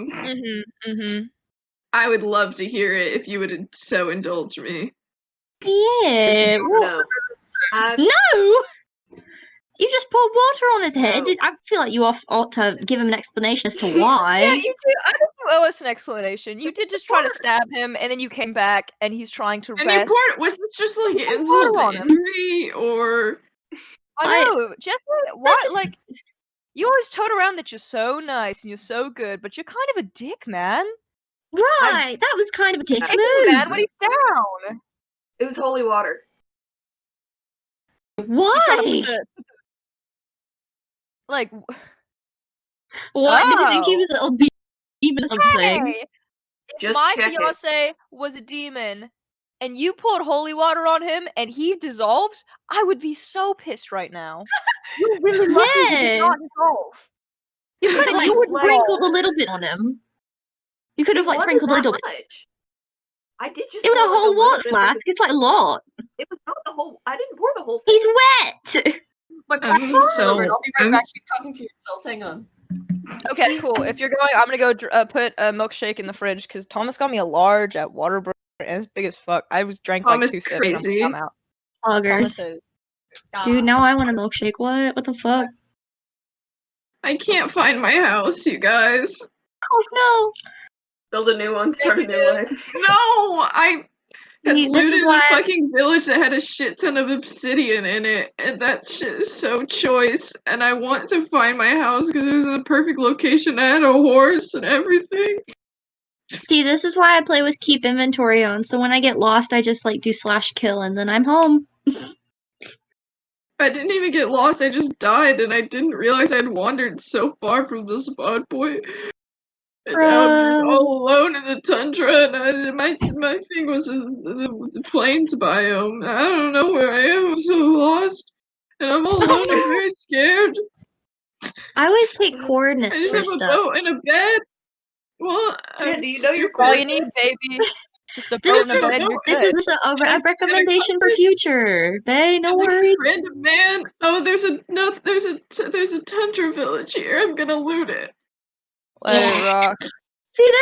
would love to hear it if you would so indulge me. Yeah. No. No! You just poured water on his head. No. I feel like you ought to give him an explanation as to why. Yeah, you do. I think you owe us an explanation. You did just try to stab him, and then you came back, and he's trying to And rest. was this just like You poured insult water to on him. injury, or I know, Jesse. What? Like, you always tote around that you're so nice and you're so good, but you're kind of a dick, man. Right, that was kind of a dick Hey, move. man, what are you down? It was holy water. Why? Like, What? Did you think he was a little demon or something? hey, if Just my check it. fiance was a demon, and you poured holy water on him, and he dissolves, I would be so pissed right now. You're really lucky he did not dissolve. You could have Like, like like- sprinkled a little bit on him. You could have like sprinkled a little bit. Much. I did just. It was pour, a like, whole little water bit flask. It's like a lot. It was not the whole. I didn't pour the whole thing. He's wet. But I'm so- I'll be right back. Keep talking to yourselves. Hang on. Okay, cool. If you're going, I'm gonna go put a milkshake in the fridge because Thomas got me a large at Waterbury and it's big as fuck. I drank like Thomas 2 sips. crazy. I'm out. Poggers. Thomas is. Dude, now I want a milkshake. What the fuck? I can't find my house, you guys. Oh Build a new one. Start a new one. No, I had See, this is looted why a fucking village that had a shit ton of obsidian in it, and that shit is so choice. And I want to find my house because it was in the perfect location. I had a horse and everything. See, this is why I play with keep inventory on. So when I get lost, I just like do /kill and then I'm home. I didn't even get lost. I just died, and I didn't realize I'd wandered so far from the spawn point. And now I'm just all alone in the tundra, and my thing was the plains biome. I don't know where I am. I'm so lost, and I'm all alone. I'm very scared. I always take I coordinates just for have a stuff. boat and a bed. Well, Yeah, do you know your All you need, baby. Just a This is boat and a just bed, you're this good. is a recommendation for future. Bae, no worries. Random man. Oh, there's a tundra village here. I'm gonna loot it. Let it rock. See,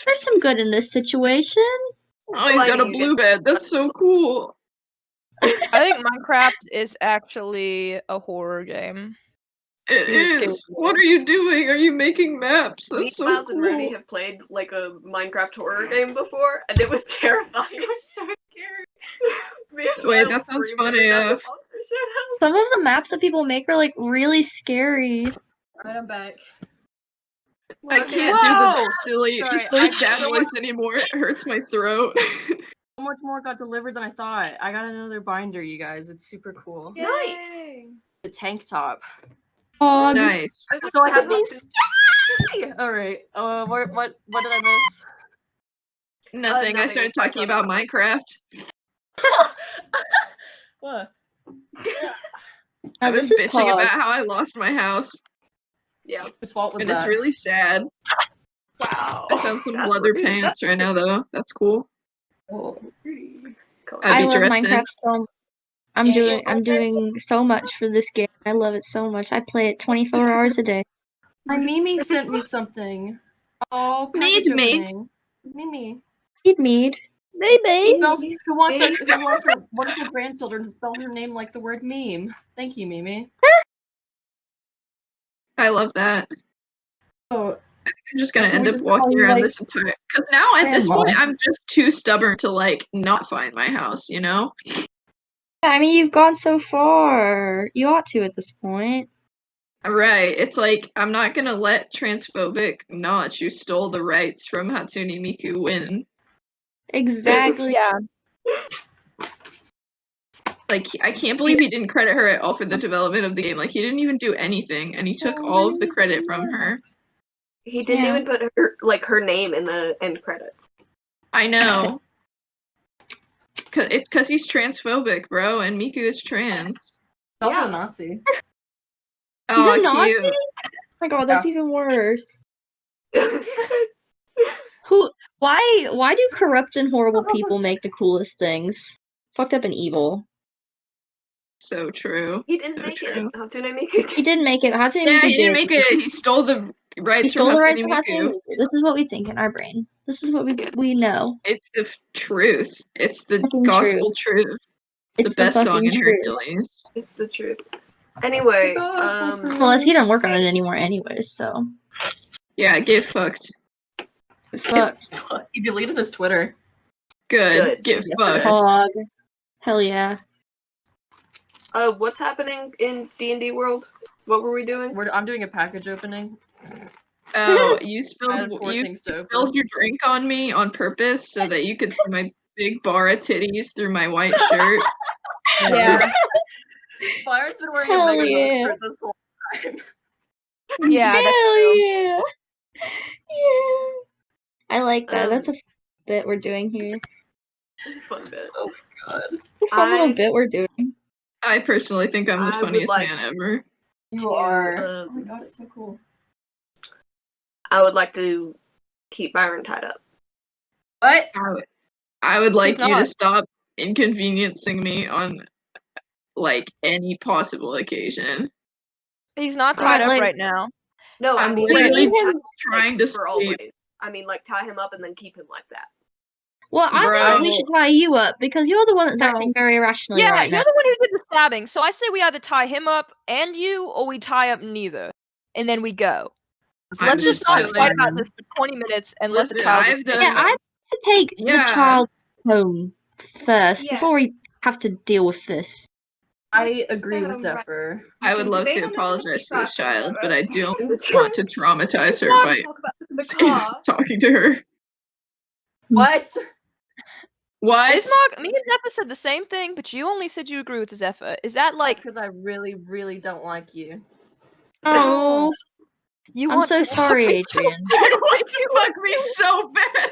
there's some good in this situation. Oh, he's got a Lighting, you blue bed. That's so cool. I think Minecraft is actually a horror game. It He's a is. skateboarder. What are you doing? Are you making maps? Me, That's so Miles, and Rudy cool. have played like a Minecraft horror game before, and it was terrifying. It was so scary. Me and Wait, Miles that sounds screaming funny, every time the AF. monster showed up. Some of the maps that people make are like really scary. Alright, I'm back. I Okay. can't do Whoa! the silly, Sorry, silly I- sad so voice anymore. It hurts my throat. So much more got delivered than I thought. I got another binder, you guys. It's super cool. Nice. Yay. The tank top. Pog. Nice. So I have can Hatsune. All right. What did I miss? Nothing. I Nothing. started We're talking about Minecraft. What? I Oh, was this is bitching Pog. about how I lost my house, Yeah. Whose fault was and that? it's really sad. Wow. I found some That's leather rude. pants right now, though. That's cool. Oh. Cool. I'd I be love dressing. Minecraft so. I'm doing so much for this game. I love it so much. I play it 24 hours a day. My Mimi sent me something. Oh, package Made. opening. Mimi. Feed mead. Maybe. Who wants her wonderful grandchildren to spell her name like the word meme. Thank you, Mimi. I love that. Oh, I'm just gonna Can end we up just call walking you, around like, this entire. Because now at this Grandma? point, I'm just too stubborn to like not find my house. You know. Yeah, I mean, you've gone so far. You ought to at this point. Right. It's like I'm not gonna let transphobic Notch, who stole the rights from Hatsune Miku, win. Exactly. Yeah. Like I can't believe he didn't credit her at all for the development of the game. Like he didn't even do anything, and he took all of the credit from her. He didn't Yeah. even put her name in the end credits. I know. Cause he's transphobic, bro, and Miku is trans. also Yeah. a Nazi. He's Oh, a Nazi? cute. Oh my god, that's Yeah. even worse. Who? Why do corrupt and horrible people make the coolest things? Fucked up and evil. So true. He didn't So make true. it. Hatsune Miku He didn't make it. Hatsune Yeah, Miku he didn't did. make it. He stole the He rights from stole the rights Hatsune from Hatsune Miku. Miku. This is what we think in our brain. This is what we know. It's the truth. It's the Fucking gospel truth. It's the best song fucking in truth. Hercules. It's the truth. Anyway, Well, as he doesn't work on it anymore anyways, so. Yeah, get fucked. Fucked. He deleted his Twitter. Good. Good. Get Yesterday. fucked. Hog. Hell yeah. what's happening in D&D world? What were we doing? I'm doing a package opening. Oh, you I had spilled 4 you things to open. spilled your drink on me on purpose so that you could see my big bar of titties through my white shirt. Yeah. Byron's been wearing Hell a Megan yeah. shirt this whole time. Yeah, that's Hell true. yeah. Yeah. I like that. That's Um, a bit we're doing here. It's a fun bit. A fun little bit we're doing. I personally think I'm the I would funniest like man ever. You to, are. Oh my god, it's so cool. I would like to keep Byron tied up. What? I would like He's you to not. stop inconveniencing me on like any possible occasion. He's not tied up like- right now. No, I I'm mean literally like, just trying to for sleep. always. I mean, like tie him up and then keep him like that. Well, I Bro. think we should tie you up because you're the one that's No. acting very irrationally Yeah, right you're now. the one who did the stabbing, so I say we either tie him up and you, or we tie up neither, and then we go. So I'm let's just not chilling. fight about this for 20 minutes and let the Listen, child I've escape. done- Yeah, I have to take the Yeah. child home first Yeah. before we have to deal with this. I agree with Right. Zephyr. I would can love debate to on this in the apologize to this truck child, but I don't In the want to traumatize her We'll by talk about this in the car. talking to her. What? What? Ismark, me and Zephyr said the same thing, but you only said you agree with Zephyr. Is that That's like because I really, really don't like you. Oh, you I'm want so to sorry, fuck me Adrian. I want to fuck me so bad.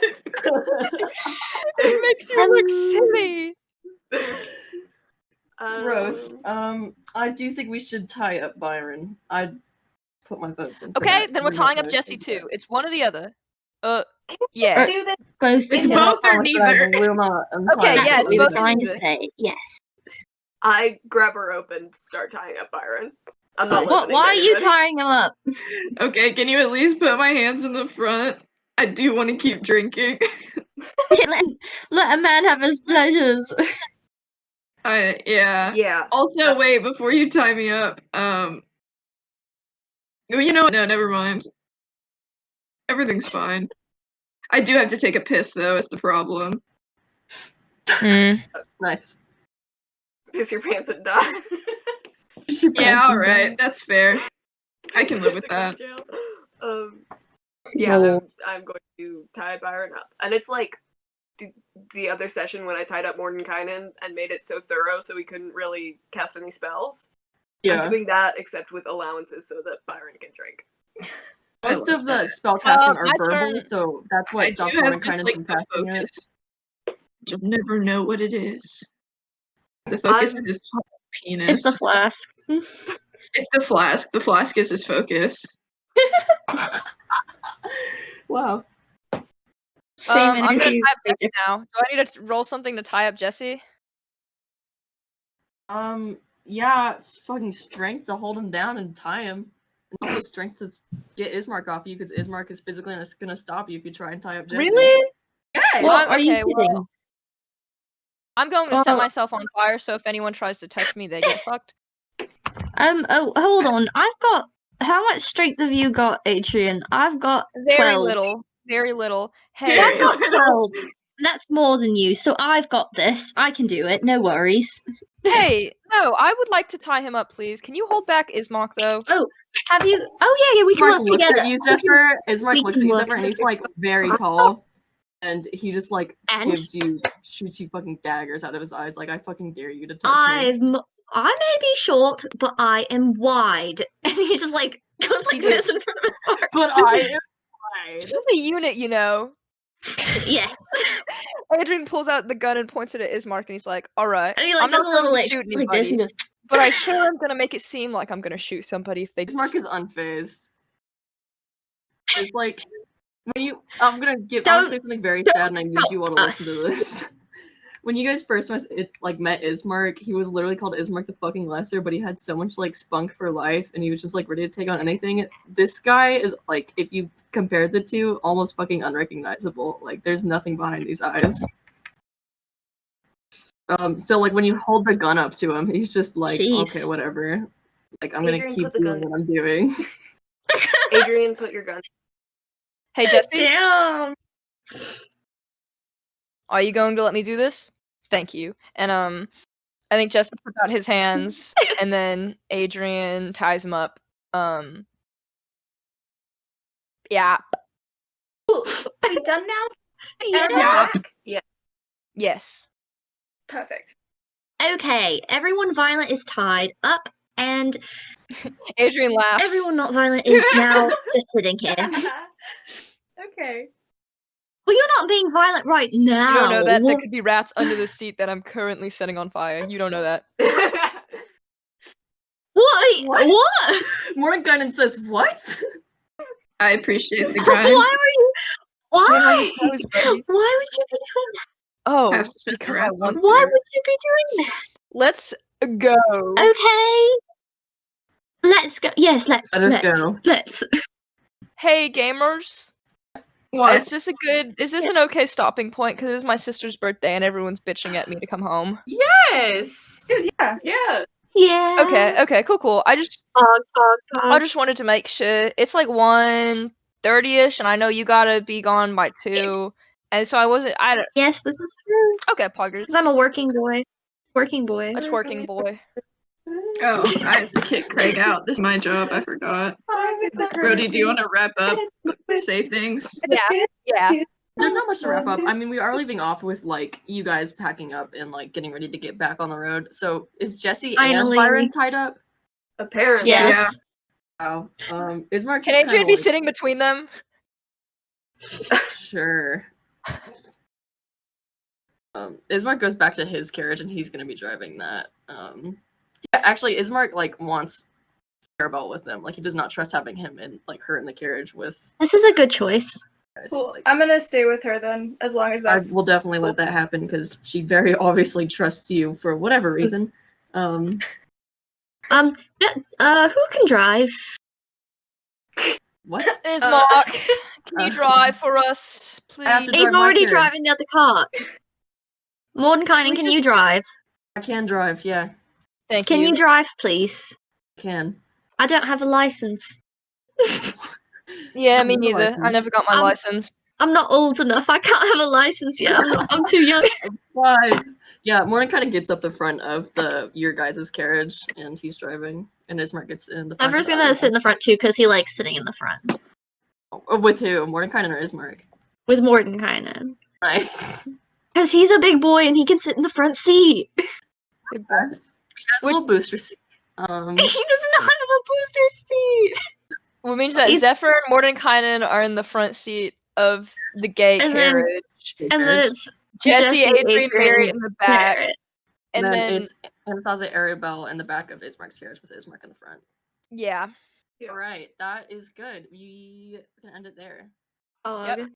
It makes you look silly. Gross. I do think we should tie up Byron. I'd put my votes in. For Okay, that. then we're Remote tying up vote. Jesse too. It's one or the other. Yeah. Yeah. Do this. Both It's of them. both or Promise that I neither. will not. I'm Okay, tying That's yeah, up what we it's were both or trying to neither. say. Yes. I grab her open, start tying up Byron. I'm not What? listening. Why to are you anybody. tying him up? Okay, can you at least put my hands in the front? I do want to keep drinking. Let a man have his pleasures. Yeah. Yeah. Also, wait, before you tie me up, well, you know what? No, never mind. Everything's fine. I do have to take a piss, though, is the problem. Nice. Piss your pants and die. Yeah, alright, that's fair. I can live with It's a that. good jail. Yeah, No. I'm going to tie Byron up. And it's like the other session when I tied up Mordenkainen and made it so thorough so he couldn't really cast any spells. I'm Yeah. doing that except with allowances so that Byron can drink. Most love of that. the spellcasting are my verbal, turn. so that's what I do stops have Mordenkainen just like from the casting it. focus. You'll never know what it is. The focus I'm- is his penis. It's the flask. It's the flask. The flask is his focus. Wow. Same I'm gonna energy. tie up Jesse now. Do I need to roll something to tie up Jesse? Yeah, it's fucking strength to hold him down and tie him. And also strength to get Ismark off you, because Ismark is physically gonna stop you if you try and tie up Jesse. Really? Yes! Well, Are you okay, well, kidding? I'm going to set Well- myself on fire, so if anyone tries to touch me, they get fucked. Oh, hold on. I've got. How much strength have you got, Adrian? I've got Very 12. little. Very little. Hey, Well, I've got 12. That's more than you, so I've got this. I can do it. No worries. hey, no, I would like to tie him up, please. Can you hold back Ismark, though? Have you? Oh yeah, we can Ismark work looks together. at you, Zephyr. Ismark we looks can at you, work Zephyr, and he's like very tall. And he just like And shoots you fucking daggers out of his eyes. Like, I fucking dare you to touch me. I may be short, but I am wide. And he just like goes like He's a- this in front of his heart. But I am fine. He's a unit, you know. Yes. Adrian pulls out the gun and points it at Ismark, and he's like, "Alright, And he like I'm not does a little going to like shoot like this and anybody, goes. but I sure am gonna make it seem like I'm gonna shoot somebody if they." Ismark is unfazed. It's like when you I'm gonna say something very sad and I need you all to listen to this. When you guys first met Ismark, he was literally called Ismark the fucking Lesser, but he had so much like spunk for life and he was just like ready to take on anything. This guy is like, if you compared the two, almost fucking unrecognizable. Like there's nothing behind these eyes. So like when you hold the gun up to him, he's just like, Jeez. okay, whatever. Like I'm gonna Adrian, keep put the doing gun what I'm doing. Adrian, put your gun. Hey, Jesse, Damn. are you going to let me do this? Thank you. And I think Jesse puts out his hands, and then Adrian ties him up. Yeah. We done now? Yeah. Back? Yes. Perfect. Okay, everyone violent is tied up, and Adrian laughs. everyone not violent is now just sitting here. Okay. Well, you're not being violent right now. You don't know that there could be rats under the seat that I'm currently setting on fire. You don't know that. What? Mordenkainen says, what? I appreciate the Why grind. were you? Why? I was ready. Why would you be doing that? Oh, Have to set the because I rats on want Why to. would you be doing that? Let's go. Okay. Let's go. Yes, let's go. Let's. Hey, gamers. What? Is this an okay stopping point? Because it's my sister's birthday and everyone's bitching at me to come home. Yes! Dude, yeah. Yeah. Yeah. Okay, cool. I just wanted to make sure. It's like 1:30ish, and I know you gotta be gone by 2. And so I don't. Yes, this is true. Okay, poggers. Because I'm a working boy. Working boy. A twerking boy. Oh, I have to kick Craig out. This is my job. I forgot. Brody, do you want to wrap up? Say things? Yeah. There's not much to wrap up. I mean, we are leaving off with, like, you guys packing up and, like, getting ready to get back on the road. So, is Jesse and Finally. Byron tied up? Apparently. Yes. Wow. Ismark Can just Adrian kinda, be like, sitting between them? Sure. Ismark goes back to his carriage and he's gonna be driving that. Yeah, actually, Ismark, like, wants Arabelle with them. Like, he does not trust having him and, like, her in the carriage with This is a good choice. guys. Cool. Like, I'm gonna stay with her then, as long as I that's. will definitely let that happen because she very obviously trusts you for whatever reason. Who can drive? What? Ismark, can you drive for us, have to please? drive He's my already carriage. driving the other car. Mordenkainen, can you drive? I can drive, yeah. Thank Can you. you drive, please? I can. I don't have a license. Yeah, me No neither. I license. never got my license. I'm not old enough. I can't have a license yet. I'm too young. Why? Yeah, Morning kind of gets up the front of your guys' carriage, and he's driving, and Ismark gets in the front. Sever's gonna sit in the front too, because he likes sitting in the front. With who? Mordecai or Ismark? with Mordenkainen. Nice. Because he's a big boy and he can sit in the front seat. Big boy. He has a little booster seat. He does not have a booster seat. Which means that He's- Zephyr and Mordenkainen are in the front seat of the gay And then- carriage. And then it's Jesse, Adrian, Adrian, Mary in the back. Barrett. And then it's Anastasia, Arabelle in the back of Ismark's carriage with Ismark in the front. yeah. Yeah. All right, that is good. We can end it there. Oh, Yep. okay.